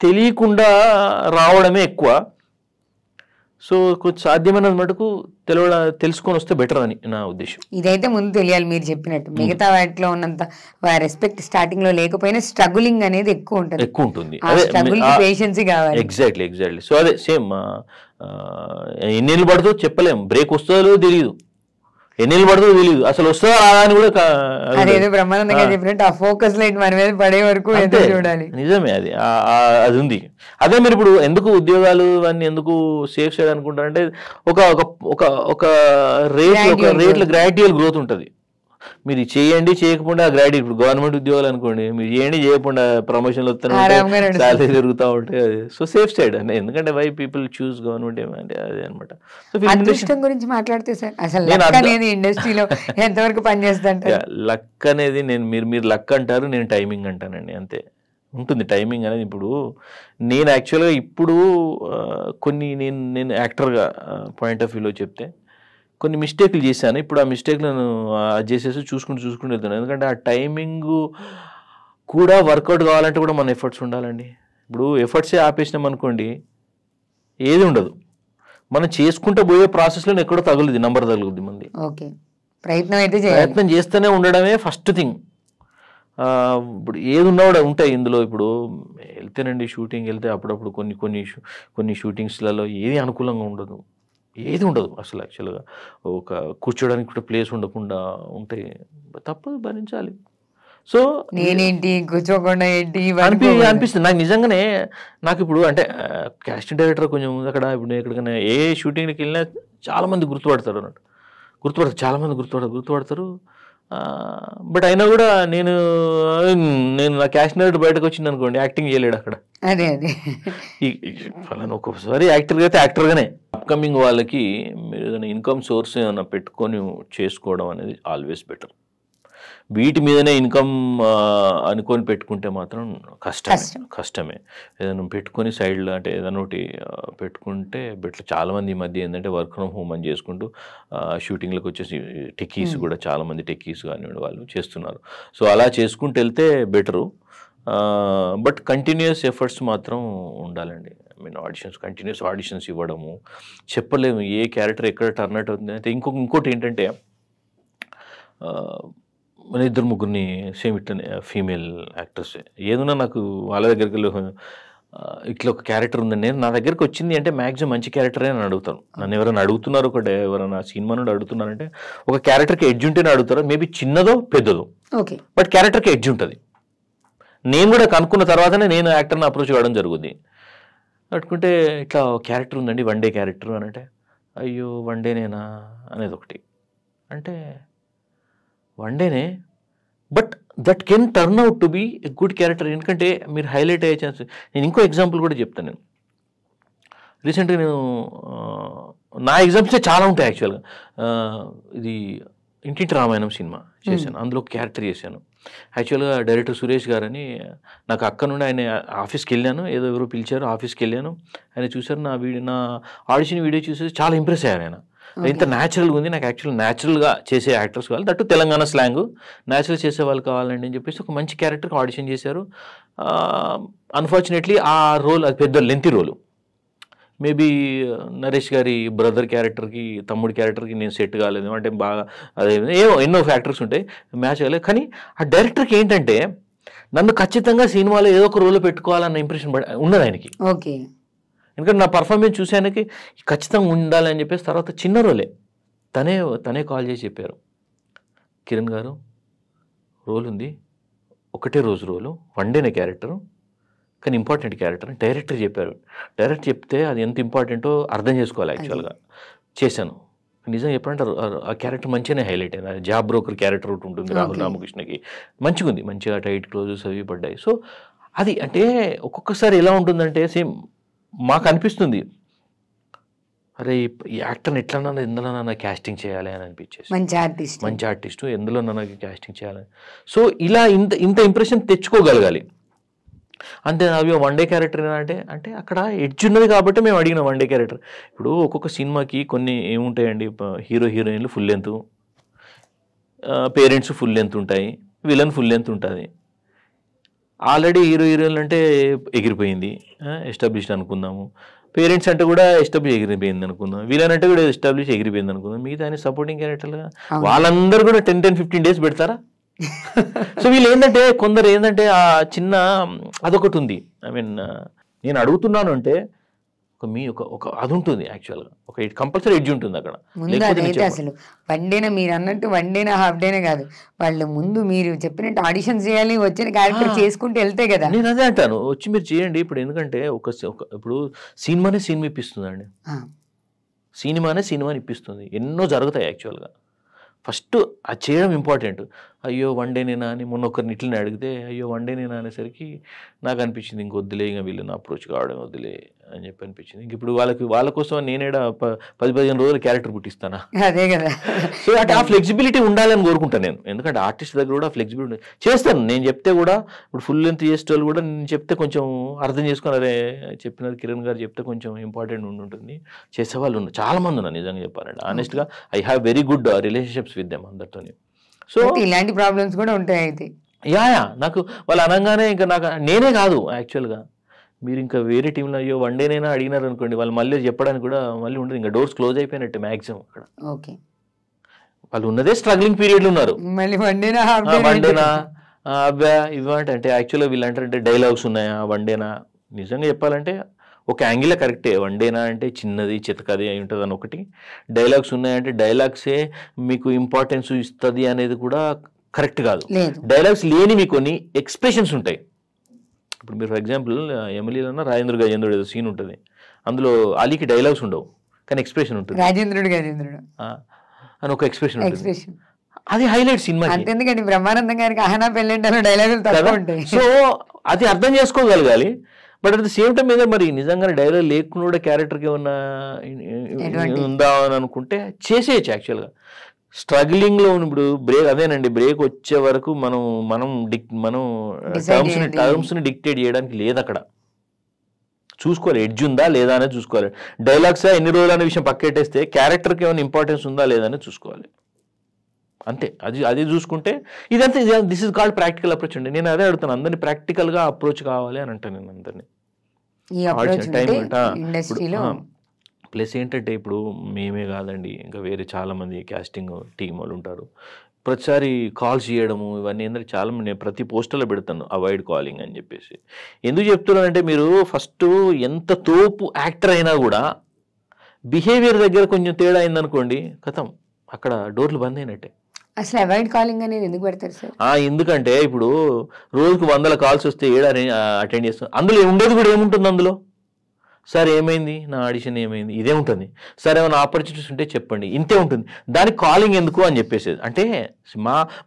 తెలియకుండా రావడమే ఎక్కువ. సో కొంచెం సాధ్యమైనంత మటుకు తెలుసుకొని వస్తే బెటర్ అని నా ఉద్దేశం. ఇదైతే ముందు తెలియాలి మీరు చెప్పినట్టు. మిగతా వాటిలో ఉన్నంత రెస్పెక్ట్ స్టార్టింగ్ లో లేకపోయినా స్ట్రగులింగ్ అనేది ఎక్కువ ఉంటుంది. ఎగ్జాక్ట్లీ. సో అదే సేమ్ ఎన్నేళ్ళు పడుతుందో చెప్పలేం, బ్రేక్ వస్తుందో తెలియదు, ఎన్నేళ్ళు పడుతుందో తెలియదు, అసలు వస్తుందో రాదా అని కూడా. అదేదో బ్రహ్మానందంగా చెప్పినట్టు ఆ ఫోకస్ లైట్ మన మీద పడే వరకు చూడాలి. నిజమే, అది ఉంది. అదే మీరు ఇప్పుడు ఎందుకు ఉద్యోగాలు అన్ని ఎందుకు సేఫ్ సైడ్ అనుకుంటారంటే ఒక రేట్లో గ్రాడ్యువల్ గ్రోత్ ఉంటుంది. మీరు చేయండి చేయకుండా గ్రాడ్యుయేట్. ఇప్పుడు గవర్నమెంట్ ఉద్యోగాలు అనుకోండి, మీరు చేయండి చేయకుండా ప్రమోషన్లు వస్తున్నాయి, సాలరీ పెరుగుతూ ఉంటాయి. సో సేఫ్ సైడ్ అంటే ఎందుకంటే వై పీపుల్ చూస్ గవర్నమెంట్ ఏమంటే అదే అనమాట. అదృష్టం గురించి మాట్లాడితే సార్ అసలు లక్ అనేది ఇండస్ట్రీలో ఎంతవరకు పనిచేస్తుంది? లక్ అనేది మీరు లక్ అంటారు, నేను టైమింగ్ అంటానండి, అంతే ఉంటుంది టైమింగ్ అనేది. ఇప్పుడు నేను యాక్చువల్గా ఇప్పుడు కొన్ని నేను యాక్టర్గా పాయింట్ ఆఫ్ వ్యూలో చెప్తే కొన్ని మిస్టేక్లు చేశాను. ఇప్పుడు ఆ మిస్టేక్లను చేసేసి చూసుకుంటూ వెళ్తున్నాను. ఎందుకంటే ఆ టైమింగ్ కూడా వర్కౌట్ కావాలంటే కూడా మన ఎఫర్ట్స్ ఉండాలండి. ఇప్పుడు ఎఫర్ట్సే ఆపేసినాం అనుకోండి ఏది ఉండదు. మనం చేసుకుంటూ పోయే ప్రాసెస్లో ఎక్కడో నంబర్ తగులుద్ది మంది. ప్రయత్నం చేస్తూనే ఉండడమే ఫస్ట్ థింగ్. ఇప్పుడు ఏది ఉన్నా కూడా ఉంటాయి ఇందులో. ఇప్పుడు వెళ్తేనండి షూటింగ్ వెళ్తే అప్పుడప్పుడు కొన్ని షూటింగ్స్లలో ఏది అనుకూలంగా ఉండదు, ఏది ఉండదు అసలు. యాక్చువల్గా ఒక కూర్చోడానికి కూడా ప్లేస్ ఉండకుండా ఉంటాయి, తప్పదు, భరించాలి. సో నేనేంటి కూర్చోకుండా ఏంటి అనిపిస్తుంది నాకు నిజంగానే. నాకు ఇప్పుడు అంటే కాస్టింగ్ డైరెక్టర్ కొంచెం అక్కడ ఇప్పుడు ఎక్కడికైనా ఏ షూటింగ్కి వెళ్ళినా చాలా మంది గుర్తుపడతారు అన్నట్టు, చాలా మంది గుర్తుపడతారు. బట్ అయినా కూడా నేను నా క్యాష్ డైరెక్టర్ బయటకు వచ్చింది అనుకోండి, యాక్టింగ్ చేయలేడు అక్కడ. ఒక్కొక్కసారి యాక్టర్గా అయితే యాక్టర్గానే. అప్కమింగ్ వాళ్ళకి మీరు ఏదైనా ఇన్కమ్ సోర్స్ ఏమైనా పెట్టుకొని చేసుకోవడం అనేది ఆల్వేస్ బెటర్. వీటి మీదనే ఇన్కమ్ అనుకొని పెట్టుకుంటే మాత్రం కష్టమే. ఏదైనా పెట్టుకొని సైడ్లో అంటే ఏదైనా ఒకటి పెట్టుకుంటే బెటర్. చాలామంది ఈ మధ్య ఏంటంటే వర్క్ ఫ్రమ్ హోమ్ అని చేసుకుంటూ షూటింగ్లకు వచ్చేసి టెక్కీస్ కూడా చాలామంది టెక్కీస్ కానివ్వండి వాళ్ళు చేస్తున్నారు. సో అలా చేసుకుంటూ వెళ్తే బెటరు. బట్ కంటిన్యూస్ ఎఫర్ట్స్ మాత్రం ఉండాలండి. కంటిన్యూస్ ఆడిషన్స్ ఇవ్వడము, చెప్పలేము ఏ క్యారెక్టర్ ఎక్కడ టర్న్ అవుట్ అవుతుంది. అయితే ఇంకోటి ఏంటంటే మన 2-3 సేమ్ ఇట్లనే ఫీమేల్ యాక్టర్స్ ఏదన్నా నాకు వాళ్ళ దగ్గరికి ఇట్లా ఒక క్యారెక్టర్ ఉందండి, నా దగ్గరికి వచ్చింది అంటే మ్యాక్సిమం మంచి క్యారెక్టరే అని అడుగుతాను. నన్ను ఎవరైనా అడుగుతున్నారు, ఎవరైనా సినిమా నుండి అడుగుతున్నారంటే ఒక క్యారెక్టర్కి ఎడ్జ్ ఉంటేనే అడుగుతారు. మేబీ చిన్నదో పెద్దదో, బట్ క్యారెక్టర్కి ఎడ్జ్ ఉంటుంది. నేను కూడా కనుక్కున్న తర్వాతనే నేను యాక్టర్ని అప్రోచ్ కావడం జరుగుద్ది. పట్టుకుంటే ఇట్లా క్యారెక్టర్ ఉందండి, 1 డే క్యారెక్టర్ అని అంటే అయ్యో 1 డేనేనా అనేది ఒకటి. అంటే 1 డేనే, but that can turn out to be a good character. ఎందుకంటే మీరు హైలైట్ అయ్యే ఛాన్స్. నేను ఇంకో ఎగ్జాంపుల్ కూడా చెప్తాను. నేను రీసెంట్గా నేను నా ఎగ్జామ్సే చాలా ఉంటాయి యాక్చువల్గా. ఇది ఇంటింటి రామాయణం సినిమా చేశాను, అందులో క్యారెక్టర్ చేశాను. యాక్చువల్గా డైరెక్టర్ సురేష్ గారని నాకు అక్క నుండి ఆయన ఆఫీస్కి వెళ్ళాను, ఏదో ఎవరో పిలిచారు, ఆఫీస్కి వెళ్ళాను. ఆయన చూసారు నా ఆడిషన్ వీడియో చూసి చాలా ఇంప్రెస్ అయ్యారు. ఆయన ఇంత న్యాచురల్గా ఉంది, నాకు యాక్చువల్ న్యాచురల్గా చేసే యాక్టర్స్ కావాలి, దట్టు తెలంగాణ స్లాంగ్ న్యాచురల్ చేసే వాళ్ళు కావాలండి అని చెప్పేసి ఒక మంచి క్యారెక్టర్కి ఆడిషన్ చేశారు. అన్ఫార్చునేట్లీ ఆ రోల్ అది పెద్ద లెంతీ రోలు. మేబీ నరేష్ గారి బ్రదర్ క్యారెక్టర్కి, తమ్ముడి క్యారెక్టర్కి నేను సెట్ కాలేదు, అంటే బాగా అదే ఎన్నో ఫ్యాక్టర్స్ ఉంటాయి, మ్యాచ్ కాలేదు. కానీ ఆ డైరెక్టర్కి ఏంటంటే నన్ను ఖచ్చితంగా సినిమాలో ఏదో ఒక రోల్ పెట్టుకోవాలన్న ఇంప్రెషన్ ఉన్నది ఆయనకి. ఓకే. ఎందుకంటే నా పర్ఫార్మెన్స్ చూసానికి ఖచ్చితంగా ఉండాలని చెప్పేసి తర్వాత చిన్న రోలే తనే కాల్ చేసి చెప్పారు, కిరణ్ గారు రోల్ ఉంది, ఒకటే రోజు రోలు, వన్ డేనే క్యారెక్టరు, కానీ ఇంపార్టెంట్ క్యారెక్టర్ అని డైరెక్టర్ చెప్పారు. డైరెక్టర్ చెప్తే అది ఎంత ఇంపార్టెంటో అర్థం చేసుకోవాలి. యాక్చువల్గా చేశాను. నిజంగా చెప్పాలంటే ఆ క్యారెక్టర్ మంచిగానే హైలైట్ అయింది. జాబ్ బ్రోకర్ క్యారెక్టర్ ఒకటి ఉంటుంది రాహుల్ రామకృష్ణకి, మంచిగా ఉంది, మంచిగా టైట్ క్లోజెస్ అవి పడ్డాయి. సో అది అంటే ఒక్కొక్కసారి ఎలా ఉంటుందంటే సేమ్ మాకు అనిపిస్తుంది, అరే ఈ యాక్టర్ని ఎట్లన్నా ఎందులోనన్నా క్యాస్టింగ్ చేయాలి అని అనిపించేసి, మంచి ఆర్టిస్టు ఎందులోనన్నా క్యాస్టింగ్ చేయాలని. సో ఇలా ఇంత ఇంప్రెషన్ తెచ్చుకోగలగాలి. అంతే. అవి వన్ డే క్యారెక్టర్ అంటే అక్కడ ఎడ్జ్ ఉన్నది కాబట్టి మేము అడిగిన వన్ డే క్యారెక్టర్. ఇప్పుడు ఒక్కొక్క సినిమాకి కొన్ని ఏముంటాయండి, హీరో హీరోయిన్లు full length, parents full length ఉంటాయి, విలన్ ఫుల్ లెంత్ ఉంటుంది. ఆల్రెడీ హీరో హీరోయిన్లు అంటే ఎగిరిపోయింది, ఎస్టాబ్లిష్డ్ అనుకుందాము. పేరెంట్స్ అంటే కూడా ఎస్టాబ్లిష్ ఎగిరిపోయింది అనుకుందాం. విలన్ అంటే కూడా ఎస్టాబ్లిష్ ఎగిరిపోయింది అనుకుందాం. మిగతా ఆయన సపోర్టింగ్ క్యారెక్టర్లుగా వాళ్ళందరూ కూడా 10-15 days పెడతారా? సో వీళ్ళు ఏంటంటే కొందరు ఏంటంటే ఆ చిన్న అదొకటి ఉంది. ఐ మీన్ నేను అడుగుతున్నాను అంటే ఒక అది ఉంటుంది యాక్చువల్గా, ఒక కంపల్సరీ ఎడ్జ్ ఉంటుంది అక్కడ. అసలు వన్ డేనా మీరు అన్నట్టు, వన్ డేనా హాఫ్ డేనే కాదు, వాళ్ళు ముందు మీరు చెప్పినట్టు ఆడిషన్స్ చేయాలి, వచ్చిన క్యారెక్టర్ చేసుకుంటూ వెళ్తే కదా. నేను అదే అంటాను, వచ్చి మీరు చేయండి. ఇప్పుడు ఎందుకంటే ఇప్పుడు సినిమానే సినిమా ఇప్పిస్తుందండి, సినిమాని ఇప్పిస్తుంది. ఎన్నో జరుగుతాయి యాక్చువల్గా. ఫస్ట్ అది చేయడం ఇంపార్టెంట్. అయ్యో వన్ డే నేనా అని మొన్న ఒకరిని ఇట్లనే అడిగితే, అయ్యో వన్ డే నేనా అనేసరికి నాకు అనిపించింది ఇంక వద్దులే, ఇంకా వీళ్ళని అప్రోచ్ కావడం వద్దులే అని చెప్పి అనిపించింది. ఇంక ఇప్పుడు వాళ్ళ కోసం నేనేడా 10-15 రోజులు క్యారెక్టర్ పుట్టిస్తానా? అదే కదా. సో అంటే ఆ ఫ్లెక్సిబిలిటీ ఉండాలని కోరుకుంటాను నేను. ఎందుకంటే ఆర్టిస్ట్ దగ్గర కూడా ఫ్లెక్సిబిలిటీ చేస్తాను. నేను చెప్తే కూడా ఇప్పుడు ఫుల్ లెంత్ చేసేటోళ్ళు కూడా నేను చెప్తే కొంచెం అర్థం చేసుకుని, అరే చెప్పినది కిరణ్ గారు చెప్తే కొంచెం ఇంపార్టెంట్ ఉంటుంది, చేసేవాళ్ళు ఉన్నారు చాలా మంది ఉన్నారు. నిజంగా చెప్పాలంటే ఆనెస్ట్గా I have very good relationships with them అందరితో. సో ఇలాంటి ప్రాబ్లమ్స్ కూడా ఉంటాయి అయితే. యా నాకు వాళ్ళు అనగానే ఇంకా నాకు నేనే కాదు యాక్చువల్గా, మీరు ఇంకా వేరే టీంలో అయ్యో వన్ డేనైనా అడిగినారు అనుకోండి, వాళ్ళు మళ్ళీ చెప్పడానికి కూడా మళ్ళీ ఉండదు, ఇంకా డోర్స్ క్లోజ్ అయిపోయినట్టు మ్యాక్సిమం అక్కడ. ఓకే. వాళ్ళు ఉన్నదే స్ట్రగ్లింగ్ పీరియడ్లో ఉన్నారు. మళ్ళీ వన్ డేనా అబ్బా ఇవ్వంటే యాక్చువల్గా వీళ్ళు అంటే డైలాగ్స్ ఉన్నాయా వన్ డేనా? నిజంగా చెప్పాలంటే ఒక యాంగిల్ కరెక్టే, వన్ డేనా అంటే చిన్నది చితకది అయి ఉంటుంది అని ఒకటి, డైలాగ్స్ ఉన్నాయంటే డైలాగ్సే మీకు ఇంపార్టెన్స్ ఇస్తుంది అనేది కూడా కరెక్ట్ కాదు. డైలాగ్స్ లేని మీకు కొన్ని ఎక్స్ప్రెషన్స్ ఉంటాయి. ఇప్పుడు మీరు ఫర్ ఎగ్జాంపుల్ ఎమ్మెల్యేలన్నా రాజేంద్ర గజేంద్రుడు ఏదో సీన్ ఉంటుంది, అందులో అలీకి డైలాగ్స్ ఉండవు కానీ ఎక్స్ప్రెషన్ ఉంటుంది, రాజేంద్రుడు అని ఒక ఎక్స్ప్రెషన్ ఉంటుంది. అది హైలైట్ సినిమా. అంతేందుకండి బ్రహ్మానందం గారికి అహనా పెళ్ళంటాలో డైలాగులు తక్కువ ఉంటాయి. సో అది అర్థం చేసుకోగలగాలి. But at the same time మీద మరి నిజంగానే డైలాగ్ లేకుండా కూడా క్యారెక్టర్కి ఏమన్నా ఉందా అని అనుకుంటే చేసేయచ్చు యాక్చువల్గా. స్ట్రగ్లింగ్లో ఇప్పుడు బ్రేక్ అదేనండి, బ్రేక్ వచ్చే వరకు మనం టర్మ్స్ని డిక్టేట్ చేయడానికి లేదు అక్కడ. చూసుకోవాలి ఎడ్జ్ ఉందా లేదా అనేది చూసుకోవాలి. డైలాగ్స్ ఎన్ని రోజులు అనే విషయం పక్కెట్టేస్తే క్యారెక్టర్కి ఏమైనా ఇంపార్టెన్స్ ఉందా లేదా అనేది చూసుకోవాలి. అంతే. అది చూసుకుంటే ఇదంతా this is called practical approach అండి. నేను అదే అడుగుతాను, అందరినీ ప్రాక్టికల్గా అప్రోచ్ కావాలి అని అంటాను నేను అందరినీ. ప్లస్ ఏంటంటే ఇప్పుడు మేమే కాదండి, ఇంకా వేరే చాలామంది క్యాస్టింగ్ టీం వాళ్ళు ఉంటారు. ప్రతిసారి కాల్స్ చేయడము ఇవన్నీ ఏంటంటే చాలా నేను ప్రతి పోస్టర్లో పెడతాను అవాయిడ్ కాలింగ్ అని చెప్పేసి. ఎందుకు చెప్తున్నానంటే మీరు ఫస్ట్ ఎంత తోపు యాక్టర్ అయినా కూడా బిహేవియర్ దగ్గర కొంచెం తేడా అయిందనుకోండి కథం, అక్కడ డోర్లు బంద్ అయినట్టే. అసలు అవాయిడ్ కాలింగ్ అనేది ఎందుకు పెడతారు సార్? ఎందుకంటే ఇప్పుడు రోజుకు 100 కాల్స్ వస్తే 7 అటెండ్ చేస్తాం, అందులో ఉండేది కూడా ఏముంటుంది, అందులో సార్ ఏమైంది, నా ఆడిషన్ ఏమైంది, ఇదే ఉంటుంది. సార్ ఏమైనా ఆపర్చునిటీస్ ఉంటే చెప్పండి, ఇంతే ఉంటుంది. దానికి కాలింగ్ ఎందుకు అని చెప్పేసేది. అంటే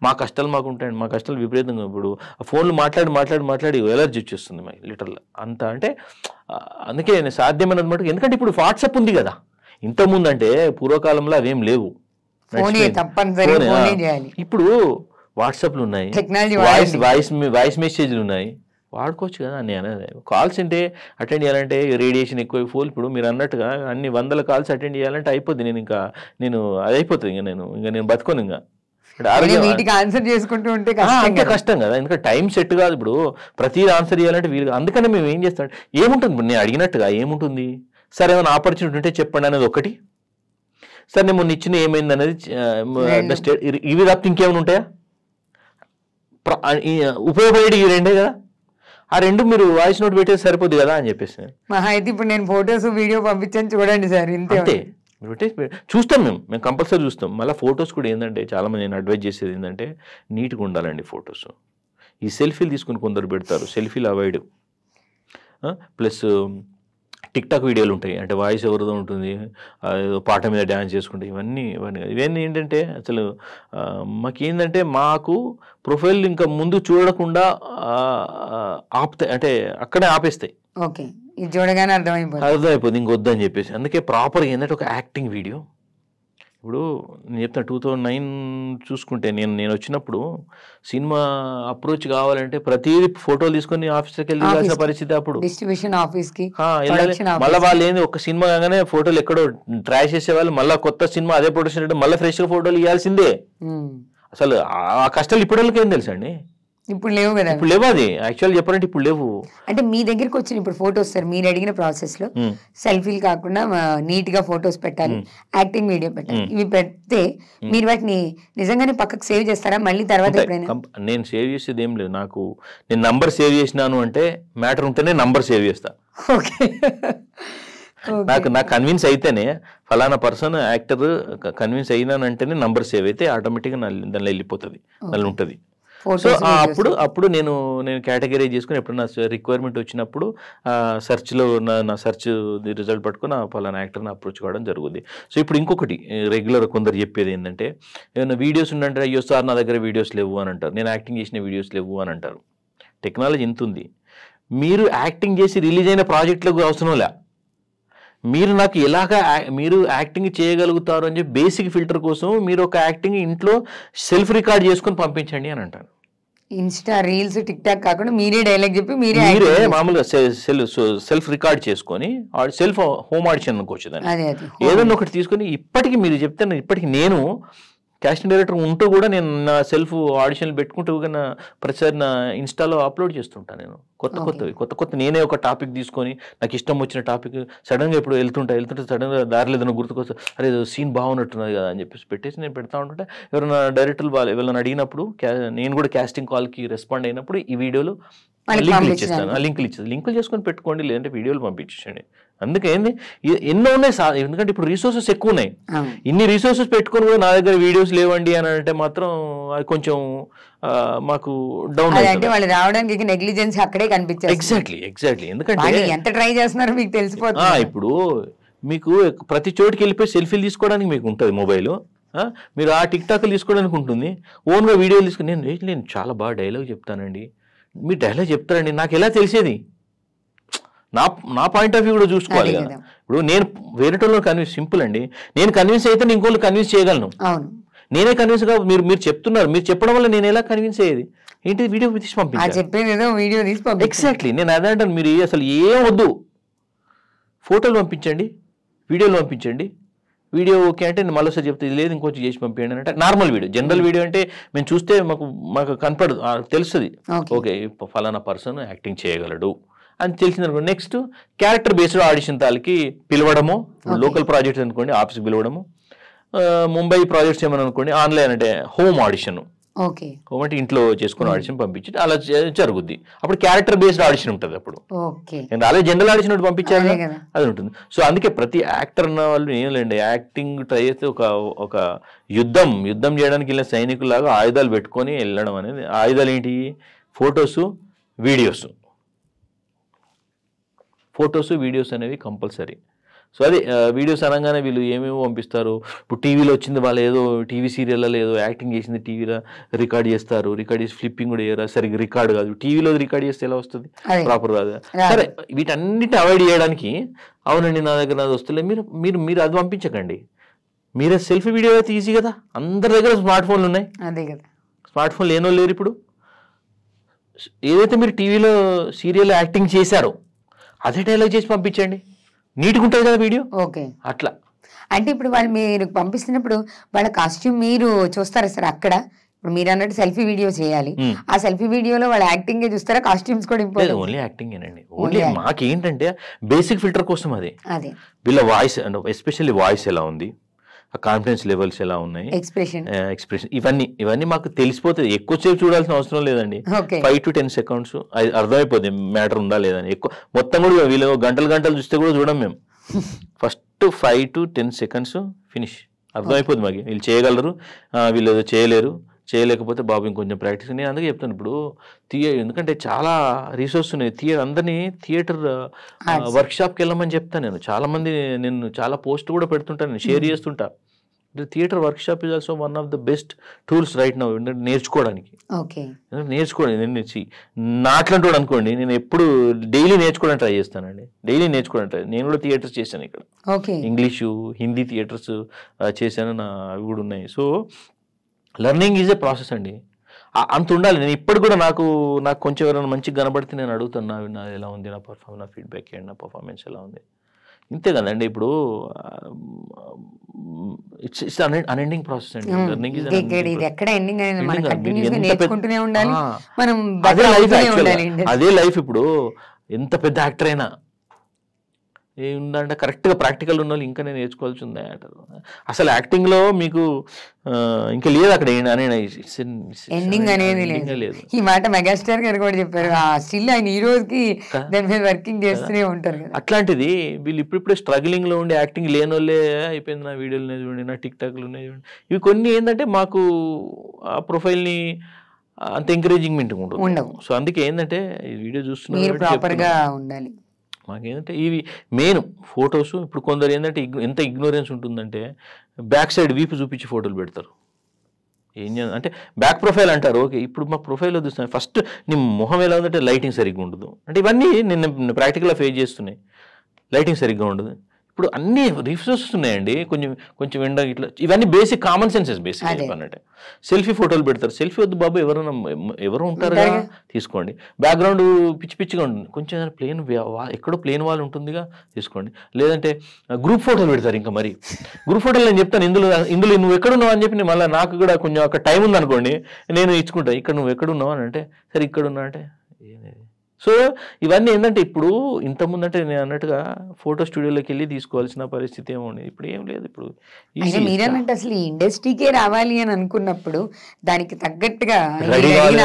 మా కష్టాలు మాకు ఉంటాయండి, మా కష్టాలు విపరీతంగా. ఇప్పుడు ఫోన్లు మాట్లాడి ఎలర్జీ వచ్చేస్తుంది మాకు లిటరల్ అంత. అంటే అందుకే సాధ్యమైనంత మటుకు, ఎందుకంటే ఇప్పుడు వాట్సాప్ ఉంది కదా. ఇంతకుముందు అంటే పూర్వకాలంలో అవేం లేవు. ఇప్పుడు వాట్సాప్లు ఉన్నాయి, వాయిస్ మెసేజ్లు ఉన్నాయి, వాడుకోవచ్చు కదా. నేను అనేది కాల్స్ అంటే అటెండ్ చేయాలంటే రేడియేషన్ ఎక్కువ ఫోన్. ఇప్పుడు మీరు అన్నట్టుగా అన్ని 100 కాల్స్ అటెండ్ చేయాలంటే అయిపోద్ది. అది అయిపోతుంది. నేను బతుకోను. ఆన్సర్ చేసుకుంటూ ఉంటే అంతే కష్టం కదా, ఎందుకంటే టైం సెట్ కాదు. ఇప్పుడు ప్రతిదీ ఆన్సర్ చేయాలంటే వీలు. అందుకనే మేము ఏం చేస్తాం, ఏముంటుంది ఇప్పుడు నేను అడిగినట్టుగా ఏముంటుంది, సరే ఏమైనా ఆపర్చునిటీ ఉంటే చెప్పండి అనేది ఒకటి. సరే నేను మొన్న ఇచ్చిన ఏమైంది అనేది ఇవి తప్ప ఇంకేమైనా ఉంటాయా, ఉపయోగపడేది ఈ రెండే కదా. ఆ రెండు మీరు వాయిస్ నోట్ పెట్టేసి సరిపోద్ది కదా అని చెప్పేసి. అయితే ఇప్పుడు నేను ఫొటోస్ వీడియో పంపించాను చూడండి సార్, ఇంతే చూస్తాం. మేము కంపల్సరీ చూస్తాం. మళ్ళీ ఫొటోస్ కూడా ఏంటంటే చాలామంది నేను అడ్వైజ్ చేసేది ఏంటంటే నీట్గా ఉండాలండి ఫొటోస్. ఈ సెల్ఫీలు తీసుకుని కొందరు పెడతారు, సెల్ఫీలు అవాయిడ్. ప్లస్ టిక్టాక్ వీడియోలు ఉంటాయి, అంటే వాయిస్ ఎవరిదో ఉంటుంది, పాట మీద డ్యాన్స్ చేసుకుంటే ఇవన్నీ ఏంటంటే అసలు మాకేంటంటే మాకు ప్రొఫైల్ ఇంకా ముందు చూడకుండా ఆపుతాయి, అంటే అక్కడే ఆపేస్తాయి. ఓకే, ఇది చూడగానే అర్థమైపోతుంది ఇంకొద్దని చెప్పేసి. అందుకే ప్రాపర్గా ఏంటంటే ఒక యాక్టింగ్ వీడియో. ఇప్పుడు నేను చెప్తాను 2009 చూసుకుంటే నేను వచ్చినప్పుడు సినిమా అప్రోచ్ కావాలంటే ప్రతిదీ ఫోటోలు తీసుకొని ఆఫీస్కి వెళ్ళాల్సిన పరిస్థితి. అప్పుడు డిస్ట్రిబ్యూషన్ ఆఫీస్కి మళ్ళీ వాళ్ళు ఏంది ఒక సినిమా కాగానే ఫోటోలు ఎక్కడో ట్రాష్ చేసేవాళ్ళు, మళ్ళీ కొత్త సినిమా అదే ప్రొడక్షన్ అంటే మళ్ళీ ఫ్రెష్గా ఫోటోలు ఇవ్వాల్సిందే. అసలు ఆ కష్టాలు ఇప్పటికి ఏం తెలుసా అండి, ఇప్పుడు లేవు కదా. ఇప్పుడు లేవు, అది యాక్చువల్ చెప్పాలంటే ఇప్పుడు లేవు. అంటే మీ దగ్గరికి వచ్చిన ఇప్పుడు ఫొటోస్ సార్ మీరు అడిగిన ప్రాసెస్ లో సెల్ఫీలు కాకుండా నీట్ గా ఫొటోస్ పెట్టాలి, యాక్టింగ్ వీడియో పెట్టాలి. ఇవి పెడితే మీరు వాటిని నిజంగానే పక్కకు సేవ్ చేస్తారా మళ్ళీ తర్వాత ఎప్పుడైనా? నేను సేవ్ చేసేది ఏం లేదు. నేను నంబర్ సేవ్ చేసినాను అంటే మ్యాటర్ ఉంటేనే నంబర్ సేవ్ చేస్తా. ఓకే, నాకు కన్విన్స్ అయితేనే ఫలానా పర్సన్ యాక్టర్ కన్విన్స్ అయినానంటేనే నంబర్ సేవ్ అయితే ఆటోమేటిక్గా దానిలో వెళ్ళిపోతుంది, దానిలో ఉంటుంది. సో అప్పుడు నేను కేటగిరైజ్ చేసుకుని ఎప్పుడు నా రిక్వైర్మెంట్ వచ్చినప్పుడు సెర్చ్లో నా సెర్చ్ రిజల్ట్ పట్టుకుని పలానా యాక్టర్ని అప్రోచ్ కావడం జరుగుతుంది. సో ఇప్పుడు ఇంకొకటి రెగ్యులర్ కొందరు చెప్పేది ఏంటంటే ఏమైనా వీడియోస్ ఉండంటే అయ్యో సార్ నా దగ్గర వీడియోస్ లేవు అని అంటారు, నేను యాక్టింగ్ చేసిన వీడియోస్ లేవు అని అంటారు. టెక్నాలజీ ఇంత ఉంది, మీరు యాక్టింగ్ చేసి రిలీజ్ అయిన ప్రాజెక్టులకు అవసరం లే, మీరు నాకు మీరు యాక్టింగ్ చేయగలుగుతారు అని చెప్పి బేసిక్ ఫిల్టర్ కోసం మీరు ఒక యాక్టింగ్ ఇంట్లో సెల్ఫ్ రికార్డ్ చేసుకొని పంపించండి అని అంటాను. ఇన్స్టా రీల్స్ టిక్ టాక్ కాకుండా మీరే డైలాగ్ చెప్పి మీరే మామూలుగా సెల్ఫ్ రికార్డ్ చేసుకొని సెల్ఫ్ హోమ్ ఆడిషన్ అనుకోవచ్చు దాన్ని, ఏదన్నా ఒకటి తీసుకొని. ఇప్పటికీ మీరు చెప్తే ఇప్పటికి నేను కాస్టింగ్ డైరెక్టర్ ఉంటూ కూడా నేను నా సెల్ఫ్ ఆడిషన్లు పెట్టుకుంటూ ప్రతిసారి నా ఇన్స్టాలో అప్లోడ్ చేస్తుంటాను. నేను కొత్త నేనే ఒక టాపిక్ తీసుకొని నాకు ఇష్టం వచ్చిన టాపిక్ సడన్గా ఇప్పుడు వెళ్తుంటే సడన్గా దారిలో ఏదైనా గుర్తుకొస్తా, అరే సీన్ బాగున్నట్టున్నది కదా అని చెప్పేసి పెట్టేసి నేను పెడతా ఉంటుంటే ఎవరైనా డైరెక్టర్లు ఎవరైనా అడిగినప్పుడు నేను కూడా కాస్టింగ్ కాల్కి రెస్పాండ్ అయినప్పుడు ఈ వీడియోలు లింకులు ఇచ్చేస్తాను. లింకులు చేసుకొని పెట్టుకోండి, లేదంటే వీడియోలు పంపించేయండి. అందుకే ఎన్నో ఉన్నాయి సార్, ఎందుకంటే ఇప్పుడు రిసోర్సెస్ ఎక్కువ ఉన్నాయి. ఇన్ని రిసోర్సెస్ పెట్టుకొని కూడా నా దగ్గర వీడియోస్ లేవండి అని అంటే మాత్రం అది కొంచెం మాకు డౌన్ అంటే వాళ్ళు రావడానికి నెగ్లిజెన్స్ అక్కడే కనిపించారు. ఎగ్జాక్ట్లీ ఎందుకంటే ఎంత ట్రై చేస్తున్నారో మీకు తెలిసిపోతుంది. ఇప్పుడు మీకు ప్రతి చోటుకి వెళ్ళిపోయి సెల్ఫీలు తీసుకోవడానికి మీకు ఉంటుంది మొబైల్, మీరు ఆ టిక్ టాక్లు తీసుకోవడానికి ఉంటుంది, ఓన్గా వీడియోలు తీసుకుని నేను చాలా బాగా డైలాగ్ చెప్తానండి, మీరు డైలాగ్ చెప్తారండి, నాకు ఎలా తెలిసేది? నా పాయింట్ ఆఫ్ వ్యూ కూడా చూసుకోవాలి కదా. ఇప్పుడు నేను వేరేటోళ్ళని కన్విన్స్, సింపుల్ అండి, నేను కన్విన్స్ అయితే ఇంకోళ్ళు కన్విన్స్ చేయగలను. నేనే కన్విన్స్ గా మీరు చెప్తున్నారు, మీరు చెప్పడం వల్ల నేను ఎలా కన్విన్స్ అయ్యేది? ఏంటి వీడియో తీసి పంపించాను. ఎగ్జాక్ట్లీ నేను అదే అంటాను, మీరు అసలు ఏం వద్దు, ఫోటోలు పంపించండి, వీడియోలు పంపించండి. వీడియో ఓకే అంటే నేను మళ్ళీసారి చెప్తే ఇది లేదు ఇంకొంచెం చేసి పంపించండి అంటే నార్మల్ వీడియో. జనరల్ వీడియో అంటే మేము చూస్తే మాకు కనపడదు, తెలుస్తుంది ఓకే ఫలానా పర్సన్ యాక్టింగ్ చేయగలడు అని తెలిసిందనుకో. నెక్స్ట్ క్యారెక్టర్ బేస్డ్ ఆడిషన్ తాలకి పిలవడము, లోకల్ ప్రాజెక్ట్స్ అనుకోండి ఆఫీస్కి పిలవడము, ముంబై ప్రాజెక్ట్స్ ఏమని అనుకోండి ఆన్లైన్ అంటే హోమ్ ఆడిషన్, హోమ్ అంటే ఇంట్లో చేసుకుని ఆడిషన్ పంపించి అలా జరుగుద్ది. అప్పుడు క్యారెక్టర్ బేస్డ్ ఆడిషన్ ఉంటుంది. అప్పుడు అలాగే జనరల్ ఆడిషన్ ఒకటి పంపించాలి అది ఉంటుంది. సో అందుకే ప్రతి యాక్టర్ అన్న వాళ్ళు ఏం లేండి, యాక్టింగ్ ట్రై చేస్తే ఒక యుద్ధం చేయడానికి వెళ్ళిన సైనికులాగా ఆయుధాలు పెట్టుకొని వెళ్ళడం అనేది. ఆయుధాలు ఏంటి? Photos, videos. ఫొటోస్ వీడియోస్ అనేవి కంపల్సరీ. సో అది వీడియోస్ అనగానే వీళ్ళు ఏమేమో పంపిస్తారు. ఇప్పుడు టీవీలో వచ్చింది, వాళ్ళు ఏదో టీవీ సీరియల్లో ఏదో యాక్టింగ్ చేసింది టీవీలో రికార్డ్ చేస్తారు, రికార్డ్ చేసి ఫ్లిప్పింగ్ కూడా చేయరా, సరిగ్గా రికార్డ్ కాదు. టీవీలో రికార్డ్ చేస్తే ఎలా వస్తుంది, ప్రాపర్ కాదు. సరే వీటన్నిటి అవాయిడ్ చేయడానికి అవునండి నా దగ్గర నాది వస్తలే, మీరు మీరు మీరు అది పంపించకండి. మీరే సెల్ఫీ వీడియో అయితే ఈజీ కదా, అందరి దగ్గర స్మార్ట్ ఫోన్లు ఉన్నాయి. అదే కదా, స్మార్ట్ ఫోన్ లేనో లేరు. ఇప్పుడు ఏదైతే మీరు టీవీలో సీరియల్ యాక్టింగ్ చేశారో అదే డైలాగ్ చేసి పంపించండి, నీట్గా ఉంటుంది కదా వీడియో. ఓకే, అట్లా. అంటే ఇప్పుడు వాళ్ళు మీరు పంపిస్తున్నప్పుడు వాళ్ళ కాస్ట్యూమ్ మీరు చూస్తారా సార్? అక్కడ ఇప్పుడు మీరు అన్నట్టు సెల్ఫీ వీడియో చేయాలి, ఆ సెల్ఫీ వీడియోలో వాళ్ళ యాక్టింగ్ చూస్తారా, కాస్ట్యూమ్స్ కూడా ఇంపార్టెంట్? ఓన్లీ యాక్టింగ్ ఏనండి. ఓన్లీ మాకేంటంటే బేసిక్ ఫిల్టర్ కోసం అదే. వీళ్ళ వాయిస్, ఎస్పెషల్లీ వాయిస్ ఎలా ఉంది, కాన్ఫిడెన్స్ లెవెల్స్ ఎలా ఉన్నాయి, ఎక్స్ప్రెషన్ ఇవన్నీ మాకు తెలిసిపోతుంది. ఎక్కువసేపు చూడాల్సిన అవసరం లేదండి. 5 to 10 seconds అర్థమైపోతుంది మ్యాటర్ ఉందా లేదని. ఎక్కువ మొత్తం కూడా వీళ్ళు గంటలు చూస్తే కూడా చూడం మేము. ఫస్ట్ 5 to 10 seconds ఫినిష్ అర్థమైపోతుంది మాకు, వీళ్ళు చేయగలరు, వీళ్ళు ఏదో చేయలేకపోతే బాబు ఇంకొంచెం ప్రాక్టీస్. నేను అందుకే చెప్తాను, ఇప్పుడు ఎందుకంటే చాలా రిసోర్స్ ఉన్నాయి. అందరినీ థియేటర్ వర్క్షాప్కి వెళ్ళమని చెప్తాను నేను. చాలా మంది, నేను చాలా పోస్ట్ కూడా పెడుతుంటాను, నేను షేర్ చేస్తుంటా. Theatre workshop is also one of the best tools right now నేర్చుకోవడానికి. నేర్చుకోండి. నేను నాట్లాంటి అనుకోండి, నేను ఎప్పుడు డైలీ నేర్చుకోవడానికి ట్రై చేస్తానండి. నేను కూడా థియేటర్స్ చేశాను ఇక్కడ, ఇంగ్లీషు హిందీ థియేటర్స్ చేశాను, అవి కూడా ఉన్నాయి. So learning is a process అండి, అంత ఉండాలి. నేను ఇప్పుడు కూడా నాకు కొంచెం ఎవరైనా మంచిగా కనబడితే నేను అడుగుతాను, నాది ఎలా ఉంది, నా ఫీడ్బ్యాక్ ఏంటి, నా పర్ఫార్మెన్స్ ఎలా ఉంది. ఇంతే కదండి. ఇప్పుడు ఇట్స్ అన్ఎండింగ్ ప్రాసెస్ అండి. లెర్నింగ్ ఈజ్ అదే లైఫ్. ఇప్పుడు ఎంత పెద్ద యాక్టర్ అయినా ఏముందంటే కరెక్ట్గా ప్రాక్టికల్ ఉన్న వాళ్ళు ఇంకా నేను నేర్చుకోవాల్సి ఉంది అంటారు. అసలు యాక్టింగ్లో మీకు ఇంకా లేదు అక్కడ ఎండింగ్ అనేది లేదు. ఈ మాట మెగాస్టార్ గారు కూడా చెప్పారు, స్టిల్ ఆయన ఈ రోజుకి దాని మీద వర్కింగ్ చేస్తూనే ఉంటారు. అట్లాంటిది వీళ్ళు ఇప్పుడిప్పుడే స్ట్రగ్లింగ్ లో ఉండి యాక్టింగ్ లేని వాళ్ళే అయిపోయింది. నా వీడియోలు చూడండి, నా టిక్ టాక్లు ఉన్నాయి చూడండి, ఇవి కొన్ని ఏంటంటే మాకు ఆ ప్రొఫైల్ని అంత ఎంకరేజింగ్మెంట్ ఉండవు. సో అందుకే ఏంటంటే ఈ వీడియో చూస్తున్నారు మాకేంటంటే ఇవి మెయిన్ ఫొటోస్. ఇప్పుడు కొందరు ఏంటంటే ఎంత ఇగ్నోరెన్స్ ఉంటుందంటే బ్యాక్ సైడ్ వీపు చూపించి ఫోటోలు పెడతారు. అంటే బ్యాక్ ప్రొఫైల్ అంటారు. ఓకే, ఇప్పుడు మా ప్రొఫైల్లో చూస్తాను ఫస్ట్ నీ మొహం ఎలా ఉందంటే లైటింగ్ సరిగ్గా ఉండదు. అంటే ఇవన్నీ నేను ప్రాక్టికల్గా ఫేస్ చేస్తున్నాయి. లైటింగ్ సరిగ్గా ఉండదు. ఇప్పుడు అన్ని రిసోర్సెస్ ఉన్నాయండి, కొంచెం ఎండ ఇట్లా, ఇవన్నీ బేసిక్ కామన్ సెన్సెస్. బేసిక్ చెప్పాలంటే సెల్ఫీ ఫోటోలు పెడతారు. సెల్ఫీ వద్దు బాబు, ఎవరు ఉంటారు కదా, తీసుకోండి. బ్యాక్గ్రౌండ్ పిచ్చిగా ఉంటుంది, కొంచెం ప్లేన్ ఎక్కడో ప్లేన్ వాల్ ఉంటుందిగా, తీసుకోండి. లేదంటే గ్రూప్ ఫోటోలు పెడతారు. ఇంకా మరి గ్రూప్ ఫోటోలు నేను చెప్తాను, ఇందులో నువ్వు ఎక్కడున్నావు అని చెప్పి మళ్ళీ నాకు కూడా కొంచెం అక్కడ టైం ఉందనుకోండి, నేను ఇచ్చుకుంటా. ఇక్కడ నువ్వు ఎక్కడున్నావు అని అంటే సరే ఇక్కడ ఉన్నా అంటే ఏమేది. సో ఇవన్నీ ఏంటంటే ఇప్పుడు ఇంతకుముందు అంటే నేను అన్నట్టుగా ఫోటో స్టూడియోలోకి వెళ్ళి తీసుకోవాల్సిన పరిస్థితి ఏమో ఉండేది, ఇప్పుడు ఏం లేదు. ఇప్పుడు మీరన్నట్టు అసలు ఈ ఇండస్ట్రీకే రావాలి అని అనుకున్నప్పుడు దానికి తగ్గట్టుగా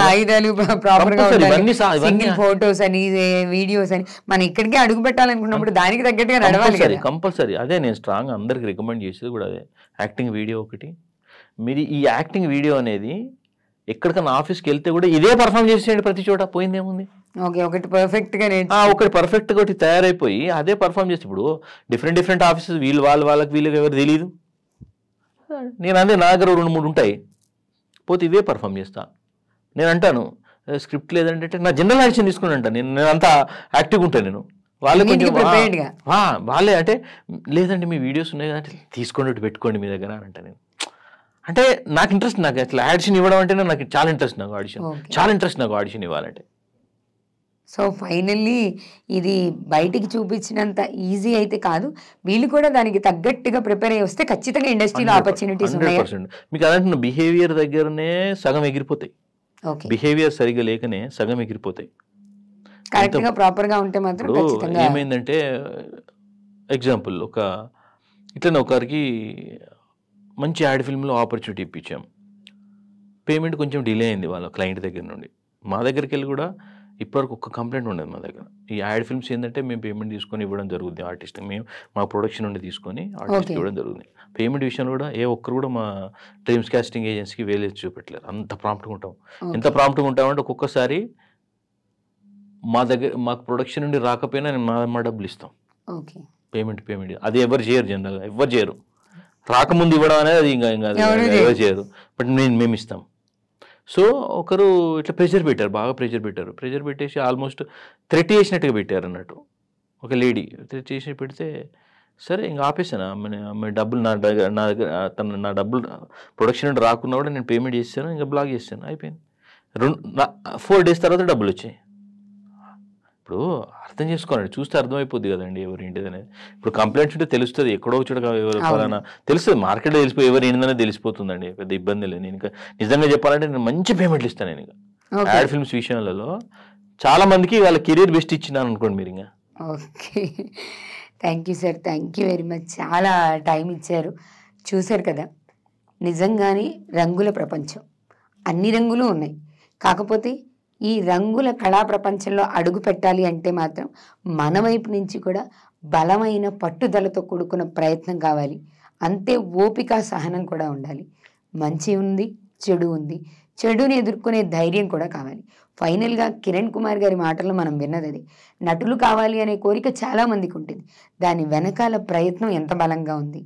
ఆయుధాలు ప్రాపర్ గా ఉండాలి, సింగిల్ ఫోటోస్ అని వీడియోస్ అని మనం ఇక్కడికే అడుగు పెట్టాలనుకున్నప్పుడు దానికి తగ్గట్టుగా నడవాలి కంపల్సరీ. అదే నేను స్ట్రాంగ్ అందరికి రికమెండ్ చేసేది కూడా అదే, యాక్టింగ్ వీడియో ఒకటి. మీరు ఈ యాక్టింగ్ వీడియో అనేది ఎక్కడికన్నా ఆఫీస్కి వెళ్తే కూడా ఇదే పర్ఫామ్ చేసేయండి, ప్రతి చోట పోయిందేముంది. ఒకటి పర్ఫెక్ట్ ఒకటి తయారైపోయి అదే పర్ఫామ్ చేస్తే ఇప్పుడు డిఫరెంట్ ఆఫీసెస్ వీళ్ళకి ఎవరు తెలియదు. నేను అదే నా దగ్గర 2-3 ఉంటాయి, పోతే ఇవే పర్ఫామ్ చేస్తా. నేను అంటాను స్క్రిప్ట్ లేదంటే నా జనరల్ యాక్షన్ తీసుకుని అంటాను. నేను అంతా యాక్టివ్గా ఉంటాను. నేను వాళ్ళే అంటే లేదండి మీ వీడియోస్ ఉన్నాయి అంటే తీసుకోండి పెట్టుకోండి మీ దగ్గర అని అంటాను. నేను అంటే నాకు ఇంట్రెస్ట్, నాకు అట్లా ఆడిషన్ ఇవ్వడం అంటేనే నాకు చాలా ఇంట్రెస్ట్. నాకు ఆడిషన్ ఇవ్వాలంటే. సో ఫైనల్లీ ఇది బయటికి చూపించినంత ఈజీ అయితే కాదు, వీళ్ళు కూడా దానికి తగ్గట్టుగా ప్రిపేర్ అయ్యి వస్తే ఖచ్చితంగా ఇండస్ట్రీలో ఆపర్చునిటీస్ ఉన్నాయి. మీకు అదంటున్న బిహేవియర్ దగ్గరనే సగం ఎగిరిపోతాయి. బిహేవియర్ సరిగ్గా లేకనే సగం ఎగిరిపోతాయి. కరెక్ట్ గా ప్రాపర్ గా ఉంటే మాత్రం ఖచ్చితంగా. ఏమైందంటే ఎగ్జాంపుల్ ఇట్లనే ఒకరికి మంచి యాడ్ ఫిల్మ్లో ఆపర్చునిటీ ఇప్పించాం. పేమెంట్ కొంచెం డిలే అయింది వాళ్ళ క్లయింట్ దగ్గర నుండి. మా దగ్గరికి వెళ్ళి కూడా ఇప్పటివరకు ఒక్క కంప్లైంట్ ఉండదు మా దగ్గర. ఈ యాడ్ ఫిల్మ్స్ ఏంటంటే మేము పేమెంట్ తీసుకొని ఇవ్వడం జరుగుతుంది ఆర్టిస్ట్, మేము మా ప్రొడక్షన్ నుండి తీసుకొని ఆర్టిస్ట్ ఇవ్వడం జరుగుతుంది. పేమెంట్ విషయంలో కూడా ఒక్కరు కూడా మా డ్రీమ్స్ కాస్టింగ్ ఏజెన్సీకి వేలేసి చూపెట్టలేరు. అంత ప్రాంప్ట్గా ఉంటాం. ఎంత ప్రాంప్ట్గా ఉంటామంటే ఒక్కొక్కసారి మాకు ప్రొడక్షన్ నుండి రాకపోయినా నేను మా డబ్బులు ఇస్తాం. ఓకే. పేమెంట్ అది ఎవరు చేయరు, జనరల్గా ఎవరు చేయరు. రాకముందు ఇవ్వడం అనేది అది ఇంకా ఎవరు చేయరు, బట్ మేము ఇస్తాం. సో ఒకరు ఇట్లా ప్రెషర్ పెట్టారు, బాగా ప్రెషర్ పెట్టేసి ఆల్మోస్ట్ థ్రెట్ చేసినట్టుగా పెట్టారు అన్నట్టు. ఒక లేడీ థ్రెట్ చేసి పెడితే సరే ఇంకా ఆపేసాను. డబ్బులు నా డబ్బులు ప్రొడక్షన్ నుండి రాకున్నా కూడా నేను పేమెంట్ చేస్తాను, ఇంకా బ్లాక్ చేస్తాను, అయిపోయింది. 4 days తర్వాత డబ్బులు వచ్చాయి. ఇప్పుడు అర్థం చేసుకోవాలండి, చూస్తే అర్థమైపోద్ది కదండి ఎవరు ఏంటిది అనేది. ఇప్పుడు కంప్లైంట్స్ ఉంటే తెలుస్తుంది, ఎక్కడో చోట ఎవరు ఫలానా తెలుస్తుంది, మార్కెట్లో తెలిసిపోయి ఎవరు ఏంటనే తెలిసిపోతుందండి, పెద్ద ఇబ్బంది లేదు. నేను ఇంకా నిజంగా చెప్పాలంటే నేను మంచి పేమెంట్లు ఇస్తాను. నేను ఇంకా యాడ్ ఫిల్మ్స్ విషయాలలో చాలా మందికి వాళ్ళ కెరీర్ బెస్ట్ ఇచ్చినాను అనుకోండి మీరు. ఇంకా okay, thank you sir, thank you very much. చాలా టైం ఇచ్చారు. చూశారు కదా, నిజంగానే రంగుల ప్రపంచం, అన్ని రంగులు ఉన్నాయి. కాకపోతే ఈ రంగుల కళా ప్రపంచంలో అడుగు పెట్టాలి అంటే మాత్రం మన వైపు నుంచి కూడా బలమైన పట్టుదలతో కూడుకున్న ప్రయత్నం కావాలి. అంతే ఓపిక, సహనం కూడా ఉండాలి. మంచి ఉంది, చెడు ఉంది, చెడుని ఎదుర్కొనే ధైర్యం కూడా కావాలి. ఫైనల్గా కిరణ్ కుమార్ గారి మాటల్లో మనం విన్నది అది, నటులు కావాలి అనే కోరిక చాలామందికి ఉంటుంది. దాని వెనకాల ప్రయత్నం ఎంత బలంగా ఉంది,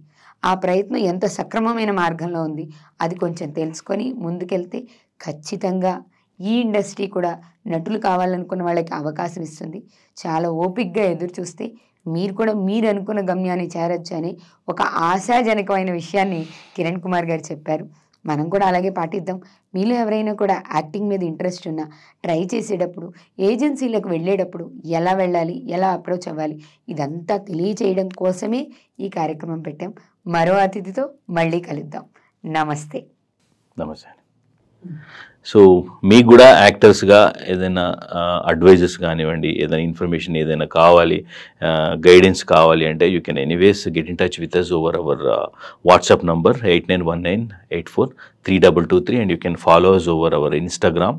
ఆ ప్రయత్నం ఎంత సక్రమమైన మార్గంలో ఉంది, అది కొంచెం తెలుసుకొని ముందుకెళ్తే ఖచ్చితంగా ఈ ఇండస్ట్రీ కూడా నటులు కావాలనుకున్న వాళ్ళకి అవకాశం ఇస్తుంది. చాలా ఓపికగా ఎదురు చూస్తే మీరు కూడా మీరు అనుకున్న గమ్యాన్ని చేరొచ్చు అని ఒక ఆశాజనకమైన విషయాన్ని కిరణ్ కుమార్ గారు చెప్పారు. మనం కూడా అలాగే పాటిద్దాం. మీలో ఎవరైనా కూడా యాక్టింగ్ మీద ఇంట్రెస్ట్ ఉన్నా ట్రై చేసేటప్పుడు, ఏజెన్సీలకు వెళ్ళేటప్పుడు ఎలా వెళ్ళాలి, ఎలా అప్రోచ్ అవ్వాలి, ఇదంతా తెలియచేయడం కోసమే ఈ కార్యక్రమం పెట్టాం. మరో అతిథితో మళ్ళీ కలుద్దాం. నమస్తే. నమస్తే. సో మీకు కూడా యాక్టర్స్గా ఏదైనా అడ్వైజెస్ కానివ్వండి, ఏదైనా ఇన్ఫర్మేషన్ ఏదైనా కావాలి, గైడెన్స్ కావాలి అంటే you can anyways get in touch with us over our WhatsApp number 8919843223 and you can follow us over our Instagram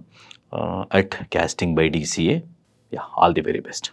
at casting by DCA. Yeah, all the very best.